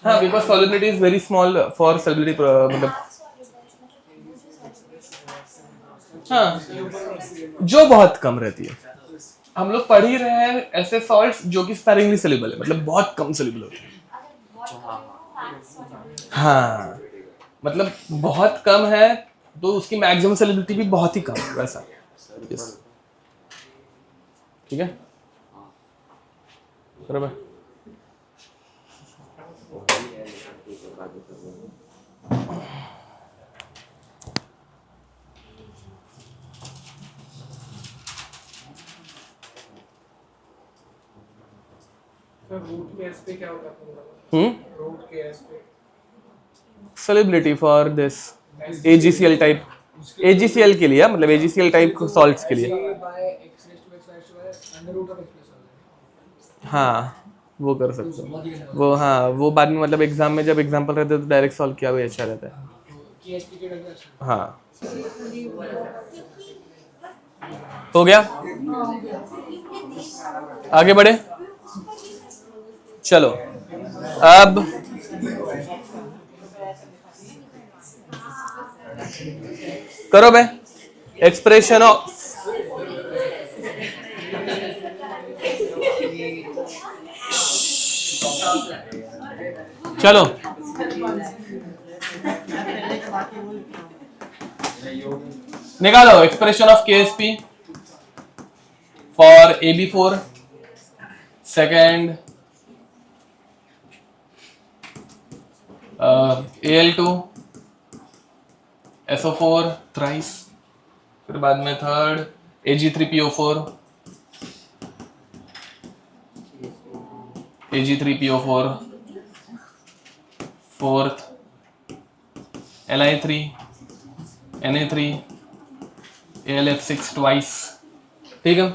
हाँ, because solubility is very small for solubility, मतलब हाँ जो बहुत कम रहती है। हम लोग पढ़ ही रहे हैं ऐसे सॉल्ट्स जो कि स्पैरिंगली सोल्यूबल है, मतलब बहुत कम सोल्यूबल होते हैं। हाँ मतलब बहुत कम है तो उसकी मैक्सिमम सोल्यूबिलिटी भी बहुत ही कम है वैसा। yes. ठीक है बराबर। रूट केस पे क्या होता है? रूट केस पे solubility for this AgCl type, AgCl के लिए, मतलब AgCl टाइप सॉल्ट्स के लिए। By x raise to x under root of x plus होता है। हाँ वो कर सकते हो वो, हाँ वो बाद में मतलब एग्जाम में जब एग्जाम्पल रहते हैं तो डायरेक्ट सॉल्व किया हुआ अच्छा रहता है। KSP के डॉक्टर अच्छा। हाँ हो गया, आगे बढ़े। चलो अब करो बे एक्सप्रेशन ऑफ चलो निकालो expression of KSP for AB4 second Al2 SO4 thrice, फिर बाद में third Ag3PO4 Ag3PO4 fourth Li3 Na3 AlF6 twice. ठीक है,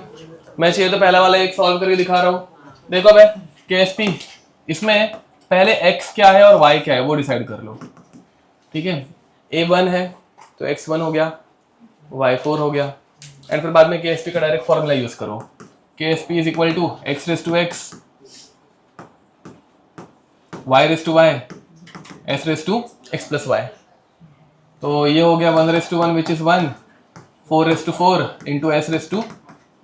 मैं चाहिए तो पहला वाला एक सॉल्व करके दिखा रहा हूँ। देखो भाई KSP, इसमें पहले x क्या है और y क्या है वो डिसाइड कर लो। ठीक है, A1 है तो x1 हो गया, y4 हो गया, एंड फिर बाद में KSP का डायरेक्ट फॉर्मूला यूज करो। KSP is equal to x raise to x y raise to y s raise to x plus y। तो ये हो गया 1 raise to 1 which is 1, 4 raise to 4 into s raise to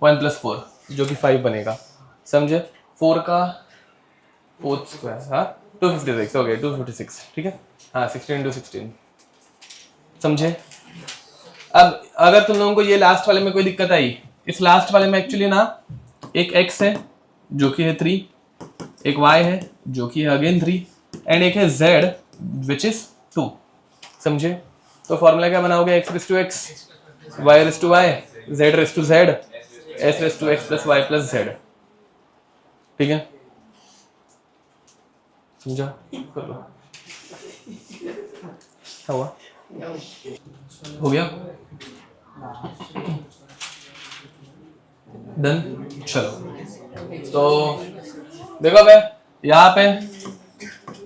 1 plus 4 जो कि 5 बनेगा। समझे, 4 का फोर्थ स्क्वायर, हाँ 256 हो गया 256। ठीक है, हाँ 16 इंटू 16। समझे। अब अगर तुम लोगों को ये लास्ट वाले में कोई दिक्कत आई, इस लास्ट वाले में एक्चुअली ना एक x है जो कि है 3, एक y है जो कि है अगेन 3, एंड एक है z विच इज 2। समझे, तो फॉर्मूला क्या बनाओगे, x raise to x y raise to y z raise to z s raise to x plus y plus z। ठीक है, समझा, कर लो। क्या हुआ, हो गया डन। चलो तो देखो भाई यहाँ पे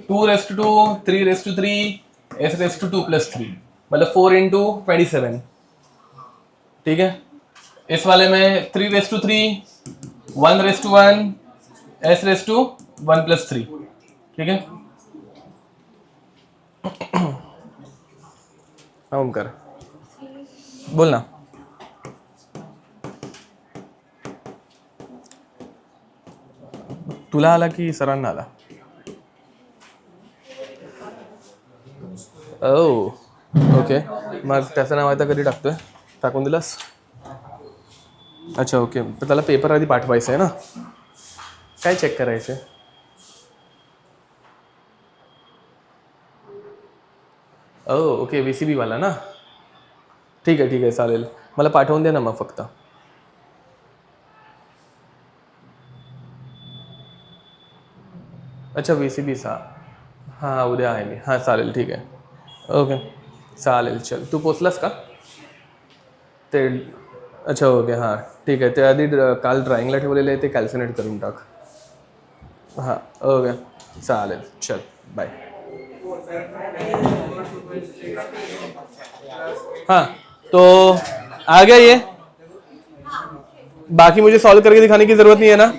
2 raise to 2 3 raise to 3 s raise to 2 plus 3 मतलब 4 इंटू 27। ठीक है, इस वाले में 3 raise to 3 1 raise to 1 s raise to 1 plus 3। ठीक है, ओमकार बोलना। तुला आला की सरांना आला? ओके, मग त्याचं नाव आता कधी टाकतोय, टाकून दिलास? अच्छा ओके, तर त्याला पेपर आधी पाठवायचं आहे ना, काय चेक करायचं आहे? ओके VCB वाला ना, ठीक आहे चालेल, मला पाठवून दे ना मग फक्त। अच्छा VCB सा, हां उद्या आहे मी, हां चालेल ठीक आहे, ओके चालेल, चल तू पोचलास का? ते अच्छा हो गया हां ठीक आहे ते आधी काल ड्रॉइंगला ठेवलेले आहे ते कॅल्क्युलेट करून टाक हां ओके चालेल चल बाय हाँ तो आ गया ये बाकी मुझे सॉल्व करके दिखाने की जरूरत नहीं है ना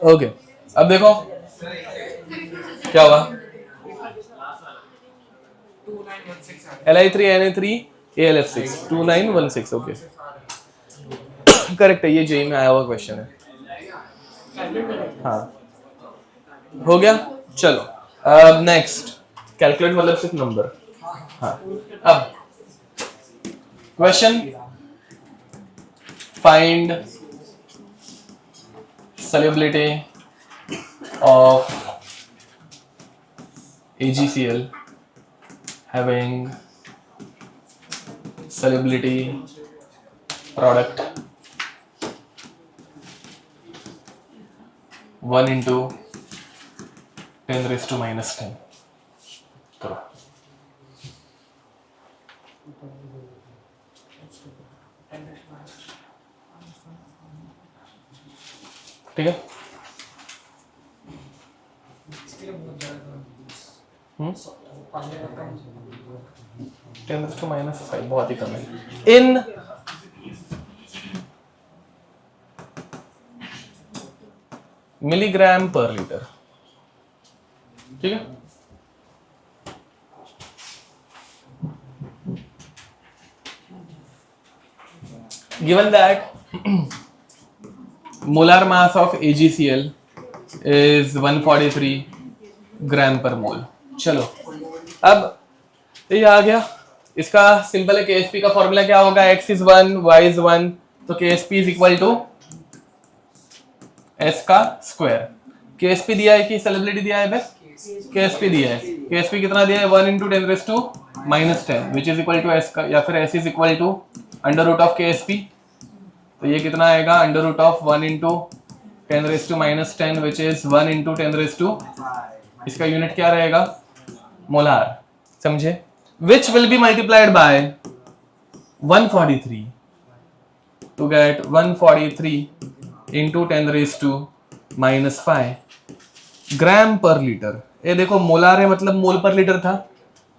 ओके अब देखो क्या हुआ Li3Na3 AlF6 2916 ओके करेक्ट है ये जेई में आया हुआ क्वेश्चन है हाँ हो गया चलो अब नेक्स्ट कैलकुलेट मतलब सिर्फ नंबर हाँ अब question find solubility of AgCl having solubility product 1 into 10 raised to minus 10 करो ठीक है 10 raised to minus 5 बहुत ही कम है इन मिलीग्राम पर लीटर ठीक है given that molar mass of AgCl is 143 ग्राम पर मोल चलो अब ये आ गया इसका सिंपल है KSP का फॉर्मूला क्या होगा x is 1 y is 1 तो KSP is equal to s का स्क्वायर KSP दिया है कि solubility दिया है बस KSP दिया है KSP कितना दिया है 1 into 10 raised to minus 10 which is equal to s का या फिर s is equal to under root of KSP तो ये कितना आएगा under root of 1 into 10 raised to minus 10 which is 1 into 10 raised to इसका यूनिट क्या रहेगा मोलार समझे which will be multiplied by 143 to get 143 into 10 raised to minus 5 gram per litre ये देखो मोलार है मतलब मोल पर लीटर था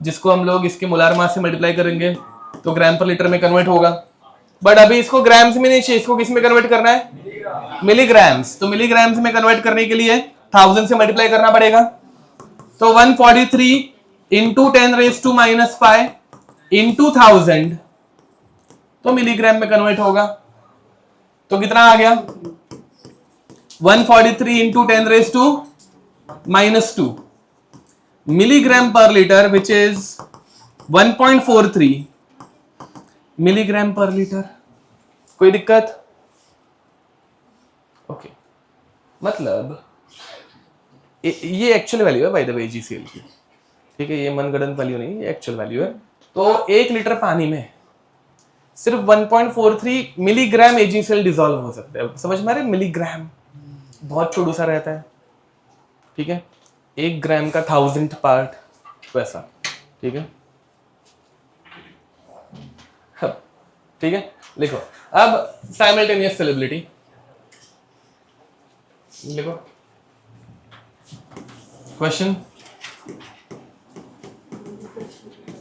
जिसको हम लोग इसके मोलार मास से मल्टीप्लाई करेंगे तो ग्राम पर लीटर में कन्वर्ट होगा बट अभी इसको ग्राम्स में नहीं चाहिए इसको किस में कन्वर्ट करना है मिलीग्राम्स तो मिलीग्राम्स में कन्वर्ट करने के लिए 1000 से मल्टीप्लाई करना पड़ेगा तो 143 into 10 raised to minus 5 into 1000 तो मिलीग्राम में कन्वर्ट होगा तो कितना आ गया 143 into 10 raised to minus 2 milligram per liter which is 1.43 milligram पर लीटर कोई दिक्कत ओके मतलब ये एक्चुअल वैल्यू है बाय द वे AgCl की ठीक है ये मनगढ़ंत वैल्यू नहीं ये एक्चुअल वैल्यू है तो 1 लीटर पानी में सिर्फ 1.43 मिलीग्राम AgCl डिसॉल्व हो सकता है समझ में आ रहा है मिलीग्राम बहुत छोटू सा रहता है ठीक है 1 ग्राम का 1000th पार्ट वैसा ठीक है ठीक है लिखो अब साइमल्टेनियस सॉल्युबिलिटी लिखो question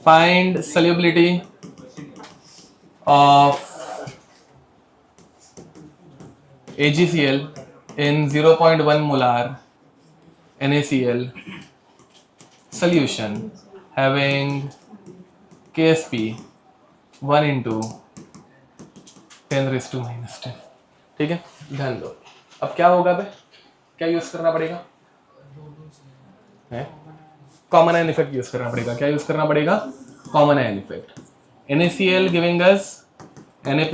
find solubility of AgCl in 0.1 molar NaCl solution having KSP 1 into 10 raised to minus 10 ठीक है ध्यान दो अब क्या होगा बे क्या यूज करना पड़ेगा कॉमन आयन इफेक्ट यूज करना पड़ेगा क्या यूज करना पड़ेगा common ion effect NaCl giving us Na++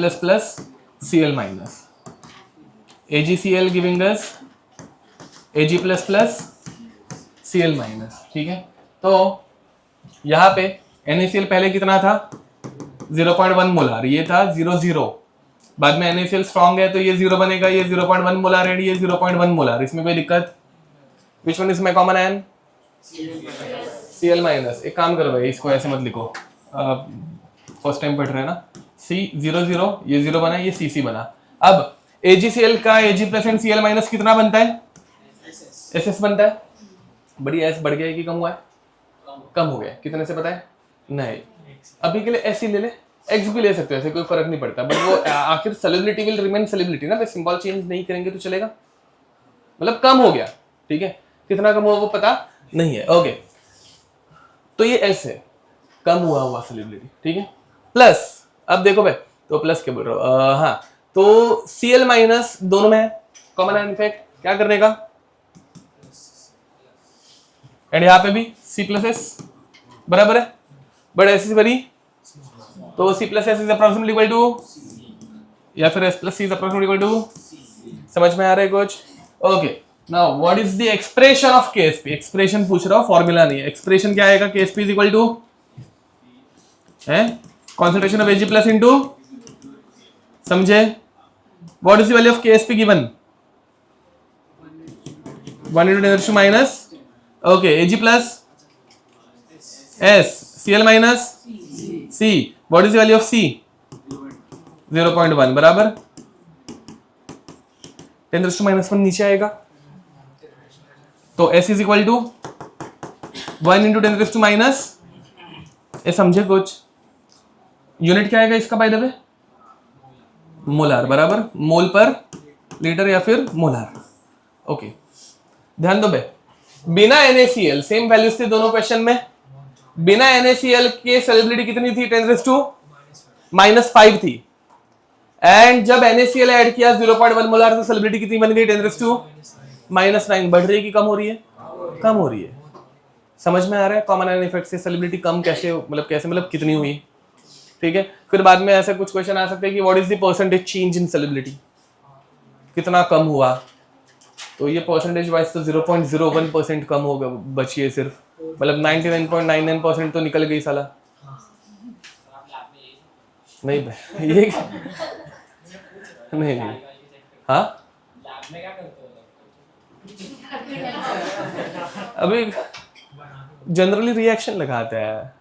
Cl- AgCl giving us Ag++ Cl-, ठीक है तो यहाँ पे NaCl पहले कितना था 0.1 मोलार ये था 0.0 बाद में NaCl स्ट्रॉन्ग है तो ये 0 बनेगा ये 0.1 मोलार है ये 0.1 मोलार इसमें कोई दिक्कत which one is my common ion Cl-, एक काम करो भाई इसको ऐसे मत लिखो फर्स्ट टाइम पढ़ रहे हैं ना C 0 0, ये 0 बना, ये CC बना। अब AgCl का Ag plus and Cl minus कितना बनता है? SS बनता है। बढ़िया, S बढ़ गया है कि कम हुआ है? कम हो गया। कितने से पता है? नहीं, अभी के लिए S ही ले ले, X भी ले सकते हो, ऐसे कोई फर्क नहीं पड़ता, बट वो आखिर सॉल्युबिलिटी विल रिमेन सॉल्युबिलिटी ना, सिंबल चेंज नहीं करेंगे तो चलेगा, मतलब कम हो गया, ठीक है। कितना कम हुआ वो पता नहीं है, ओके। तो ये S है, कम हुआ सॉल्युबिलिटी, ठीक है। प्लस, अब देखो भाई, तो प्लस क्या बोल रहा हूँ, हाँ, तो Cl माइनस दोनों में है, कॉमन आयन इफेक्ट, क्या करने का, एंड यहाँ पे भी C प्लस एस बराबर है, बट एस इज वेरी, तो C plus S is approximately equal to, या फिर S plus C is approximately equal to, समझ में आ रहा है कुछ? Okay, now what is the expression of KSP? Expression पूछ रहा हूँ, फॉर्मूला नहीं है। एक्सप्रेशन क्या आएगा? KSP is equal to concentration of Ag plus into, समझे? What is the value of KSP given? 1 into 10 raised to minus, okay, Ag plus S, Cl minus C. What is the value of C? 0.1 बराबर 10 raised to minus 1 नीचे आएगा, तो S is equal to 1 into 10 raised to minus, ये समझे कुछ? Unit क्या आएगा इसका बाय द वे? मोलार बराबर मोल पर लीटर या फिर मोलार, ओके। ध्यान दो बे, बिना NaCl सेम वैल्यूज थे दोनों क्वेश्चन में, बिना NaCl के सॉल्युबिलिटी कितनी थी? 10⁻⁻5 थी, एंड जब NaCl ऐड किया 0.1 मोलार, तो सॉल्युबिलिटी कितनी बन गई? 10⁻�9। बढ़ रही है कि कम हो रही है? कम हो रही है। समझ में आ रहा है कॉमन आयन इफेक्ट से सॉल्युबिलिटी कम कैसे, मतलब कितनी हुई, ठीक है। फिर बाद में ऐसे कुछ क्वेश्चन आ सकते हैं कि what is the percentage change in solubility, कितना कम हुआ, तो ये परसेंटेज वाइज तो 0.01% कम हो गया, बची है सिर्फ, मतलब 99.99% तो निकल गई साला। नहीं भाई, ये नहीं, हाँ अभी जनरली रिएक्शन लगाते हैं।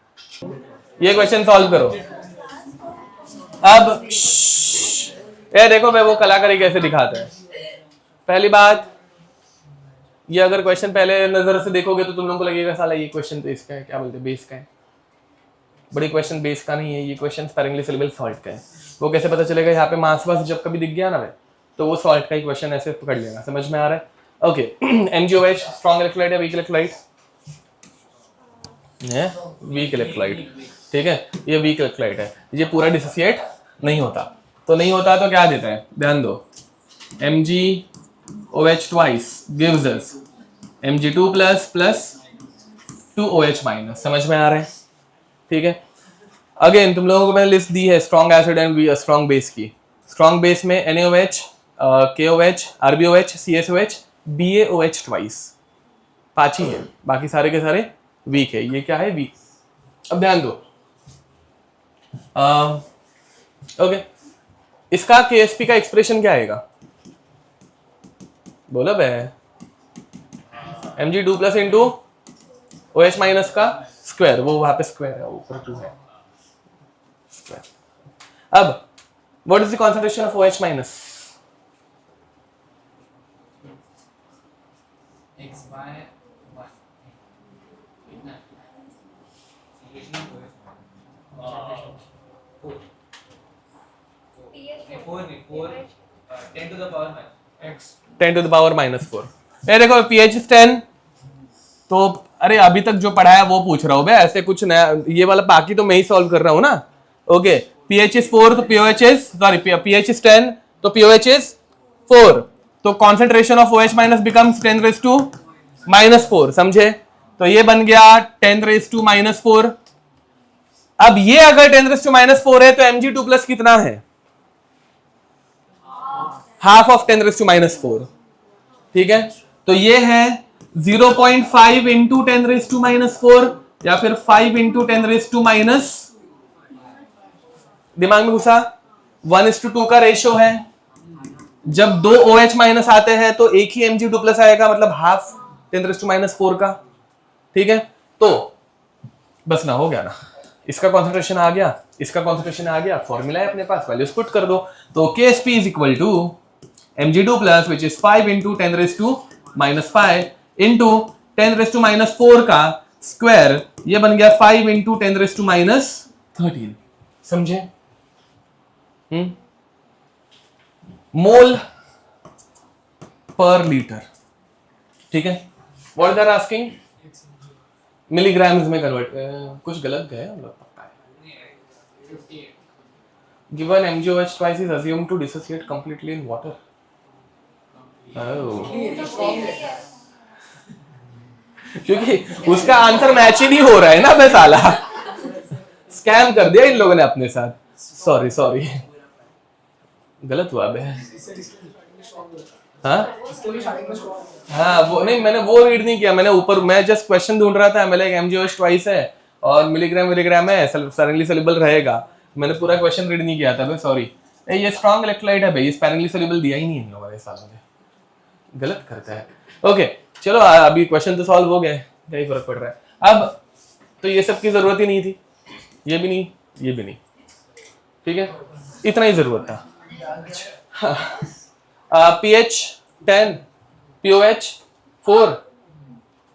ये क्वेश्चन सॉल्व करो। अब ये देखो भाई, वो कलाकारी कैसे दिखाता है। पहली बात, ये अगर क्वेश्चन पहले नजर से देखोगे तो तुम लोगों को लगेगा साला ये क्वेश्चन तो इसका है, क्या बोलते हैं, बेस का है। बड़ी क्वेश्चन बेस का नहीं है, ये क्वेश्चन स्पैरिंगली सॉल्युबल सॉल्ट का है। वो कैसे पता चलेगा? यहाँ पे मास वास जब कभी दिख गया ना भाई, तो वो सॉल्ट का ही क्वेश्चन ऐसे पकड़ लेगा। समझ में आ रहा है? ओके, MgOH स्ट्रॉन्ग इलेक्ट्रोलाइट या वीक इलेक्ट्रोलाइट? वीक इलेक्ट्रोलाइट, ठीक है, ये वीक इलेक्ट्रोलाइट है, ये पूरा डिसोसिएट नहीं होता। तो नहीं होता तो क्या देता है? ध्यान दो, MgOH twice gives us Mg2 plus plus 2OH minus। समझ में आ रहा है? ठीक है। अगेन तुम लोगों को मैंने लिस्ट दी है strong acid and strong base की। स्ट्रॉन्ग बेस में NaOH, KOH, RbOH, CSOH, BaOH twice, 5 ही है, बाकी सारे के सारे वीक है। ये क्या है? वीक। अब ध्यान दो, ओके, इसका KSP का एक्सप्रेशन क्या आएगा? बोलो बे, Mg2 plus into OH minus का स्क्वायर, वो वहां पे स्क्वायर है, ऊपर 2 है स्क्वायर। अब what is the concentration of OH minus? Ten to the power minus 4। ये देखो pH is 10, तो अरे अभी तक जो पढ़ा है वो पूछ रहा हूँ मैं, ऐसे कुछ नया, ये वाला बाकी तो मैं ही सॉल्व कर रहा हूँ ना। ओके, pH is 4 तो pH is 10 तो pOH is 4, तो concentration of OH minus becomes 10⁻⁻4। समझे? तो ये बन गया 10⁻⁻4। अब ये अगर 10⁻⁻4 है तो Mg2 प्लस कितना है? हाफ ऑफ 10⁻⁻4, ठीक है। तो ये है 0.5 इंटू 10⁻⁻4 या फिर 5 इंटू 10⁻⁻, दिमाग में घुसा, 1:2 का रेशियो है। जब 2 OH माइनस आते हैं तो एक ही Mg2 प्लस आएगा, मतलब हाफ 10⁻⁻4 का, ठीक है। तो बस ना, हो गया ना, इसका कॉन्सेंट्रेशन आ गया, इसका कॉन्सेंट्रेशन आ गया, फॉर्मूला है अपने पास, वैल्यूज पुट कर दो। तो KSP is equal to Mg2 plus which is 5 into 10⁻⁻5 into 10⁻⁻4 का स्क्वायर, ये बन गया 5 इंटू 10⁻13। समझे? मोल पर लीटर, ठीक है। What are asking? मिलीग्राम्स में कन्वर्ट, कुछ गलत गए हम लोग, पक्का है। Given MgOH twice is assumed to dissociate completely in water. Oh. क्योंकि उसका आंसर मैच ही नहीं हो रहा है ना बे साला, स्कैम कर दिया इन लोगों ने अपने साथ। सॉरी गलत हुआ बे। हाँ वो नहीं, मैंने वो रीड नहीं किया, मैंने ऊपर मैं जस्ट क्वेश्चन ढूंढ रहा था, मैंने MgOH ट्वाइस है और मिलीग्राम है, स्पैरेंटली सोल्यूबल रहेगा, मैंने पूरा क्वेश्चन रीड नहीं किया था भाई, सॉरी। ये स्ट्रॉन्ग इलेक्ट्रोलाइट है भाई, स्पैरेंटली सोल्यूबल दिया ही नहीं इन लोगों ने सालों ने, गलत करता है। ओके चलो अभी क्वेश्चन तो सॉल्व हो गए, क्या ही फर्क पड़ रहा है अब। तो ये सब की जरूरत ही नहीं थी, ये भी नहीं, ये भी नहीं, ठीक है, इतना ही जरूरत था। pH 10, POH 4,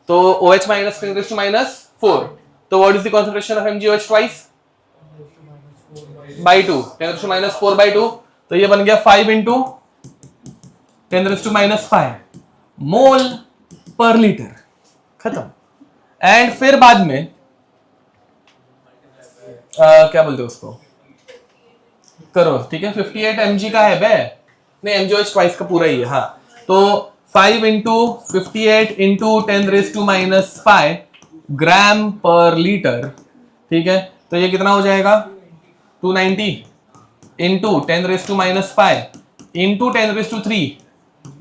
तो OH minus 10⁻⁴, तो what is the concentration of MgOH twice? by 2, 10⁻⁴ by 2, तो ये बन गया 5 इंटू 10⁻⁵ मोल पर लीटर, खत्म। एंड फिर बाद में क्या बोलते हैं उसको, करो, ठीक है। 58 mg का है बे, नहीं MgOH ट्वाइस का पूरा ही है, हाँ। तो 5 इंटू 58 इंटू 10⁻⁵ ग्राम पर लीटर, ठीक है। तो ये कितना हो जाएगा 290 इंटू 10⁻⁵ इंटू 10⁻³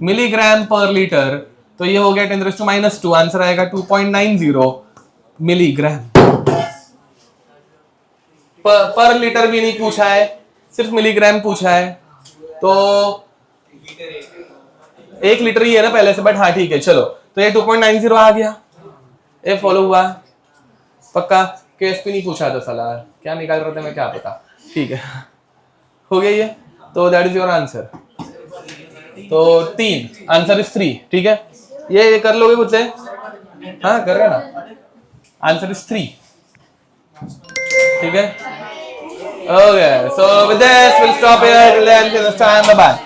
मिलीग्राम पर लीटर, तो ये हो गया 10⁻², आंसर आएगा 2.90 मिलीग्राम पर लीटर। भी नहीं पूछा है, सिर्फ मिलीग्राम पूछा है, तो 1 लीटर ही है ना पहले से, बट हाँ ठीक है चलो। तो ये 2.90 आ गया, ये फॉलो हुआ पक्का। KSP नहीं पूछा था साला, क्या निकाल रहे थे मैं क्या पता, ठीक है हो गया ये। तो दैट इज योर आंसर। तो 3 आंसर इज 3, ठीक है। ये कर लोगे मुझसे? हाँ कर रहे ना, आंसर इज 3, ठीक है। Okay, so with this we'll stop here till then, till next time, bye bye.